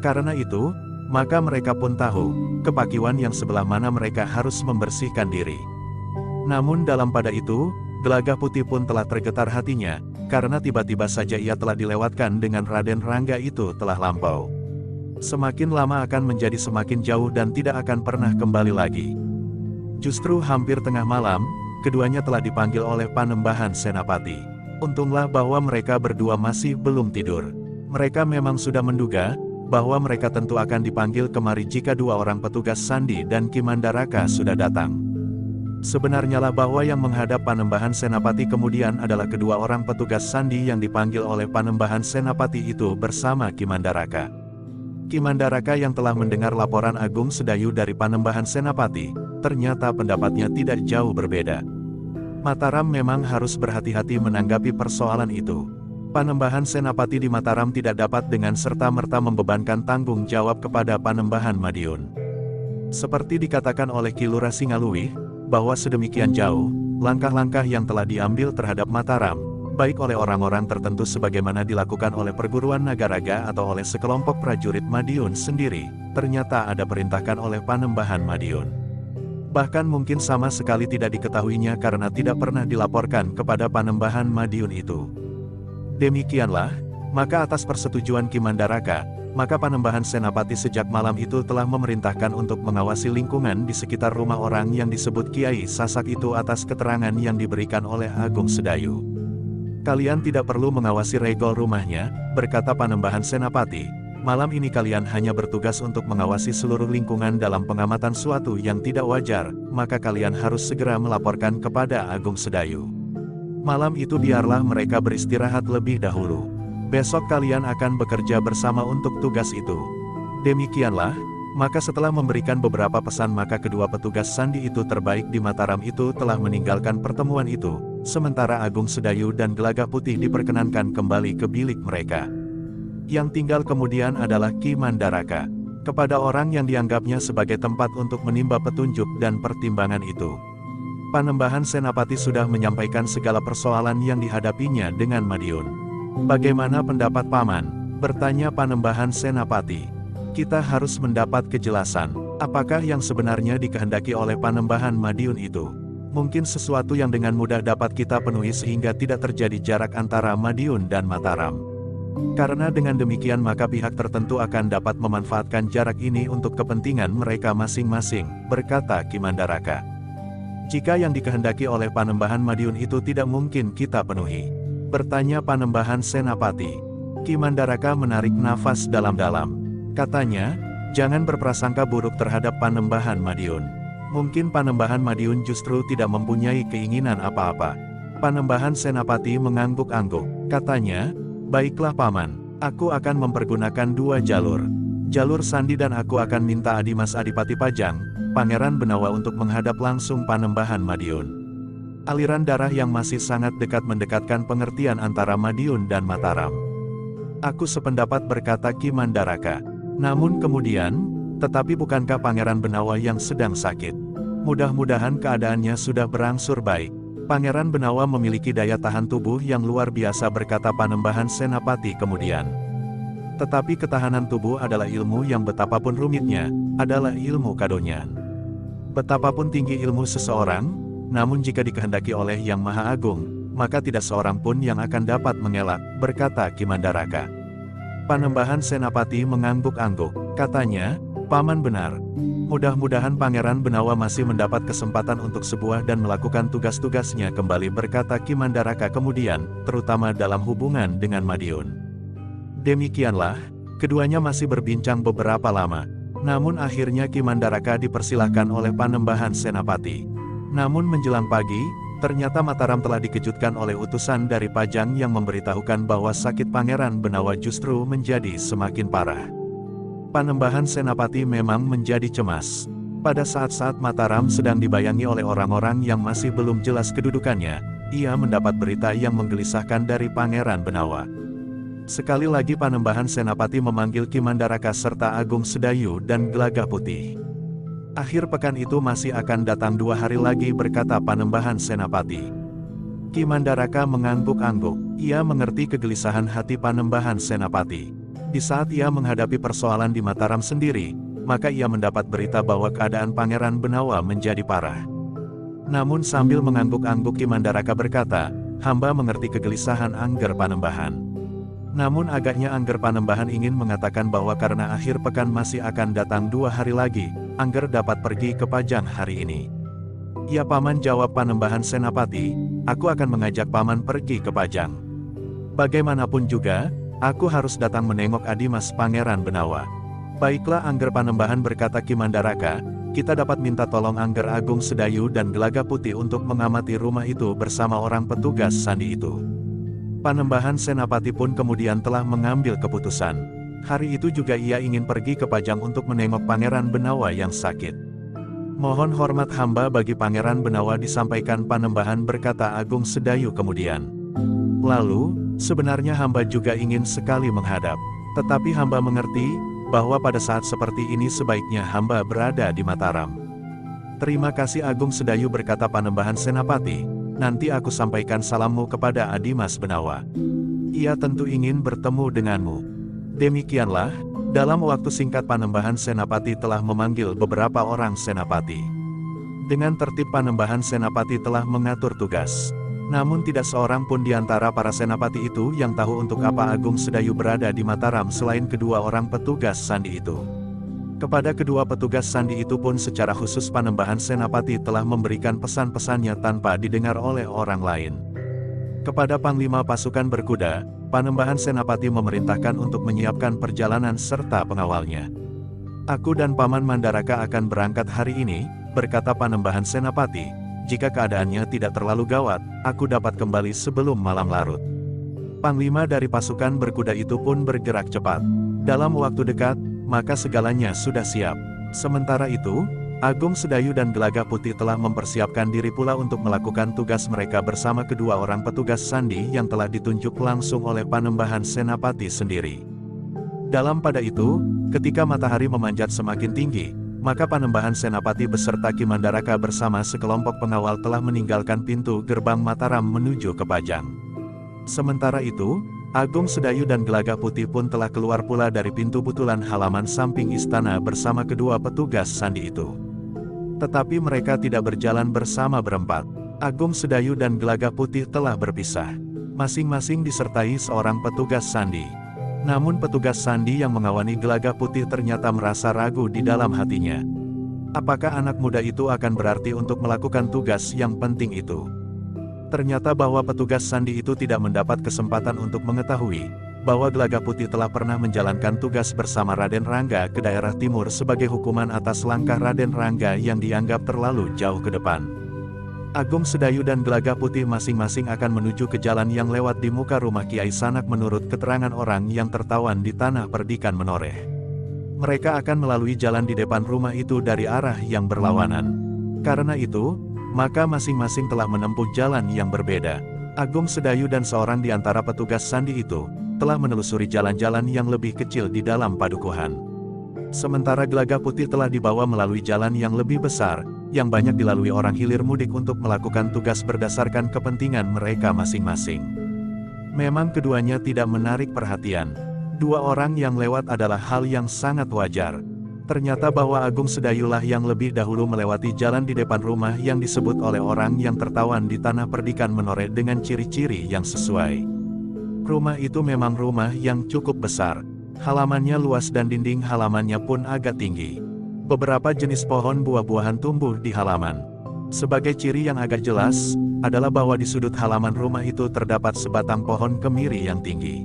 Karena itu, maka mereka pun tahu, kepakiwan yang sebelah mana mereka harus membersihkan diri. Namun dalam pada itu, Gelagah Putih pun telah tergetar hatinya, karena tiba-tiba saja ia telah dilewatkan dengan Raden Rangga itu telah lampau. Semakin lama akan menjadi semakin jauh dan tidak akan pernah kembali lagi. Justru hampir tengah malam, keduanya telah dipanggil oleh Panembahan Senapati. Untunglah bahwa mereka berdua masih belum tidur. Mereka memang sudah menduga, bahwa mereka tentu akan dipanggil kemari jika dua orang petugas sandi dan Ki Mandaraka sudah datang. Sebenarnya lah bahwa yang menghadap Panembahan Senapati kemudian adalah kedua orang petugas sandi yang dipanggil oleh Panembahan Senapati itu bersama Ki Mandaraka. Ki Mandaraka yang telah mendengar laporan Agung Sedayu dari Panembahan Senapati, ternyata pendapatnya tidak jauh berbeda. Mataram memang harus berhati-hati menanggapi persoalan itu. Panembahan Senapati di Mataram tidak dapat dengan serta-merta membebankan tanggung jawab kepada Panembahan Madiun. Seperti dikatakan oleh Ki Lurah Singaluih, bahwa sedemikian jauh, langkah-langkah yang telah diambil terhadap Mataram, baik oleh orang-orang tertentu sebagaimana dilakukan oleh perguruan Nagaraga atau oleh sekelompok prajurit Madiun sendiri, ternyata ada perintahkan oleh Panembahan Madiun. Bahkan mungkin sama sekali tidak diketahuinya karena tidak pernah dilaporkan kepada Panembahan Madiun itu. Demikianlah, maka atas persetujuan Ki Mandaraka, maka Panembahan Senapati sejak malam itu telah memerintahkan untuk mengawasi lingkungan di sekitar rumah orang yang disebut Kiai Sasak itu atas keterangan yang diberikan oleh Agung Sedayu. "Kalian tidak perlu mengawasi regol rumahnya," berkata Panembahan Senapati. "Malam ini kalian hanya bertugas untuk mengawasi seluruh lingkungan dalam pengamatan suatu yang tidak wajar, maka kalian harus segera melaporkan kepada Agung Sedayu. Malam itu biarlah mereka beristirahat lebih dahulu. Besok kalian akan bekerja bersama untuk tugas itu." Demikianlah, maka setelah memberikan beberapa pesan maka kedua petugas sandi itu terbaik di Mataram itu telah meninggalkan pertemuan itu, sementara Agung Sedayu dan Gelagah Putih diperkenankan kembali ke bilik mereka. Yang tinggal kemudian adalah Ki Mandaraka, kepada orang yang dianggapnya sebagai tempat untuk menimba petunjuk dan pertimbangan itu. Panembahan Senapati sudah menyampaikan segala persoalan yang dihadapinya dengan Madiun. "Bagaimana pendapat Paman?" bertanya Panembahan Senapati. "Kita harus mendapat kejelasan, apakah yang sebenarnya dikehendaki oleh Panembahan Madiun itu. Mungkin sesuatu yang dengan mudah dapat kita penuhi sehingga tidak terjadi jarak antara Madiun dan Mataram. Karena dengan demikian maka pihak tertentu akan dapat memanfaatkan jarak ini untuk kepentingan mereka masing-masing," berkata Ki Mandaraka. "Jika yang dikehendaki oleh Panembahan Madiun itu tidak mungkin kita penuhi?" bertanya Panembahan Senapati. Ki Mandaraka menarik nafas dalam-dalam. Katanya, "Jangan berprasangka buruk terhadap Panembahan Madiun. Mungkin Panembahan Madiun justru tidak mempunyai keinginan apa-apa." Panembahan Senapati mengangguk-angguk. Katanya, "Baiklah Paman, aku akan mempergunakan dua jalur. Jalur sandi dan aku akan minta Adimas Adipati Pajang, Pangeran Benawa untuk menghadap langsung Panembahan Madiun. Aliran darah yang masih sangat dekat mendekatkan pengertian antara Madiun dan Mataram." "Aku sependapat," berkata Ki Mandaraka. "Namun kemudian, tetapi bukankah Pangeran Benawa yang sedang sakit? Mudah-mudahan keadaannya sudah berangsur baik." "Pangeran Benawa memiliki daya tahan tubuh yang luar biasa," berkata Panembahan Senapati kemudian. "Tetapi ketahanan tubuh adalah ilmu yang betapapun rumitnya, adalah ilmu kadonyan. Betapapun tinggi ilmu seseorang, namun jika dikehendaki oleh Yang Maha Agung, maka tidak seorang pun yang akan dapat mengelak," berkata Ki Mandaraka. Panembahan Senapati mengangguk-angguk. Katanya, "Paman benar. Mudah-mudahan Pangeran Benawa masih mendapat kesempatan untuk sebuah dan melakukan tugas-tugasnya kembali," berkata Ki Mandaraka kemudian, "terutama dalam hubungan dengan Madiun." Demikianlah, keduanya masih berbincang beberapa lama. Namun akhirnya Ki Mandaraka dipersilahkan oleh Panembahan Senapati. Namun menjelang pagi, ternyata Mataram telah dikejutkan oleh utusan dari Pajang yang memberitahukan bahwa sakit Pangeran Benawa justru menjadi semakin parah. Panembahan Senapati memang menjadi cemas. Pada saat-saat Mataram sedang dibayangi oleh orang-orang yang masih belum jelas kedudukannya, ia mendapat berita yang menggelisahkan dari Pangeran Benawa. Sekali lagi Panembahan Senapati memanggil Ki Mandaraka serta Agung Sedayu dan Gelagah Putih. "Akhir pekan itu masih akan datang 2 hari lagi," berkata Panembahan Senapati. Ki Mandaraka mengangguk-angguk. Ia mengerti kegelisahan hati Panembahan Senapati. Di saat ia menghadapi persoalan di Mataram sendiri, maka ia mendapat berita bahwa keadaan Pangeran Benawa menjadi parah. Namun sambil mengangguk-angguk Ki Mandaraka berkata, "Hamba mengerti kegelisahan Angger Panembahan. Namun agaknya Angger Panembahan ingin mengatakan bahwa karena akhir pekan masih akan datang 2 hari lagi, Angger dapat pergi ke Pajang hari ini." "Ya Paman," jawab Panembahan Senapati, "aku akan mengajak Paman pergi ke Pajang. Bagaimanapun juga, aku harus datang menengok Adimas Pangeran Benawa." "Baiklah Angger Panembahan," berkata Ki Mandaraka, "kita dapat minta tolong Angger Agung Sedayu dan Gelagah Putih untuk mengamati rumah itu bersama orang petugas sandi itu." Panembahan Senapati pun kemudian telah mengambil keputusan. Hari itu juga ia ingin pergi ke Pajang untuk menengok Pangeran Benawa yang sakit. "Mohon hormat hamba bagi Pangeran Benawa," disampaikan Panembahan, berkata Agung Sedayu kemudian. "Lalu, sebenarnya hamba juga ingin sekali menghadap. Tetapi hamba mengerti, bahwa pada saat seperti ini sebaiknya hamba berada di Mataram." "Terima kasih Agung Sedayu," berkata Panembahan Senapati, "nanti aku sampaikan salammu kepada Adimas Benawa. Ia tentu ingin bertemu denganmu." Demikianlah, dalam waktu singkat Panembahan Senapati telah memanggil beberapa orang senapati. Dengan tertib Panembahan Senapati telah mengatur tugas. Namun tidak seorang pun di antara para senapati itu yang tahu untuk apa Agung Sedayu berada di Mataram selain kedua orang petugas sandi itu. Kepada kedua petugas sandi itu pun secara khusus Panembahan Senapati telah memberikan pesan-pesannya tanpa didengar oleh orang lain. Kepada Panglima Pasukan Berkuda, Panembahan Senapati memerintahkan untuk menyiapkan perjalanan serta pengawalnya. "Aku dan Paman Mandaraka akan berangkat hari ini," berkata Panembahan Senapati. "Jika keadaannya tidak terlalu gawat, aku dapat kembali sebelum malam larut." Panglima dari pasukan berkuda itu pun bergerak cepat. Dalam waktu dekat, maka segalanya sudah siap. Sementara itu, Agung Sedayu dan Gelagah Putih telah mempersiapkan diri pula untuk melakukan tugas mereka bersama kedua orang petugas sandi yang telah ditunjuk langsung oleh Panembahan Senapati sendiri. Dalam pada itu, ketika matahari memanjat semakin tinggi, maka Panembahan Senapati beserta Ki Mandaraka bersama sekelompok pengawal telah meninggalkan pintu gerbang Mataram menuju ke Pajang. Sementara itu, Agung Sedayu dan Gelagah Putih pun telah keluar pula dari pintu butulan halaman samping istana bersama kedua petugas sandi itu. Tetapi mereka tidak berjalan bersama berempat. Agung Sedayu dan Gelagah Putih telah berpisah. Masing-masing disertai seorang petugas sandi. Namun petugas sandi yang mengawani Gelagah Putih ternyata merasa ragu di dalam hatinya. Apakah anak muda itu akan berarti untuk melakukan tugas yang penting itu? Ternyata bahwa petugas sandi itu tidak mendapat kesempatan untuk mengetahui bahwa Gelagah Putih telah pernah menjalankan tugas bersama Raden Rangga ke daerah timur sebagai hukuman atas langkah Raden Rangga yang dianggap terlalu jauh ke depan. Agung Sedayu dan Gelagah Putih masing-masing akan menuju ke jalan yang lewat di muka rumah Kiai Sanak menurut keterangan orang yang tertawan di tanah perdikan menoreh. Mereka akan melalui jalan di depan rumah itu dari arah yang berlawanan. Karena itu, maka masing-masing telah menempuh jalan yang berbeda. Agung Sedayu dan seorang di antara petugas sandi itu telah menelusuri jalan-jalan yang lebih kecil di dalam padukuhan. Sementara Gelagah Putih telah dibawa melalui jalan yang lebih besar, yang banyak dilalui orang hilir mudik untuk melakukan tugas berdasarkan kepentingan mereka masing-masing. Memang keduanya tidak menarik perhatian. Dua orang yang lewat adalah hal yang sangat wajar. Ternyata bahwa Agung Sedayulah yang lebih dahulu melewati jalan di depan rumah yang disebut oleh orang yang tertawan di tanah perdikan menoreh dengan ciri-ciri yang sesuai. Rumah itu memang rumah yang cukup besar. Halamannya luas dan dinding halamannya pun agak tinggi. Beberapa jenis pohon buah-buahan tumbuh di halaman. Sebagai ciri yang agak jelas, adalah bahwa di sudut halaman rumah itu terdapat sebatang pohon kemiri yang tinggi.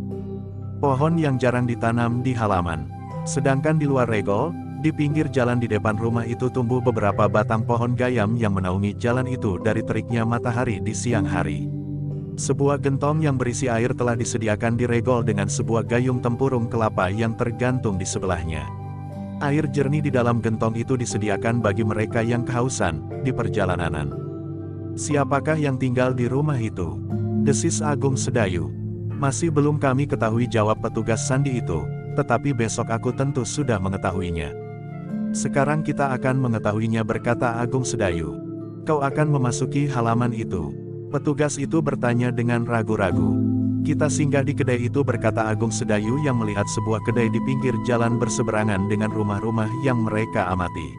Pohon yang jarang ditanam di halaman. Sedangkan di luar regol, di pinggir jalan di depan rumah itu tumbuh beberapa batang pohon gayam yang menaungi jalan itu dari teriknya matahari di siang hari. Sebuah gentong yang berisi air telah disediakan di regol dengan sebuah gayung tempurung kelapa yang tergantung di sebelahnya. Air jernih di dalam gentong itu disediakan bagi mereka yang kehausan di perjalanan. Siapakah yang tinggal di rumah itu? Desis Agung Sedayu. Masih belum kami ketahui, jawab petugas sandi itu, tetapi besok aku tentu sudah mengetahuinya. Sekarang kita akan mengetahuinya, berkata Agung Sedayu. Kau akan memasuki halaman itu? Petugas itu bertanya dengan ragu-ragu. Kita singgah di kedai itu, berkata Agung Sedayu yang melihat sebuah kedai di pinggir jalan berseberangan dengan rumah-rumah yang mereka amati.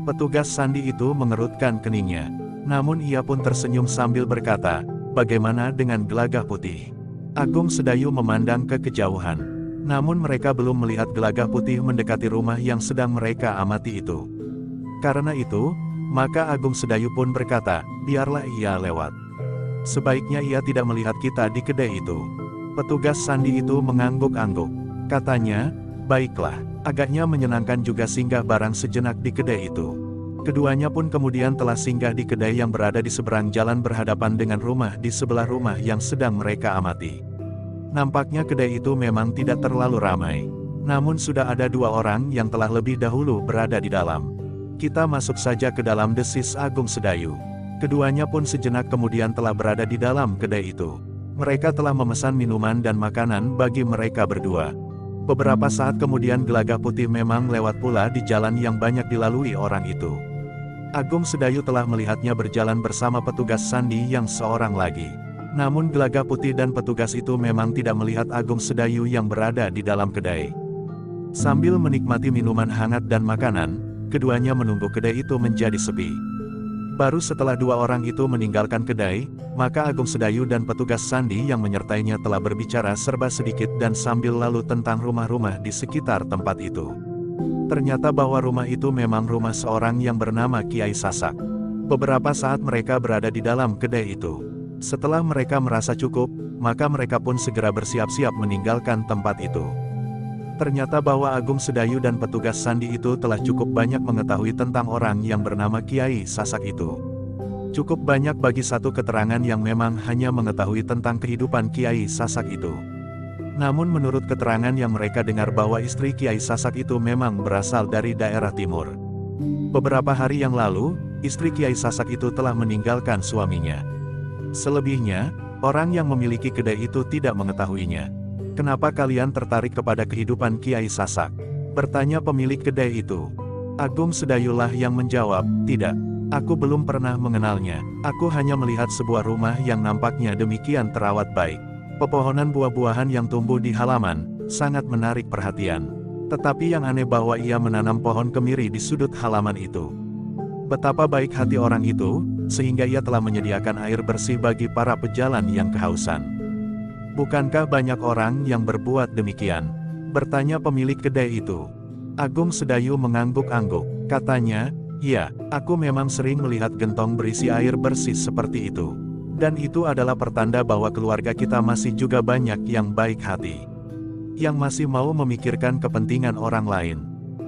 Petugas sandi itu mengerutkan keningnya. Namun ia pun tersenyum sambil berkata, bagaimana dengan Gelagah Putih? Agung Sedayu memandang ke kejauhan. Namun mereka belum melihat Gelagah Putih mendekati rumah yang sedang mereka amati itu. Karena itu, maka Agung Sedayu pun berkata, biarlah ia lewat. Sebaiknya ia tidak melihat kita di kedai itu. Petugas sandi itu mengangguk-angguk. Katanya, baiklah, agaknya menyenangkan juga singgah barang sejenak di kedai itu. Keduanya pun kemudian telah singgah di kedai yang berada di seberang jalan berhadapan dengan rumah di sebelah rumah yang sedang mereka amati. Nampaknya kedai itu memang tidak terlalu ramai. Namun sudah ada dua orang yang telah lebih dahulu berada di dalam. Kita masuk saja ke dalam, desis Agung Sedayu. Keduanya pun sejenak kemudian telah berada di dalam kedai itu. Mereka telah memesan minuman dan makanan bagi mereka berdua. Beberapa saat kemudian Gelagah Putih memang lewat pula di jalan yang banyak dilalui orang itu. Agung Sedayu telah melihatnya berjalan bersama petugas sandi yang seorang lagi. Namun Gelagah Putih dan petugas itu memang tidak melihat Agung Sedayu yang berada di dalam kedai. Sambil menikmati minuman hangat dan makanan, keduanya menunggu kedai itu menjadi sepi. Baru setelah dua orang itu meninggalkan kedai, maka Agung Sedayu dan petugas sandi yang menyertainya telah berbicara serba sedikit dan sambil lalu tentang rumah-rumah di sekitar tempat itu. Ternyata bahwa rumah itu memang rumah seorang yang bernama Kiai Sasak. Beberapa saat mereka berada di dalam kedai itu. Setelah mereka merasa cukup, maka mereka pun segera bersiap-siap meninggalkan tempat itu. Ternyata bahwa Agung Sedayu dan petugas sandi itu telah cukup banyak mengetahui tentang orang yang bernama Kiai Sasak itu. Cukup banyak bagi satu keterangan yang memang hanya mengetahui tentang kehidupan Kiai Sasak itu. Namun menurut keterangan yang mereka dengar bahwa istri Kiai Sasak itu memang berasal dari daerah timur. Beberapa hari yang lalu, istri Kiai Sasak itu telah meninggalkan suaminya. Selebihnya, orang yang memiliki kedai itu tidak mengetahuinya. "Kenapa kalian tertarik kepada kehidupan Kiai Sasak?" bertanya pemilik kedai itu. Agung Sedayulah yang menjawab, "Tidak. Aku belum pernah mengenalnya. Aku hanya melihat sebuah rumah yang nampaknya demikian terawat baik. Pepohonan buah-buahan yang tumbuh di halaman, sangat menarik perhatian. Tetapi yang aneh bahwa ia menanam pohon kemiri di sudut halaman itu. Betapa baik hati orang itu, sehingga ia telah menyediakan air bersih bagi para pejalan yang kehausan. Bukankah banyak orang yang berbuat demikian?" bertanya pemilik kedai itu. Agung Sedayu mengangguk-angguk, katanya, "Iya, aku memang sering melihat gentong berisi air bersih seperti itu. Dan itu adalah pertanda bahwa keluarga kita masih juga banyak yang baik hati. Yang masih mau memikirkan kepentingan orang lain.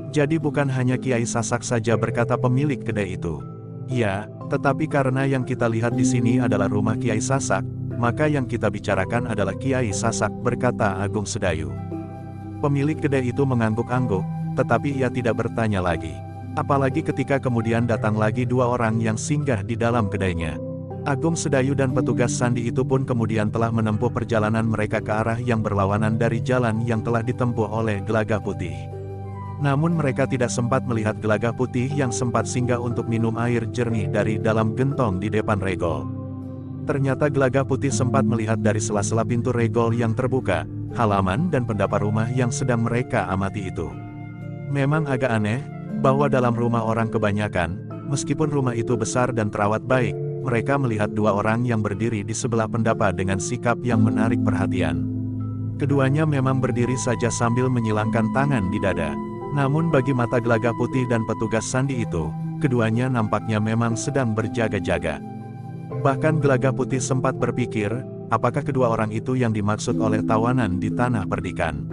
Jadi bukan hanya Kiai Sasak saja," berkata pemilik kedai itu. "Ya, tetapi karena yang kita lihat di sini adalah rumah Kiai Sasak, maka yang kita bicarakan adalah Kiai Sasak," berkata Agung Sedayu. Pemilik kedai itu mengangguk-angguk, tetapi ia tidak bertanya lagi. Apalagi ketika kemudian datang lagi dua orang yang singgah di dalam kedainya. Agung Sedayu dan petugas sandi itu pun kemudian telah menempuh perjalanan mereka ke arah yang berlawanan dari jalan yang telah ditempuh oleh Gelagah Putih. Namun mereka tidak sempat melihat Gelagah Putih yang sempat singgah untuk minum air jernih dari dalam gentong di depan regol. Ternyata Gelagah Putih sempat melihat dari sela-sela pintu regol yang terbuka, halaman dan pendapa rumah yang sedang mereka amati itu. Memang agak aneh, bahwa dalam rumah orang kebanyakan, meskipun rumah itu besar dan terawat baik, mereka melihat dua orang yang berdiri di sebelah pendapa dengan sikap yang menarik perhatian. Keduanya memang berdiri saja sambil menyilangkan tangan di dada. Namun bagi mata Gelagah Putih dan petugas sandi itu, keduanya nampaknya memang sedang berjaga-jaga. Bahkan Gelagah Putih sempat berpikir, apakah kedua orang itu yang dimaksud oleh tawanan di tanah perdikan.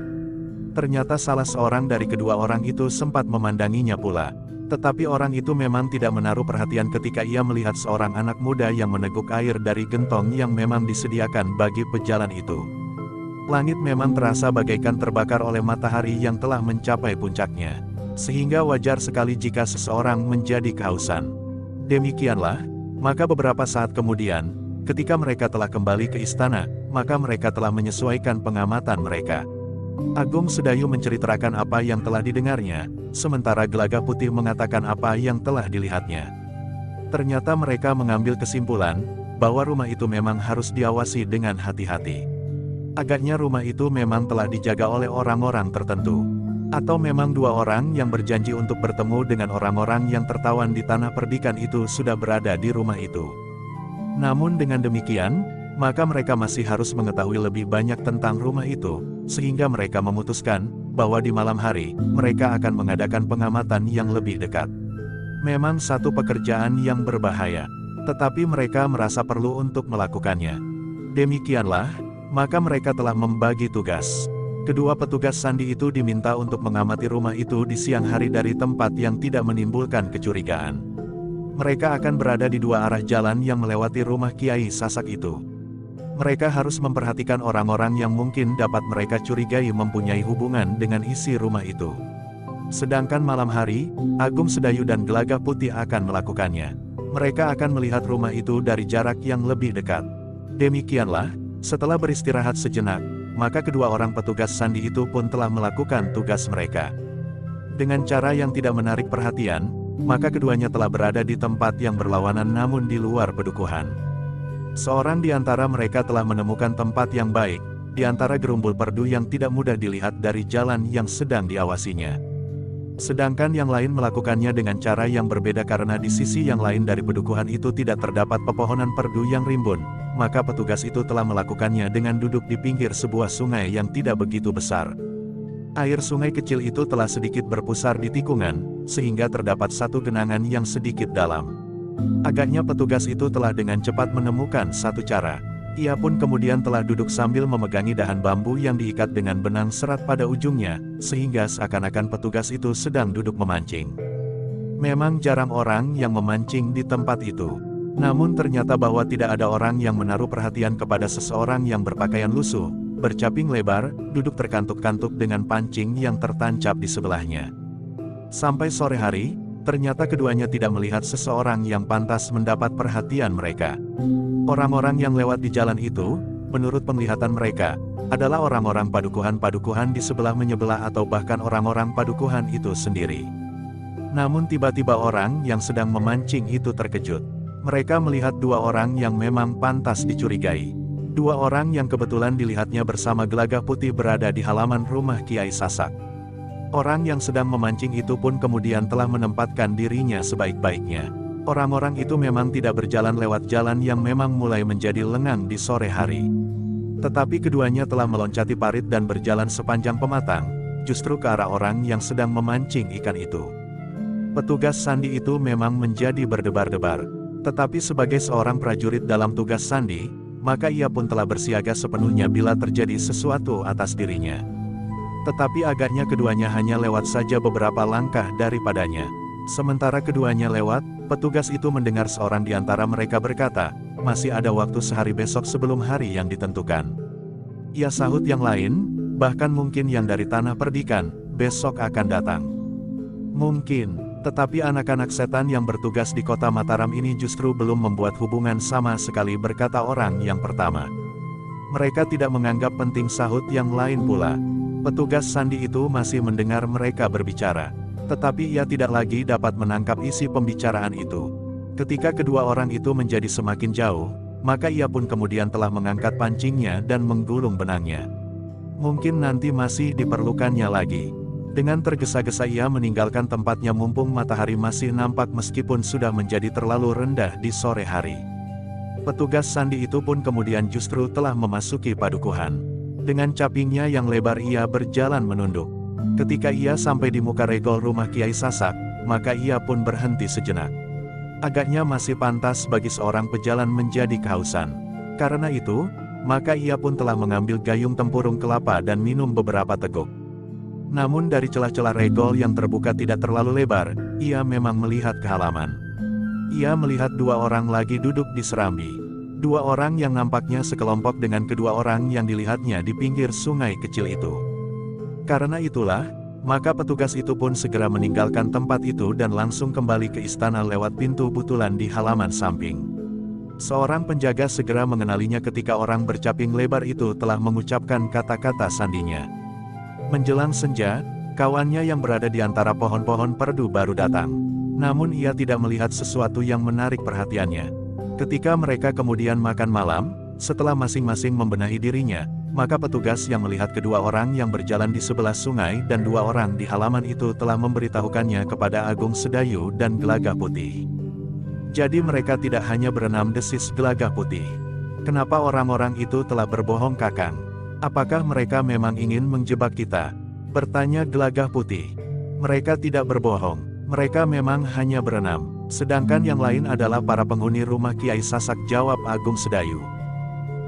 Ternyata salah seorang dari kedua orang itu sempat memandanginya pula. Tetapi orang itu memang tidak menaruh perhatian ketika ia melihat seorang anak muda yang meneguk air dari gentong yang memang disediakan bagi pejalan itu. Langit memang terasa bagaikan terbakar oleh matahari yang telah mencapai puncaknya. Sehingga wajar sekali jika seseorang menjadi kehausan. Demikianlah, maka beberapa saat kemudian, ketika mereka telah kembali ke istana, maka mereka telah menyesuaikan pengamatan mereka. Agung Sedayu menceritakan apa yang telah didengarnya, sementara Gelagah Putih mengatakan apa yang telah dilihatnya. Ternyata mereka mengambil kesimpulan, bahwa rumah itu memang harus diawasi dengan hati-hati. Agaknya rumah itu memang telah dijaga oleh orang-orang tertentu. Atau memang dua orang yang berjanji untuk bertemu dengan orang-orang yang tertawan di tanah perdikan itu sudah berada di rumah itu. Namun dengan demikian, maka mereka masih harus mengetahui lebih banyak tentang rumah itu, sehingga mereka memutuskan, bahwa di malam hari, mereka akan mengadakan pengamatan yang lebih dekat. Memang satu pekerjaan yang berbahaya, tetapi mereka merasa perlu untuk melakukannya. Demikianlah, maka mereka telah membagi tugas. Kedua petugas sandi itu diminta untuk mengamati rumah itu di siang hari dari tempat yang tidak menimbulkan kecurigaan. Mereka akan berada di dua arah jalan yang melewati rumah Kiai Sasak itu. Mereka harus memperhatikan orang-orang yang mungkin dapat mereka curigai mempunyai hubungan dengan isi rumah itu. Sedangkan malam hari, Agung Sedayu dan Gelagah Putih akan melakukannya. Mereka akan melihat rumah itu dari jarak yang lebih dekat. Demikianlah, setelah beristirahat sejenak, maka kedua orang petugas sandi itu pun telah melakukan tugas mereka. Dengan cara yang tidak menarik perhatian, maka keduanya telah berada di tempat yang berlawanan namun di luar pedukuhan. Seorang di antara mereka telah menemukan tempat yang baik, di antara gerumbul perdu yang tidak mudah dilihat dari jalan yang sedang diawasinya. Sedangkan yang lain melakukannya dengan cara yang berbeda karena di sisi yang lain dari pedukuhan itu tidak terdapat pepohonan perdu yang rimbun, maka petugas itu telah melakukannya dengan duduk di pinggir sebuah sungai yang tidak begitu besar. Air sungai kecil itu telah sedikit berpusar di tikungan, sehingga terdapat satu genangan yang sedikit dalam. Agaknya petugas itu telah dengan cepat menemukan satu cara. Ia pun kemudian telah duduk sambil memegangi dahan bambu yang diikat dengan benang serat pada ujungnya, sehingga seakan-akan petugas itu sedang duduk memancing. Memang jarang orang yang memancing di tempat itu. Namun ternyata bahwa tidak ada orang yang menaruh perhatian kepada seseorang yang berpakaian lusuh, bercaping lebar, duduk terkantuk-kantuk dengan pancing yang tertancap di sebelahnya. Sampai sore hari, ternyata keduanya tidak melihat seseorang yang pantas mendapat perhatian mereka. Orang-orang yang lewat di jalan itu, menurut penglihatan mereka, adalah orang-orang padukuhan-padukuhan di sebelah menyebelah atau bahkan orang-orang padukuhan itu sendiri. Namun tiba-tiba orang yang sedang memancing itu terkejut. Mereka melihat dua orang yang memang pantas dicurigai. Dua orang yang kebetulan dilihatnya bersama Gelagah Putih berada di halaman rumah Kiai Sasak. Orang yang sedang memancing itu pun kemudian telah menempatkan dirinya sebaik-baiknya. Orang-orang itu memang tidak berjalan lewat jalan yang memang mulai menjadi lengang di sore hari. Tetapi keduanya telah meloncati parit dan berjalan sepanjang pematang, justru ke arah orang yang sedang memancing ikan itu. Petugas sandi itu memang menjadi berdebar-debar. Tetapi sebagai seorang prajurit dalam tugas sandi, maka ia pun telah bersiaga sepenuhnya bila terjadi sesuatu atas dirinya. Tetapi agaknya keduanya hanya lewat saja beberapa langkah daripadanya. Sementara keduanya lewat, petugas itu mendengar seorang di antara mereka berkata, "Masih ada waktu sehari besok sebelum hari yang ditentukan." Ia sahut yang lain, bahkan mungkin yang dari Tanah Perdikan, besok akan datang. Mungkin, tetapi anak-anak setan yang bertugas di kota Mataram ini justru belum membuat hubungan sama sekali, berkata orang yang pertama. Mereka tidak menganggap penting, sahut yang lain pula. Petugas sandi itu masih mendengar mereka berbicara, tetapi ia tidak lagi dapat menangkap isi pembicaraan itu. Ketika kedua orang itu menjadi semakin jauh, maka ia pun kemudian telah mengangkat pancingnya dan menggulung benangnya. Mungkin nanti masih diperlukannya lagi. Dengan tergesa-gesa ia meninggalkan tempatnya mumpung matahari masih nampak meskipun sudah menjadi terlalu rendah di sore hari. Petugas sandi itu pun kemudian justru telah memasuki padukuhan. Dengan capingnya yang lebar ia berjalan menunduk. Ketika ia sampai di muka regol rumah Kiai Sasak, maka ia pun berhenti sejenak. Agaknya masih pantas bagi seorang pejalan menjadi kehausan. Karena itu, maka ia pun telah mengambil gayung tempurung kelapa dan minum beberapa teguk. Namun dari celah-celah regol yang terbuka tidak terlalu lebar, ia memang melihat ke halaman. Ia melihat dua orang lagi duduk di serambi. Dua orang yang nampaknya sekelompok dengan kedua orang yang dilihatnya di pinggir sungai kecil itu. Karena itulah, maka petugas itu pun segera meninggalkan tempat itu dan langsung kembali ke istana lewat pintu butulan di halaman samping. Seorang penjaga segera mengenalinya ketika orang bercaping lebar itu telah mengucapkan kata-kata sandinya. Menjelang senja, kawannya yang berada di antara pohon-pohon perdu baru datang. Namun ia tidak melihat sesuatu yang menarik perhatiannya. Ketika mereka kemudian makan malam, setelah masing-masing membenahi dirinya, maka petugas yang melihat kedua orang yang berjalan di sebelah sungai dan dua orang di halaman itu telah memberitahukannya kepada Agung Sedayu dan Gelagah Putih. Jadi mereka tidak hanya berenam, desis Gelagah Putih. Kenapa orang-orang itu telah berbohong, Kakang? Apakah mereka memang ingin menjebak kita? Bertanya Gelagah Putih. Mereka tidak berbohong, mereka memang hanya berenam. Sedangkan yang lain adalah para penghuni rumah Kiai Sasak, jawab Agung Sedayu.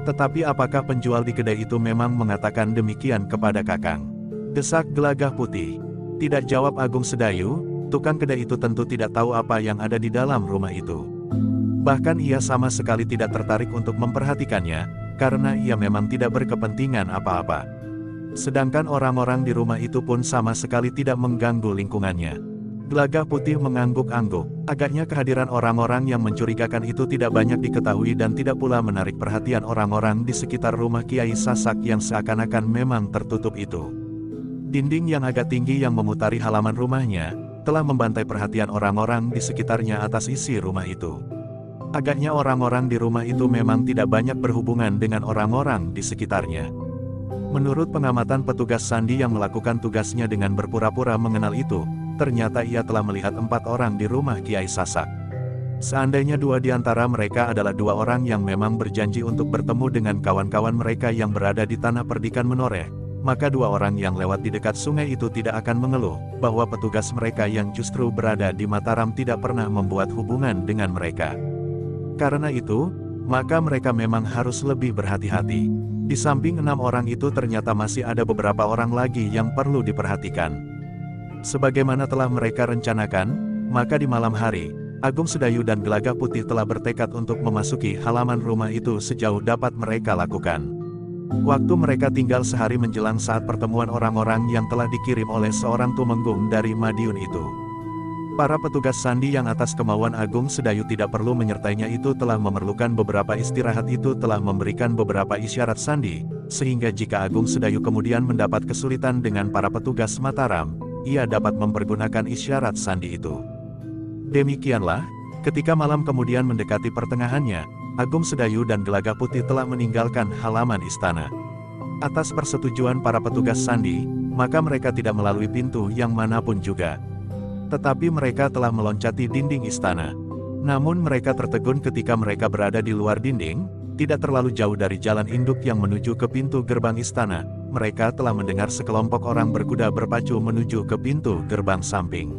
Tetapi apakah penjual di kedai itu memang mengatakan demikian kepada Kakang? Desak Gelagah Putih. Tidak, jawab Agung Sedayu, tukang kedai itu tentu tidak tahu apa yang ada di dalam rumah itu. Bahkan ia sama sekali tidak tertarik untuk memperhatikannya, karena ia memang tidak berkepentingan apa-apa. Sedangkan orang-orang di rumah itu pun sama sekali tidak mengganggu lingkungannya. Gelagah Putih mengangguk-angguk. Agaknya kehadiran orang-orang yang mencurigakan itu tidak banyak diketahui dan tidak pula menarik perhatian orang-orang di sekitar rumah Kiai Sasak yang seakan-akan memang tertutup itu. Dinding yang agak tinggi yang memutari halaman rumahnya, telah membantai perhatian orang-orang di sekitarnya atas isi rumah itu. Agaknya orang-orang di rumah itu memang tidak banyak berhubungan dengan orang-orang di sekitarnya. Menurut pengamatan petugas sandi yang melakukan tugasnya dengan berpura-pura mengenal itu, ternyata ia telah melihat 4 orang di rumah Kiai Sasak. Seandainya 2 di antara mereka adalah 2 orang yang memang berjanji untuk bertemu dengan kawan-kawan mereka yang berada di Tanah Perdikan Menoreh, maka 2 orang yang lewat di dekat sungai itu tidak akan mengeluh bahwa petugas mereka yang justru berada di Mataram tidak pernah membuat hubungan dengan mereka. Karena itu, maka mereka memang harus lebih berhati-hati. Di samping 6 orang itu ternyata masih ada beberapa orang lagi yang perlu diperhatikan. Sebagaimana telah mereka rencanakan, maka di malam hari, Agung Sedayu dan Gelagah Putih telah bertekad untuk memasuki halaman rumah itu sejauh dapat mereka lakukan. Waktu mereka tinggal sehari menjelang saat pertemuan orang-orang yang telah dikirim oleh seorang tumenggung dari Madiun itu. Para petugas sandi yang atas kemauan Agung Sedayu tidak perlu menyertainya itu telah memerlukan beberapa istirahat itu telah memberikan beberapa isyarat sandi, sehingga jika Agung Sedayu kemudian mendapat kesulitan dengan para petugas Mataram, ia dapat mempergunakan isyarat sandi itu. Demikianlah, ketika malam kemudian mendekati pertengahannya, Agung Sedayu dan Gelagah Putih telah meninggalkan halaman istana. Atas persetujuan para petugas sandi, maka mereka tidak melalui pintu yang manapun juga. Tetapi mereka telah meloncati dinding istana. Namun mereka tertegun ketika mereka berada di luar dinding, tidak terlalu jauh dari jalan induk yang menuju ke pintu gerbang istana. Mereka telah mendengar sekelompok orang berkuda berpacu menuju ke pintu gerbang samping.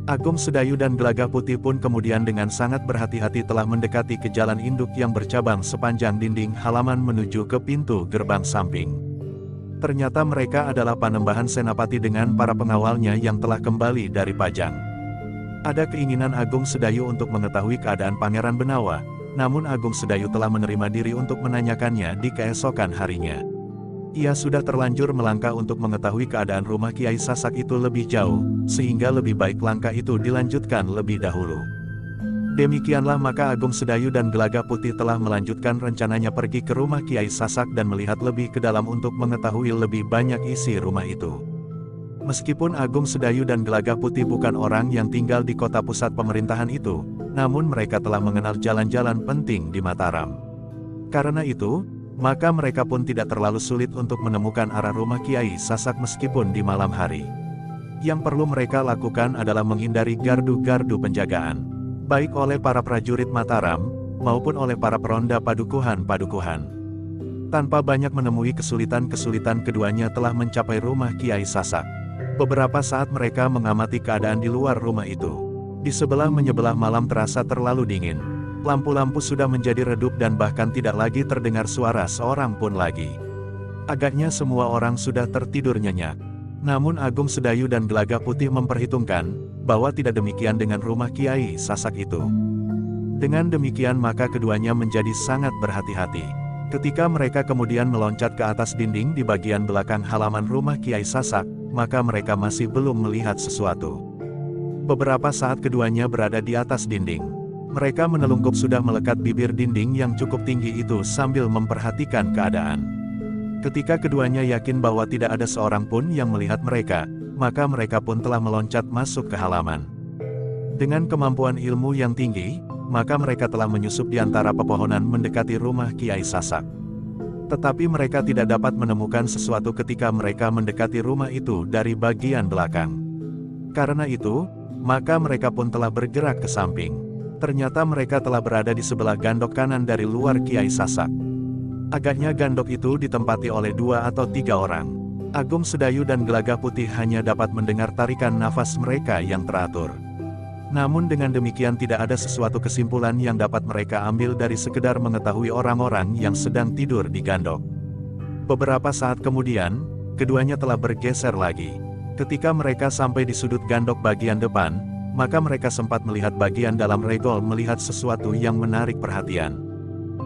Agung Sedayu dan Gelagah Putih pun kemudian dengan sangat berhati-hati telah mendekati ke jalan induk yang bercabang sepanjang dinding halaman menuju ke pintu gerbang samping. Ternyata mereka adalah Panembahan Senapati dengan para pengawalnya yang telah kembali dari Pajang. Ada keinginan Agung Sedayu untuk mengetahui keadaan Pangeran Benawa, namun Agung Sedayu telah menerima diri untuk menanyakannya di keesokan harinya. Ia sudah terlanjur melangkah untuk mengetahui keadaan rumah Kiai Sasak itu lebih jauh, sehingga lebih baik langkah itu dilanjutkan lebih dahulu. Demikianlah maka Agung Sedayu dan Gelagah Putih telah melanjutkan rencananya pergi ke rumah Kiai Sasak dan melihat lebih ke dalam untuk mengetahui lebih banyak isi rumah itu. Meskipun Agung Sedayu dan Gelagah Putih bukan orang yang tinggal di kota pusat pemerintahan itu, namun mereka telah mengenal jalan-jalan penting di Mataram. Karena itu, maka mereka pun tidak terlalu sulit untuk menemukan arah rumah Kiai Sasak meskipun di malam hari. Yang perlu mereka lakukan adalah menghindari gardu-gardu penjagaan, baik oleh para prajurit Mataram, maupun oleh para peronda padukuhan-padukuhan. Tanpa banyak menemui kesulitan-kesulitan keduanya telah mencapai rumah Kiai Sasak. Beberapa saat mereka mengamati keadaan di luar rumah itu. Di sebelah-menyebelah malam terasa terlalu dingin. Lampu-lampu sudah menjadi redup dan bahkan tidak lagi terdengar suara seorang pun lagi. Agaknya semua orang sudah tertidur nyenyak. Namun Agung Sedayu dan Gelagah Putih memperhitungkan bahwa tidak demikian dengan rumah Kiai Sasak itu. Dengan demikian maka keduanya menjadi sangat berhati-hati. Ketika mereka kemudian meloncat ke atas dinding di bagian belakang halaman rumah Kiai Sasak, maka mereka masih belum melihat sesuatu. Beberapa saat keduanya berada di atas dinding. Mereka menelungkup sudah melekat bibir dinding yang cukup tinggi itu sambil memperhatikan keadaan. Ketika keduanya yakin bahwa tidak ada seorang pun yang melihat mereka, maka mereka pun telah meloncat masuk ke halaman. Dengan kemampuan ilmu yang tinggi, maka mereka telah menyusup di antara pepohonan mendekati rumah Kiai Sasak. Tetapi mereka tidak dapat menemukan sesuatu ketika mereka mendekati rumah itu dari bagian belakang. Karena itu, maka mereka pun telah bergerak ke samping. Ternyata mereka telah berada di sebelah gandok kanan dari luar Kiai Sasak. Agaknya gandok itu ditempati oleh 2 atau 3 orang. Agung Sedayu dan Gelagah Putih hanya dapat mendengar tarikan nafas mereka yang teratur. Namun dengan demikian tidak ada sesuatu kesimpulan yang dapat mereka ambil dari sekedar mengetahui orang-orang yang sedang tidur di gandok. Beberapa saat kemudian, keduanya telah bergeser lagi. Ketika mereka sampai di sudut gandok bagian depan, maka mereka sempat melihat bagian dalam regol melihat sesuatu yang menarik perhatian.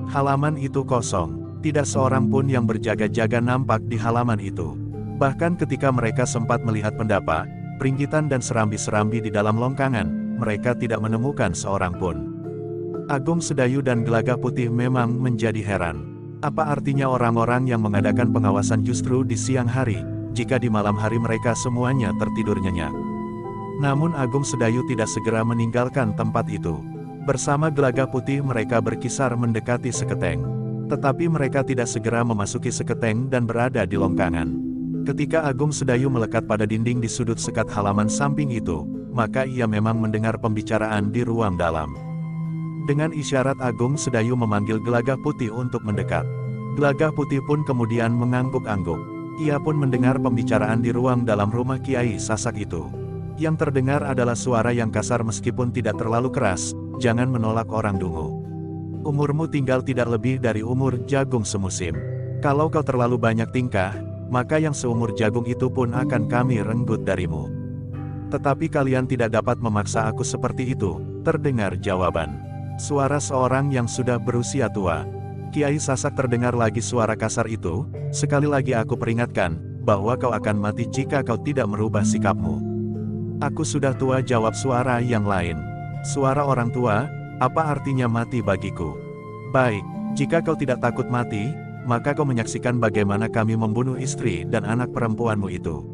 Halaman itu kosong. Tidak seorang pun yang berjaga-jaga nampak di halaman itu. Bahkan ketika mereka sempat melihat pendapa, peringgitan dan serambi-serambi di dalam longkangan, mereka tidak menemukan seorang pun. Agung Sedayu dan Gelagah Putih memang menjadi heran. Apa artinya orang-orang yang mengadakan pengawasan justru di siang hari, jika di malam hari mereka semuanya tertidur nyenyak? Namun Agung Sedayu tidak segera meninggalkan tempat itu. Bersama Gelagah Putih mereka berkisar mendekati seketeng. Tetapi mereka tidak segera memasuki seketeng dan berada di longkangan. Ketika Agung Sedayu melekat pada dinding di sudut sekat halaman samping itu, maka ia memang mendengar pembicaraan di ruang dalam. Dengan isyarat Agung Sedayu memanggil Gelagah Putih untuk mendekat. Gelagah Putih pun kemudian mengangguk-angguk. Ia pun mendengar pembicaraan di ruang dalam rumah Kiai Sasak itu. Yang terdengar adalah suara yang kasar meskipun tidak terlalu keras, "Jangan menolak orang dungu. Umurmu tinggal tidak lebih dari umur jagung semusim. Kalau kau terlalu banyak tingkah, maka yang seumur jagung itu pun akan kami renggut darimu. Tetapi kalian tidak dapat memaksa aku seperti itu," terdengar jawaban. Suara seorang yang sudah berusia tua. Kiai Sasak terdengar lagi suara kasar itu, sekali lagi aku peringatkan, bahwa kau akan mati jika kau tidak merubah sikapmu. Aku sudah tua, jawab suara yang lain. Suara orang tua, apa artinya mati bagiku? Baik, jika kau tidak takut mati, maka kau menyaksikan bagaimana kami membunuh istri dan anak perempuanmu itu.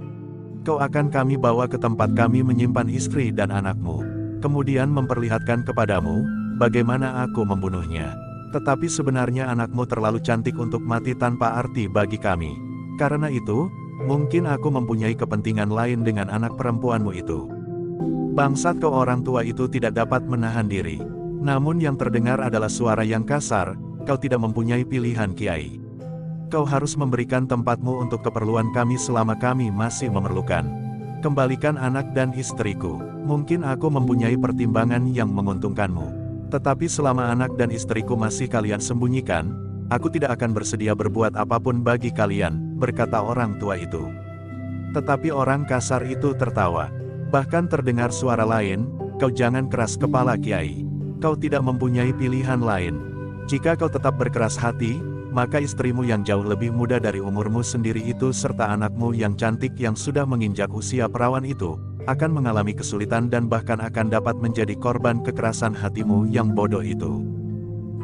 Kau akan kami bawa ke tempat kami menyimpan istri dan anakmu, kemudian memperlihatkan kepadamu, bagaimana aku membunuhnya. Tetapi sebenarnya anakmu terlalu cantik untuk mati tanpa arti bagi kami. Karena itu, mungkin aku mempunyai kepentingan lain dengan anak perempuanmu itu. Bangsat, kau, orang tua itu tidak dapat menahan diri. Namun yang terdengar adalah suara yang kasar, kau tidak mempunyai pilihan, Kiai. Kau harus memberikan tempatmu untuk keperluan kami selama kami masih memerlukan. Kembalikan anak dan istriku. Mungkin aku mempunyai pertimbangan yang menguntungkanmu. Tetapi selama anak dan istriku masih kalian sembunyikan, aku tidak akan bersedia berbuat apapun bagi kalian, berkata orang tua itu. Tetapi orang kasar itu tertawa. Bahkan terdengar suara lain, kau jangan keras kepala, Kiai. Kau tidak mempunyai pilihan lain. Jika kau tetap berkeras hati, maka istrimu yang jauh lebih muda dari umurmu sendiri itu serta anakmu yang cantik yang sudah menginjak usia perawan itu, akan mengalami kesulitan dan bahkan akan dapat menjadi korban kekerasan hatimu yang bodoh itu.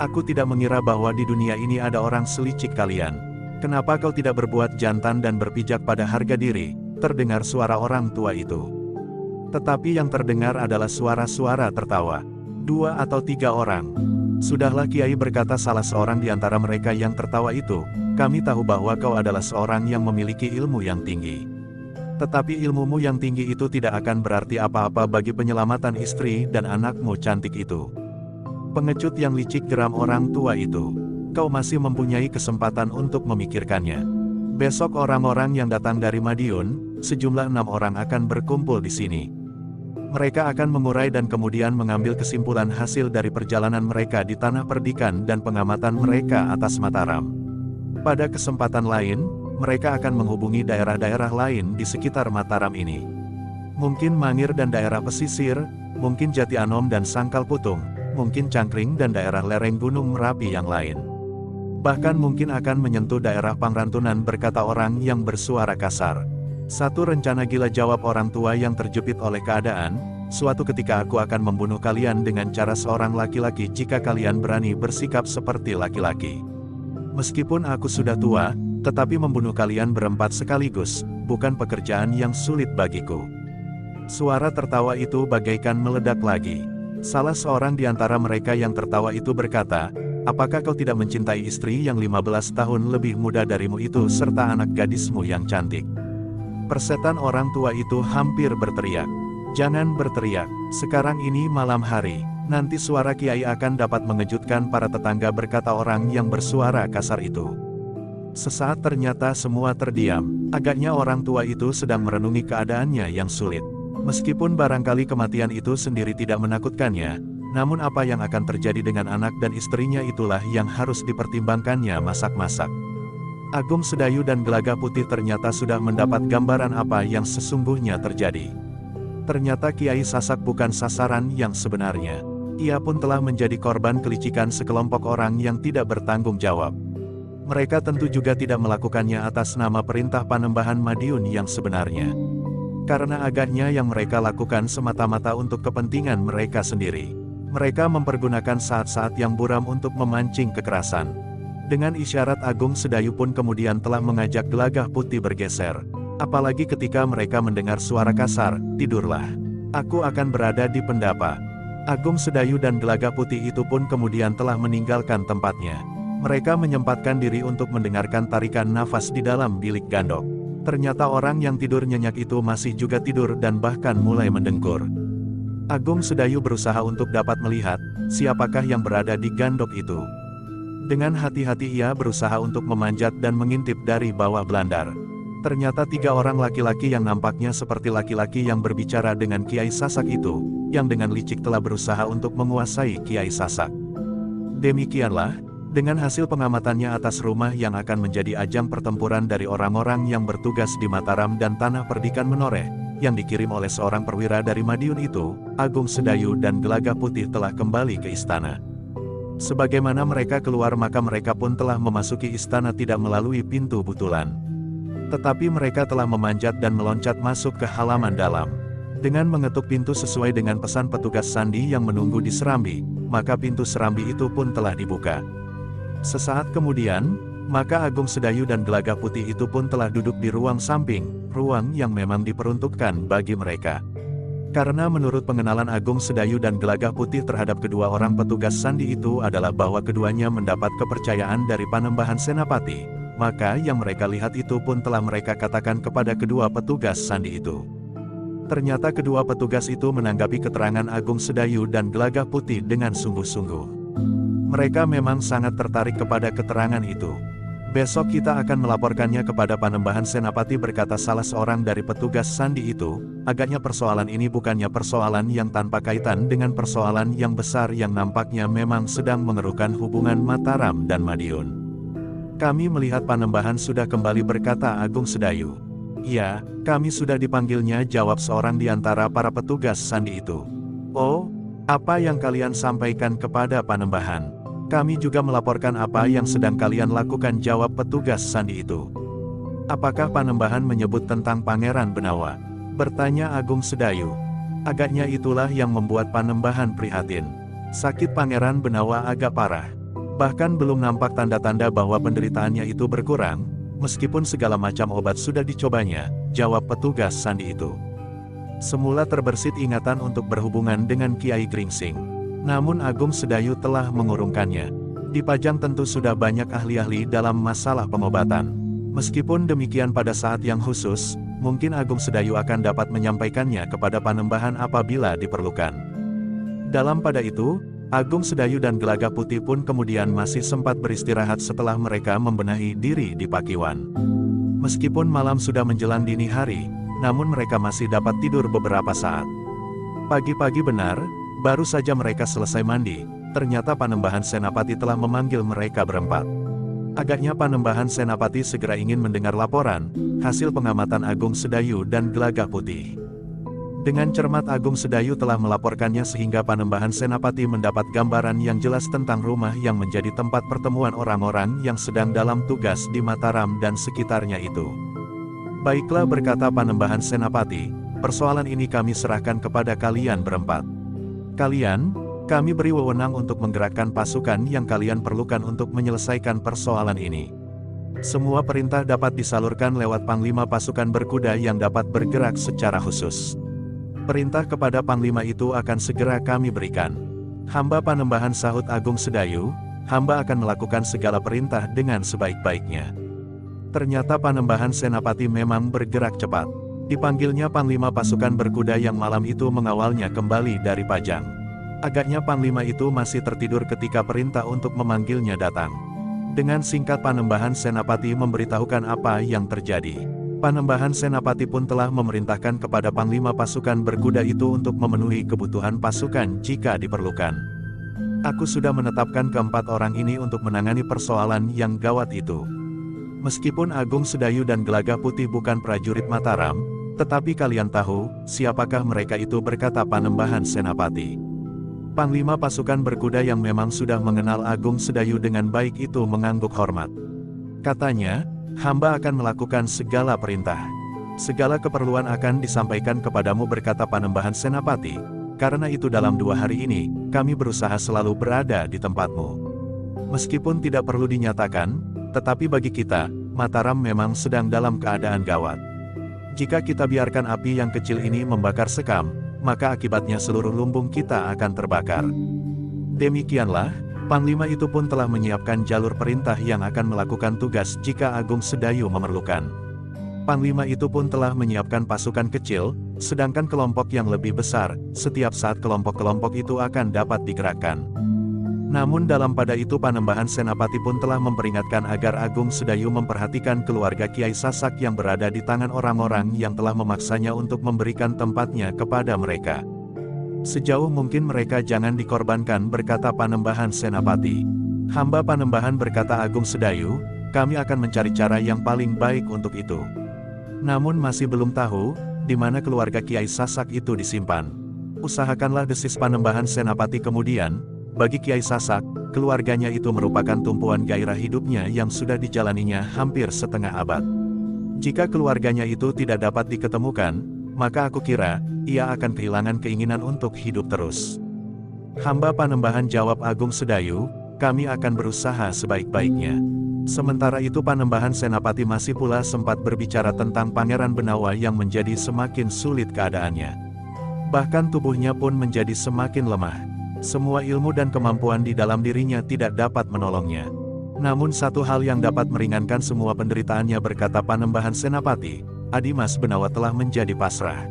Aku tidak mengira bahwa di dunia ini ada orang selicik kalian. Kenapa kau tidak berbuat jantan dan berpijak pada harga diri? Terdengar suara orang tua itu. Tetapi yang terdengar adalah suara-suara tertawa. 2 atau 3 orang. Sudahlah, Kiai, berkata salah seorang di antara mereka yang tertawa itu, kami tahu bahwa kau adalah seorang yang memiliki ilmu yang tinggi. Tetapi ilmumu yang tinggi itu tidak akan berarti apa-apa bagi penyelamatan istri dan anakmu cantik itu. Pengecut yang licik, geram orang tua itu. Kau masih mempunyai kesempatan untuk memikirkannya. Besok orang-orang yang datang dari Madiun, sejumlah 6 orang akan berkumpul di sini. Mereka akan mengurai dan kemudian mengambil kesimpulan hasil dari perjalanan mereka di tanah perdikan dan pengamatan mereka atas Mataram. Pada kesempatan lain, mereka akan menghubungi daerah-daerah lain di sekitar Mataram ini. Mungkin Mangir dan daerah pesisir, mungkin Jati Anom dan Sangkal Putung, mungkin Cangkring dan daerah lereng Gunung Merapi yang lain. Bahkan mungkin akan menyentuh daerah Pangrantunan, berkata orang yang bersuara kasar. Satu rencana gila, jawab orang tua yang terjepit oleh keadaan. Suatu ketika aku akan membunuh kalian dengan cara seorang laki-laki jika kalian berani bersikap seperti laki-laki. Meskipun aku sudah tua, tetapi membunuh kalian berempat sekaligus, bukan pekerjaan yang sulit bagiku. Suara tertawa itu bagaikan meledak lagi. Salah seorang di antara mereka yang tertawa itu berkata, apakah kau tidak mencintai istri yang 15 tahun lebih muda darimu itu serta anak gadismu yang cantik? Persetan orang tua itu hampir berteriak. Jangan berteriak, sekarang ini malam hari, nanti suara Kiai akan dapat mengejutkan para tetangga, berkata orang yang bersuara kasar itu. Sesaat ternyata semua terdiam, agaknya orang tua itu sedang merenungi keadaannya yang sulit. Meskipun barangkali kematian itu sendiri tidak menakutkannya, namun apa yang akan terjadi dengan anak dan istrinya itulah yang harus dipertimbangkannya masak-masak. Agung Sedayu dan Gelagah Putih ternyata sudah mendapat gambaran apa yang sesungguhnya terjadi. Ternyata Kiai Sasak bukan sasaran yang sebenarnya. Ia pun telah menjadi korban kelicikan sekelompok orang yang tidak bertanggung jawab. Mereka tentu juga tidak melakukannya atas nama perintah Panembahan Madiun yang sebenarnya. Karena agaknya yang mereka lakukan semata-mata untuk kepentingan mereka sendiri. Mereka mempergunakan saat-saat yang buram untuk memancing kekerasan. Dengan isyarat Agung Sedayu pun kemudian telah mengajak Gelagah Putih bergeser. Apalagi ketika mereka mendengar suara kasar, tidurlah. Aku akan berada di pendapa. Agung Sedayu dan Gelagah Putih itu pun kemudian telah meninggalkan tempatnya. Mereka menyempatkan diri untuk mendengarkan tarikan nafas di dalam bilik gandok. Ternyata orang yang tidur nyenyak itu masih juga tidur dan bahkan mulai mendengkur. Agung Sedayu berusaha untuk dapat melihat, siapakah yang berada di gandok itu. Dengan hati-hati ia berusaha untuk memanjat dan mengintip dari bawah belandar. Ternyata 3 orang laki-laki yang nampaknya seperti laki-laki yang berbicara dengan Kiai Sasak itu, yang dengan licik telah berusaha untuk menguasai Kiai Sasak. Demikianlah, dengan hasil pengamatannya atas rumah yang akan menjadi ajang pertempuran dari orang-orang yang bertugas di Mataram dan Tanah Perdikan Menoreh, yang dikirim oleh seorang perwira dari Madiun itu, Agung Sedayu dan Gelagah Putih telah kembali ke istana. Sebagaimana mereka keluar maka mereka pun telah memasuki istana tidak melalui pintu butulan. Tetapi mereka telah memanjat dan meloncat masuk ke halaman dalam. Dengan mengetuk pintu sesuai dengan pesan petugas sandi yang menunggu di serambi, maka pintu serambi itu pun telah dibuka. Sesaat kemudian, maka Agung Sedayu dan Gelagah Putih itu pun telah duduk di ruang samping, ruang yang memang diperuntukkan bagi mereka. Karena menurut pengenalan Agung Sedayu dan Gelagah Putih terhadap kedua orang petugas sandi itu adalah bahwa keduanya mendapat kepercayaan dari Panembahan Senapati, maka yang mereka lihat itu pun telah mereka katakan kepada kedua petugas sandi itu. Ternyata kedua petugas itu menanggapi keterangan Agung Sedayu dan Gelagah Putih dengan sungguh-sungguh. Mereka memang sangat tertarik kepada keterangan itu. Besok kita akan melaporkannya kepada Panembahan Senapati, berkata salah seorang dari petugas sandi itu. Agaknya persoalan ini bukannya persoalan yang tanpa kaitan dengan persoalan yang besar yang nampaknya memang sedang mengerukan hubungan Mataram dan Madiun. Kami melihat Panembahan sudah kembali, berkata Agung Sedayu. Ya, kami sudah dipanggilnya, jawab seorang di antara para petugas sandi itu. Oh, apa yang kalian sampaikan kepada Panembahan? Kami juga melaporkan apa yang sedang kalian lakukan, jawab petugas sandi itu. Apakah Panembahan menyebut tentang Pangeran Benawa? Bertanya Agung Sedayu. Agaknya itulah yang membuat Panembahan prihatin. Sakit Pangeran Benawa agak parah. Bahkan belum nampak tanda-tanda bahwa penderitaannya itu berkurang, meskipun segala macam obat sudah dicobanya, jawab petugas sandi itu. Semula terbersit ingatan untuk berhubungan dengan Kiai Gringsing. Namun Agung Sedayu telah mengurungkannya. Di Pajang tentu sudah banyak ahli-ahli dalam masalah pengobatan. Meskipun demikian pada saat yang khusus, mungkin Agung Sedayu akan dapat menyampaikannya kepada Panembahan apabila diperlukan. Dalam pada itu, Agung Sedayu dan Gelagah Putih pun kemudian masih sempat beristirahat setelah mereka membenahi diri di Pakiwan. Meskipun malam sudah menjelang dini hari, namun mereka masih dapat tidur beberapa saat. Pagi-pagi benar, baru saja mereka selesai mandi, ternyata Panembahan Senapati telah memanggil mereka berempat. Agaknya Panembahan Senapati segera ingin mendengar laporan, hasil pengamatan Agung Sedayu dan Gelagah Putih. Dengan cermat Agung Sedayu telah melaporkannya sehingga Panembahan Senapati mendapat gambaran yang jelas tentang rumah yang menjadi tempat pertemuan orang-orang yang sedang dalam tugas di Mataram dan sekitarnya itu. Baiklah, berkata Panembahan Senapati, persoalan ini kami serahkan kepada kalian berempat. Kami beri wewenang untuk menggerakkan pasukan yang kalian perlukan untuk menyelesaikan persoalan ini. Semua perintah dapat disalurkan lewat Panglima pasukan berkuda yang dapat bergerak secara khusus. Perintah kepada Panglima itu akan segera kami berikan. Hamba Panembahan, sahut Agung Sedayu, hamba akan melakukan segala perintah dengan sebaik-baiknya. Ternyata Panembahan Senapati memang bergerak cepat. Dipanggilnya Panglima pasukan berkuda yang malam itu mengawalnya kembali dari Pajang. Agaknya Panglima itu masih tertidur ketika perintah untuk memanggilnya datang. Dengan singkat Panembahan Senapati memberitahukan apa yang terjadi. Panembahan Senapati pun telah memerintahkan kepada Panglima pasukan berkuda itu untuk memenuhi kebutuhan pasukan jika diperlukan. Aku sudah menetapkan keempat orang ini untuk menangani persoalan yang gawat itu. Meskipun Agung Sedayu dan Gelagah Putih bukan prajurit Mataram, tetapi kalian tahu, siapakah mereka itu, berkata Panembahan Senapati. Panglima pasukan berkuda yang memang sudah mengenal Agung Sedayu dengan baik itu mengangguk hormat. Katanya, hamba akan melakukan segala perintah. Segala keperluan akan disampaikan kepadamu, berkata Panembahan Senapati. Karena itu dalam 2 hari ini, kami berusaha selalu berada di tempatmu. Meskipun tidak perlu dinyatakan, tetapi bagi kita, Mataram memang sedang dalam keadaan gawat. Jika kita biarkan api yang kecil ini membakar sekam, maka akibatnya seluruh lumbung kita akan terbakar. Demikianlah, Panglima itu pun telah menyiapkan jalur perintah yang akan melakukan tugas jika Agung Sedayu memerlukan. Panglima itu pun telah menyiapkan pasukan kecil, sedangkan kelompok yang lebih besar, setiap saat kelompok-kelompok itu akan dapat digerakkan. Namun dalam pada itu Panembahan Senapati pun telah memperingatkan agar Agung Sedayu memperhatikan keluarga Kiai Sasak yang berada di tangan orang-orang yang telah memaksanya untuk memberikan tempatnya kepada mereka. Sejauh mungkin mereka jangan dikorbankan, berkata Panembahan Senapati. Hamba Panembahan, berkata Agung Sedayu, kami akan mencari cara yang paling baik untuk itu. Namun masih belum tahu, di mana keluarga Kiai Sasak itu disimpan. Usahakanlah, desis Panembahan Senapati kemudian. Bagi Kiai Sasak, keluarganya itu merupakan tumpuan gairah hidupnya yang sudah dijalaninya hampir setengah abad. Jika keluarganya itu tidak dapat diketemukan, maka aku kira, ia akan kehilangan keinginan untuk hidup terus. Hamba Panembahan, jawab Agung Sedayu, kami akan berusaha sebaik-baiknya. Sementara itu Panembahan Senapati masih pula sempat berbicara tentang Pangeran Benawa yang menjadi semakin sulit keadaannya. Bahkan tubuhnya pun menjadi semakin lemah. Semua ilmu dan kemampuan di dalam dirinya tidak dapat menolongnya. Namun satu hal yang dapat meringankan semua penderitaannya, berkata Panembahan Senapati, Adimas Benawa telah menjadi pasrah.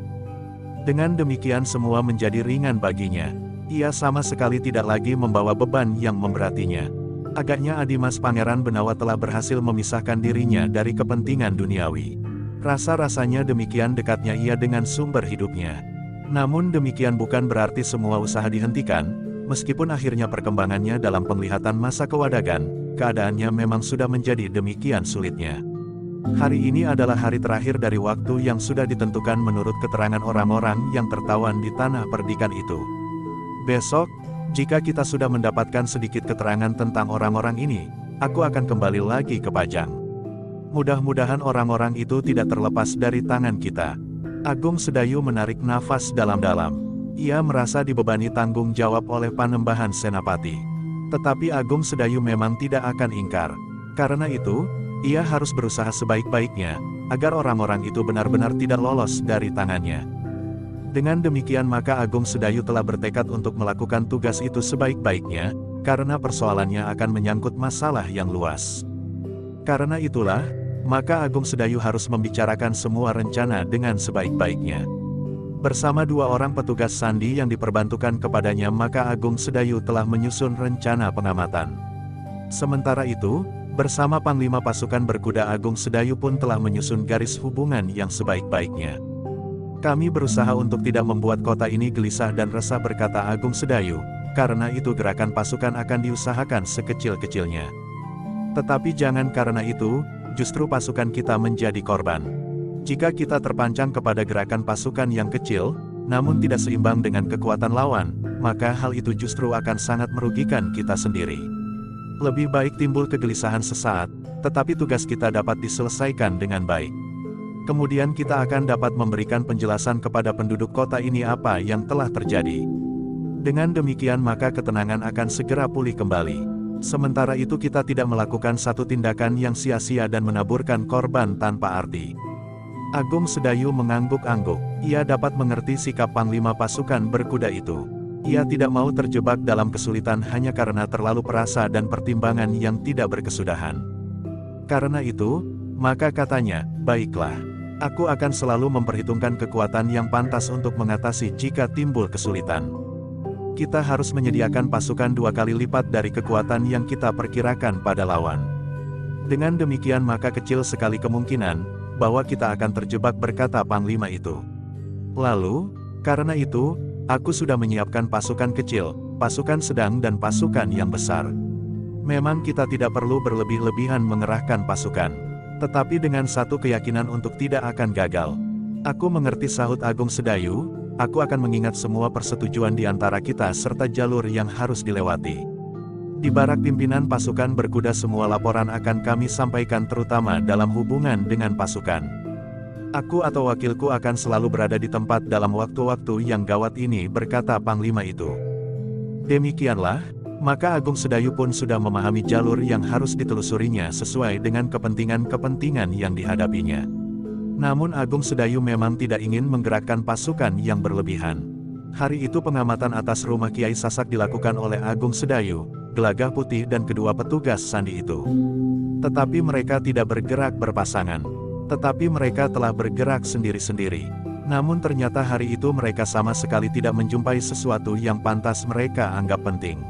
Dengan demikian semua menjadi ringan baginya. Ia sama sekali tidak lagi membawa beban yang memberatinya. Agaknya Adimas Pangeran Benawa telah berhasil memisahkan dirinya dari kepentingan duniawi. Rasa-rasanya demikian dekatnya ia dengan sumber hidupnya. Namun demikian bukan berarti semua usaha dihentikan, meskipun akhirnya perkembangannya dalam penglihatan masa kewadagan, keadaannya memang sudah menjadi demikian sulitnya. Hari ini adalah hari terakhir dari waktu yang sudah ditentukan menurut keterangan orang-orang yang tertawan di tanah perdikan itu. Besok, jika kita sudah mendapatkan sedikit keterangan tentang orang-orang ini, aku akan kembali lagi ke Pajang. Mudah-mudahan orang-orang itu tidak terlepas dari tangan kita. Agung Sedayu menarik nafas dalam-dalam. Ia merasa dibebani tanggung jawab oleh Panembahan Senapati. Tetapi Agung Sedayu memang tidak akan ingkar. Karena itu, ia harus berusaha sebaik-baiknya, agar orang-orang itu benar-benar tidak lolos dari tangannya. Dengan demikian maka Agung Sedayu telah bertekad untuk melakukan tugas itu sebaik-baiknya, karena persoalannya akan menyangkut masalah yang luas. Karena itulah, maka Agung Sedayu harus membicarakan semua rencana dengan sebaik-baiknya. Bersama dua orang petugas sandi yang diperbantukan kepadanya, maka Agung Sedayu telah menyusun rencana pengamatan. Sementara itu, bersama Panglima Pasukan Berkuda, Agung Sedayu pun telah menyusun garis hubungan yang sebaik-baiknya. Kami berusaha untuk tidak membuat kota ini gelisah dan resah, berkata Agung Sedayu, karena itu gerakan pasukan akan diusahakan sekecil-kecilnya. Tetapi jangan karena itu, justru pasukan kita menjadi korban. Jika kita terpancang kepada gerakan pasukan yang kecil, namun tidak seimbang dengan kekuatan lawan, maka hal itu justru akan sangat merugikan kita sendiri. Lebih baik timbul kegelisahan sesaat, tetapi tugas kita dapat diselesaikan dengan baik. Kemudian kita akan dapat memberikan penjelasan kepada penduduk kota ini apa yang telah terjadi. Dengan demikian maka ketenangan akan segera pulih kembali. Sementara itu kita tidak melakukan satu tindakan yang sia-sia dan menaburkan korban tanpa arti. Agung Sedayu mengangguk-angguk. Ia dapat mengerti sikap Panglima Pasukan Berkuda itu. Ia tidak mau terjebak dalam kesulitan hanya karena terlalu perasa dan pertimbangan yang tidak berkesudahan. Karena itu, maka katanya, baiklah. Aku akan selalu memperhitungkan kekuatan yang pantas untuk mengatasi jika timbul kesulitan. Kita harus menyediakan pasukan 2 kali lipat dari kekuatan yang kita perkirakan pada lawan. Dengan demikian maka kecil sekali kemungkinan bahwa kita akan terjebak, berkata Panglima itu. Lalu, karena itu, aku sudah menyiapkan pasukan kecil, pasukan sedang dan pasukan yang besar. Memang kita tidak perlu berlebih-lebihan mengerahkan pasukan. Tetapi dengan satu keyakinan untuk tidak akan gagal. Aku mengerti, sahut Agung Sedayu, aku akan mengingat semua persetujuan di antara kita serta jalur yang harus dilewati. Di barak pimpinan pasukan berkuda semua laporan akan kami sampaikan, terutama dalam hubungan dengan pasukan. Aku atau wakilku akan selalu berada di tempat dalam waktu-waktu yang gawat ini, berkata Panglima itu. Demikianlah, maka Agung Sedayu pun sudah memahami jalur yang harus ditelusurinya sesuai dengan kepentingan-kepentingan yang dihadapinya. Namun Agung Sedayu memang tidak ingin menggerakkan pasukan yang berlebihan. Hari itu pengamatan atas rumah Kiai Sasak dilakukan oleh Agung Sedayu, Gelagah Putih dan kedua petugas sandi itu. Tetapi mereka tidak bergerak berpasangan. Tetapi mereka telah bergerak sendiri-sendiri. Namun ternyata hari itu mereka sama sekali tidak menjumpai sesuatu yang pantas mereka anggap penting.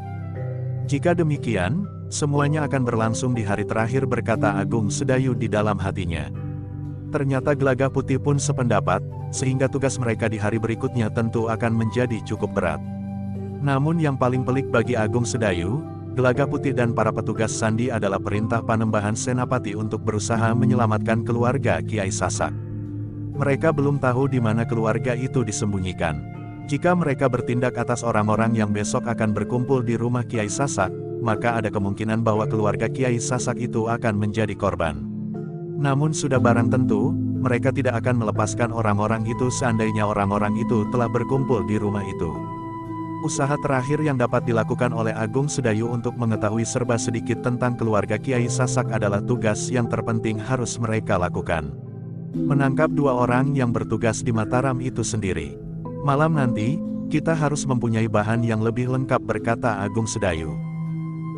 Jika demikian, semuanya akan berlangsung di hari terakhir, berkata Agung Sedayu di dalam hatinya. Ternyata Gelagah Putih pun sependapat, sehingga tugas mereka di hari berikutnya tentu akan menjadi cukup berat. Namun yang paling pelik bagi Agung Sedayu, Gelagah Putih dan para petugas sandi adalah perintah Panembahan Senapati untuk berusaha menyelamatkan keluarga Kiai Sasak. Mereka belum tahu di mana keluarga itu disembunyikan. Jika mereka bertindak atas orang-orang yang besok akan berkumpul di rumah Kiai Sasak, maka ada kemungkinan bahwa keluarga Kiai Sasak itu akan menjadi korban. Namun sudah barang tentu, mereka tidak akan melepaskan orang-orang itu seandainya orang-orang itu telah berkumpul di rumah itu. Usaha terakhir yang dapat dilakukan oleh Agung Sedayu untuk mengetahui serba sedikit tentang keluarga Kiai Sasak adalah tugas yang terpenting harus mereka lakukan. Menangkap 2 orang yang bertugas di Mataram itu sendiri. Malam nanti, kita harus mempunyai bahan yang lebih lengkap, berkata Agung Sedayu.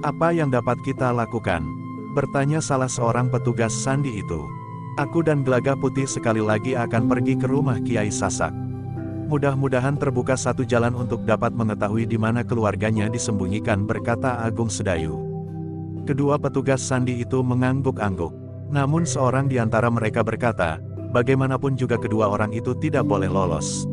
Apa yang dapat kita lakukan? Bertanya salah seorang petugas sandi itu. Aku dan Gelagah Putih sekali lagi akan pergi ke rumah Kiai Sasak. Mudah-mudahan terbuka satu jalan untuk dapat mengetahui di mana keluarganya disembunyikan, berkata Agung Sedayu. Kedua petugas sandi itu mengangguk-angguk. Namun seorang di antara mereka berkata, bagaimanapun juga kedua orang itu tidak boleh lolos.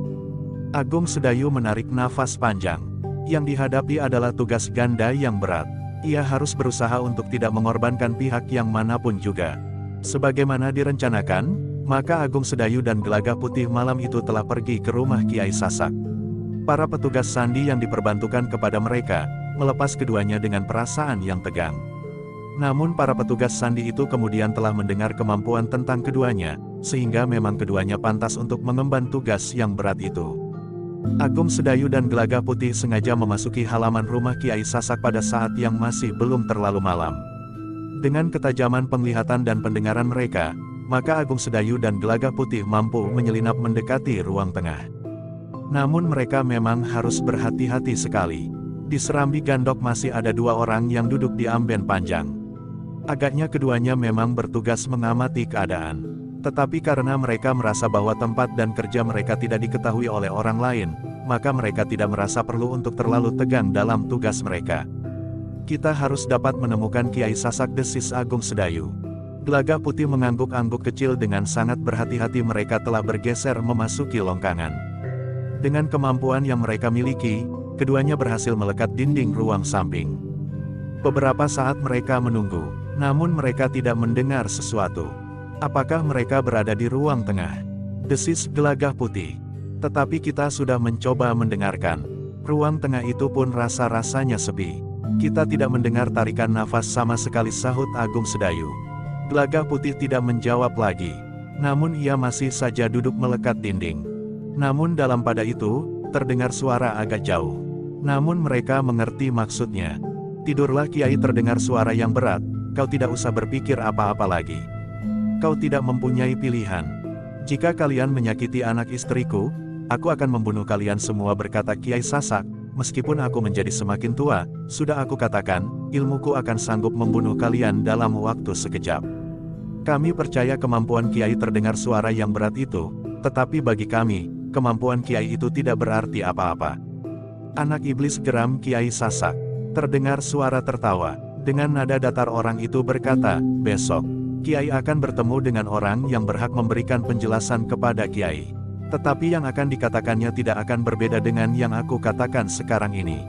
Agung Sedayu menarik nafas panjang. Yang dihadapi adalah tugas ganda yang berat. Ia harus berusaha untuk tidak mengorbankan pihak yang manapun juga. Sebagaimana direncanakan, maka Agung Sedayu dan Gelagah Putih malam itu telah pergi ke rumah Kiai Sasak. Para petugas sandi yang diperbantukan kepada mereka, melepas keduanya dengan perasaan yang tegang. Namun para petugas sandi itu kemudian telah mendengar kemampuan tentang keduanya, sehingga memang keduanya pantas untuk mengemban tugas yang berat itu. Agung Sedayu dan Gelagah Putih sengaja memasuki halaman rumah Kiai Sasak pada saat yang masih belum terlalu malam. Dengan ketajaman penglihatan dan pendengaran mereka, maka Agung Sedayu dan Gelagah Putih mampu menyelinap mendekati ruang tengah. Namun mereka memang harus berhati-hati sekali. Di serambi gandok masih ada 2 orang yang duduk di amben panjang. Agaknya keduanya memang bertugas mengamati keadaan. Tetapi karena mereka merasa bahwa tempat dan kerja mereka tidak diketahui oleh orang lain, maka mereka tidak merasa perlu untuk terlalu tegang dalam tugas mereka. Kita harus dapat menemukan Kiai Sasak, desis Agung Sedayu. Gelagah Putih mengangguk-angguk kecil. Dengan sangat berhati-hati mereka telah bergeser memasuki longkangan. Dengan kemampuan yang mereka miliki, keduanya berhasil melekat dinding ruang samping. Beberapa saat mereka menunggu, namun mereka tidak mendengar sesuatu. Apakah mereka berada di ruang tengah? Desis Gelagah Putih. Tetapi kita sudah mencoba mendengarkan. Ruang tengah itu pun rasa-rasanya sepi. Kita tidak mendengar tarikan nafas sama sekali, sahut Agung Sedayu. Gelagah Putih tidak menjawab lagi. Namun ia masih saja duduk melekat dinding. Namun dalam pada itu, terdengar suara agak jauh. Namun mereka mengerti maksudnya. Tidurlah Kiai, terdengar suara yang berat. Kau tidak usah berpikir apa-apa lagi. Kau tidak mempunyai pilihan. Jika kalian menyakiti anak istriku, aku akan membunuh kalian semua, berkata Kiai Sasak. Meskipun aku menjadi semakin tua, sudah aku katakan, ilmuku akan sanggup membunuh kalian dalam waktu sekejap. Kami percaya kemampuan Kiai, terdengar suara yang berat itu, tetapi bagi kami, kemampuan Kiai itu tidak berarti apa-apa. Anak iblis, geram Kiai Sasak. Terdengar suara tertawa. Dengan nada datar orang itu berkata, besok, Kiai akan bertemu dengan orang yang berhak memberikan penjelasan kepada Kiai. Tetapi yang akan dikatakannya tidak akan berbeda dengan yang aku katakan sekarang ini.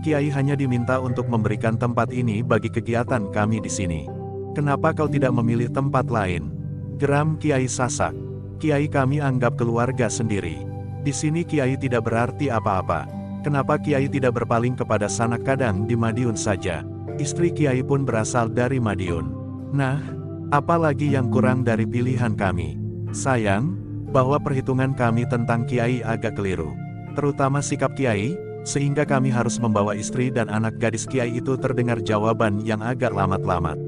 Kiai hanya diminta untuk memberikan tempat ini bagi kegiatan kami di sini. Kenapa kau tidak memilih tempat lain? Geram Kiai Sasak. Kiai kami anggap keluarga sendiri. Di sini Kiai tidak berarti apa-apa. Kenapa Kiai tidak berpaling kepada sanak kadang di Madiun saja? Istri Kiai pun berasal dari Madiun. Nah, apalagi yang kurang dari pilihan kami? Sayang, bahwa perhitungan kami tentang Kiai agak keliru. Terutama sikap Kiai, sehingga kami harus membawa istri dan anak gadis Kiai itu, terdengar jawaban yang agak lamat-lamat.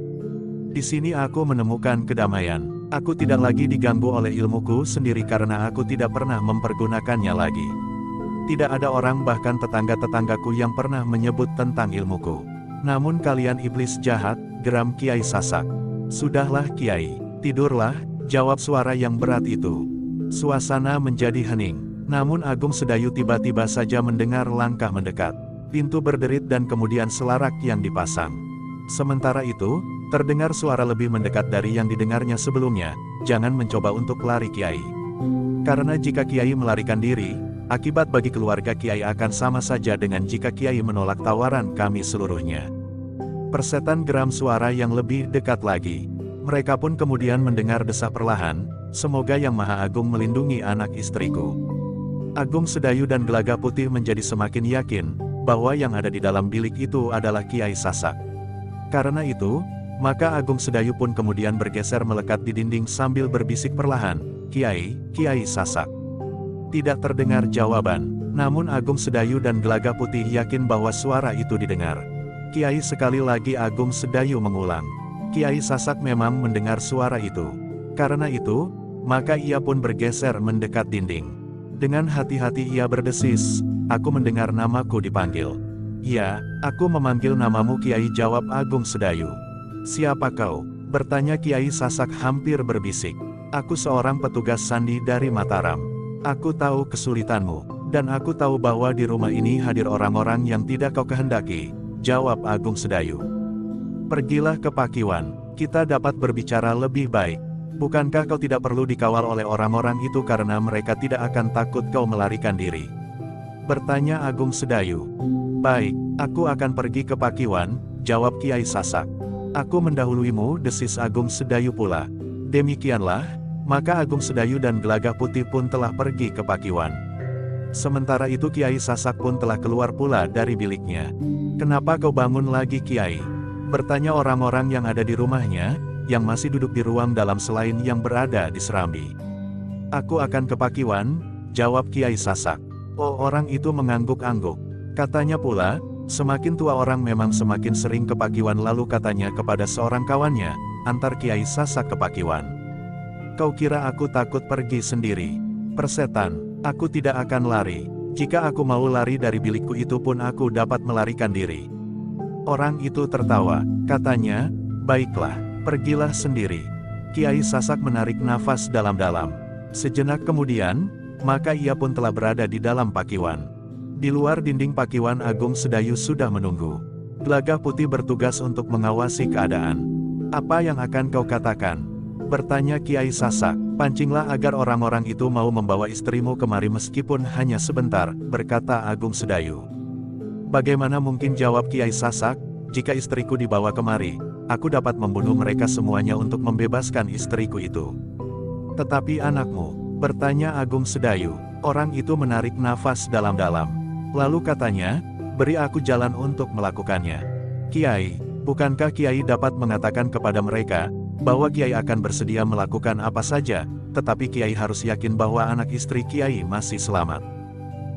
Di sini aku menemukan kedamaian. Aku tidak lagi diganggu oleh ilmuku sendiri karena aku tidak pernah mempergunakannya lagi. Tidak ada orang, bahkan tetangga-tetanggaku, yang pernah menyebut tentang ilmuku. Namun kalian iblis jahat, geram Kiai Sasak. Sudahlah Kiai, tidurlah, jawab suara yang berat itu. Suasana menjadi hening. Namun Agung Sedayu tiba-tiba saja mendengar langkah mendekat. Pintu berderit dan kemudian selarak yang dipasang. Sementara itu, terdengar suara lebih mendekat dari yang didengarnya sebelumnya. Jangan mencoba untuk lari Kiai. Karena jika Kiai melarikan diri, akibat bagi keluarga Kiai akan sama saja dengan jika Kiai menolak tawaran kami seluruhnya. Persetan geram suara yang lebih dekat lagi. Mereka pun kemudian mendengar desah perlahan, semoga Yang Maha Agung melindungi anak istriku. Agung Sedayu dan Gelagah Putih menjadi semakin yakin, bahwa yang ada di dalam bilik itu adalah Kiai Sasak. Karena itu, maka Agung Sedayu pun kemudian bergeser melekat di dinding sambil berbisik perlahan, "Kiai, Kiai Sasak." Tidak terdengar jawaban, namun Agung Sedayu dan Gelaga Putih yakin bahwa suara itu didengar. Kiai sekali lagi Agung Sedayu mengulang. Kiai Sasak memang mendengar suara itu. Karena itu, maka ia pun bergeser mendekat dinding. Dengan hati-hati ia berdesis, "Aku mendengar namaku dipanggil." "Ya, aku memanggil namamu Kiai," jawab Agung Sedayu. "Siapa kau?" bertanya Kiai Sasak hampir berbisik. "Aku seorang petugas sandi dari Mataram. Aku tahu kesulitanmu, dan aku tahu bahwa di rumah ini hadir orang-orang yang tidak kau kehendaki," jawab Agung Sedayu. "Pergilah ke Pakiwan, kita dapat berbicara lebih baik. Bukankah kau tidak perlu dikawal oleh orang-orang itu karena mereka tidak akan takut kau melarikan diri?" bertanya Agung Sedayu. "Baik, aku akan pergi ke Pakiwan," jawab Kiai Sasak. "Aku mendahuluimu," desis Agung Sedayu pula. Demikianlah, maka Agung Sedayu dan Gelagah Putih pun telah pergi ke Pakiwan. Sementara itu Kiai Sasak pun telah keluar pula dari biliknya. "Kenapa kau bangun lagi, Kiai?" bertanya orang-orang yang ada di rumahnya, yang masih duduk di ruang dalam selain yang berada di Serambi. "Aku akan ke Pakiwan," jawab Kiai Sasak. Oh, orang itu mengangguk-angguk. Katanya pula, semakin tua orang memang semakin sering ke Pakiwan, lalu katanya kepada seorang kawannya, "Antar Kiai Sasak ke Pakiwan." "Kau kira aku takut pergi sendiri? Persetan, aku tidak akan lari. Jika aku mau lari dari bilikku itu pun aku dapat melarikan diri." Orang itu tertawa, katanya, "Baiklah, pergilah sendiri." Kiai Sasak menarik nafas dalam-dalam. Sejenak kemudian, maka ia pun telah berada di dalam Pakiwan. Di luar dinding Pakiwan Agung Sedayu sudah menunggu. Gelagah Putih bertugas untuk mengawasi keadaan. "Apa yang akan kau katakan?" bertanya Kiai Sasak. "Pancinglah agar orang-orang itu mau membawa istrimu kemari meskipun hanya sebentar," berkata Agung Sedayu. "Bagaimana mungkin," jawab Kiai Sasak, "jika istriku dibawa kemari, aku dapat membunuh mereka semuanya untuk membebaskan istriku itu." "Tetapi anakmu?" bertanya Agung Sedayu. Orang itu menarik nafas dalam-dalam. Lalu katanya, "Beri aku jalan untuk melakukannya." "Kiai, bukankah Kiai dapat mengatakan kepada mereka, bahwa Kiai akan bersedia melakukan apa saja, tetapi Kiai harus yakin bahwa anak istri Kiai masih selamat.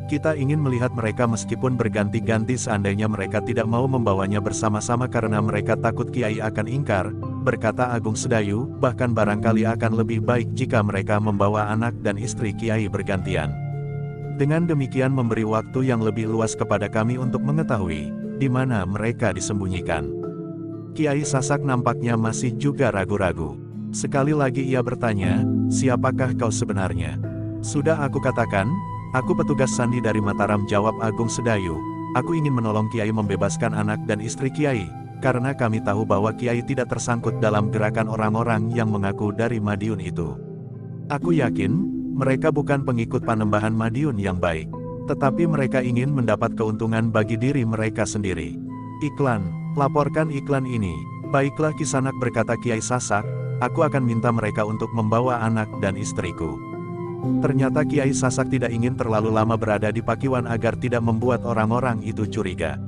Kita ingin melihat mereka meskipun berganti-ganti seandainya mereka tidak mau membawanya bersama-sama karena mereka takut Kiai akan ingkar," berkata Agung Sedayu, "bahkan barangkali akan lebih baik jika mereka membawa anak dan istri Kiai bergantian. Dengan demikian memberi waktu yang lebih luas kepada kami untuk mengetahui, di mana mereka disembunyikan." Kiai Sasak nampaknya masih juga ragu-ragu. Sekali lagi ia bertanya, "Siapakah kau sebenarnya?" "Sudah aku katakan, aku petugas sandi dari Mataram," jawab Agung Sedayu. "Aku ingin menolong Kiai membebaskan anak dan istri Kiai, karena kami tahu bahwa Kiai tidak tersangkut dalam gerakan orang-orang yang mengaku dari Madiun itu. Aku yakin, mereka bukan pengikut Panembahan Madiun yang baik, tetapi mereka ingin mendapat keuntungan bagi diri mereka sendiri." "Iklan, laporkan iklan ini." "Baiklah Kisanak," berkata Kiai Sasak, "aku akan minta mereka untuk membawa anak dan istriku." Ternyata Kiai Sasak tidak ingin terlalu lama berada di Pakiwan agar tidak membuat orang-orang itu curiga.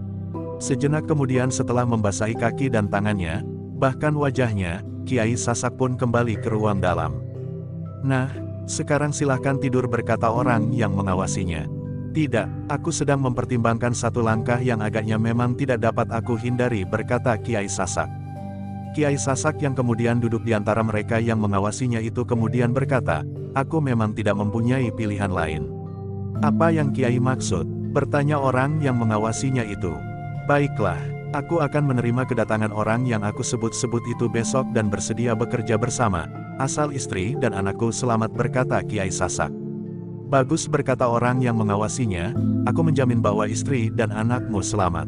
Sejenak kemudian setelah membasahi kaki dan tangannya, bahkan wajahnya, Kiai Sasak pun kembali ke ruang dalam. "Nah, sekarang silahkan tidur," berkata orang yang mengawasinya. "Tidak, aku sedang mempertimbangkan satu langkah yang agaknya memang tidak dapat aku hindari," berkata Kiai Sasak. Kiai Sasak yang kemudian duduk di antara mereka yang mengawasinya itu kemudian berkata, "Aku memang tidak mempunyai pilihan lain." "Apa yang Kiai maksud?" bertanya orang yang mengawasinya itu. "Baiklah, aku akan menerima kedatangan orang yang aku sebut-sebut itu besok dan bersedia bekerja bersama, asal istri dan anakku selamat," berkata Kiai Sasak. "Bagus," berkata orang yang mengawasinya, "aku menjamin bahwa istri dan anakmu selamat."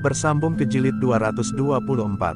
Bersambung ke jilid 224.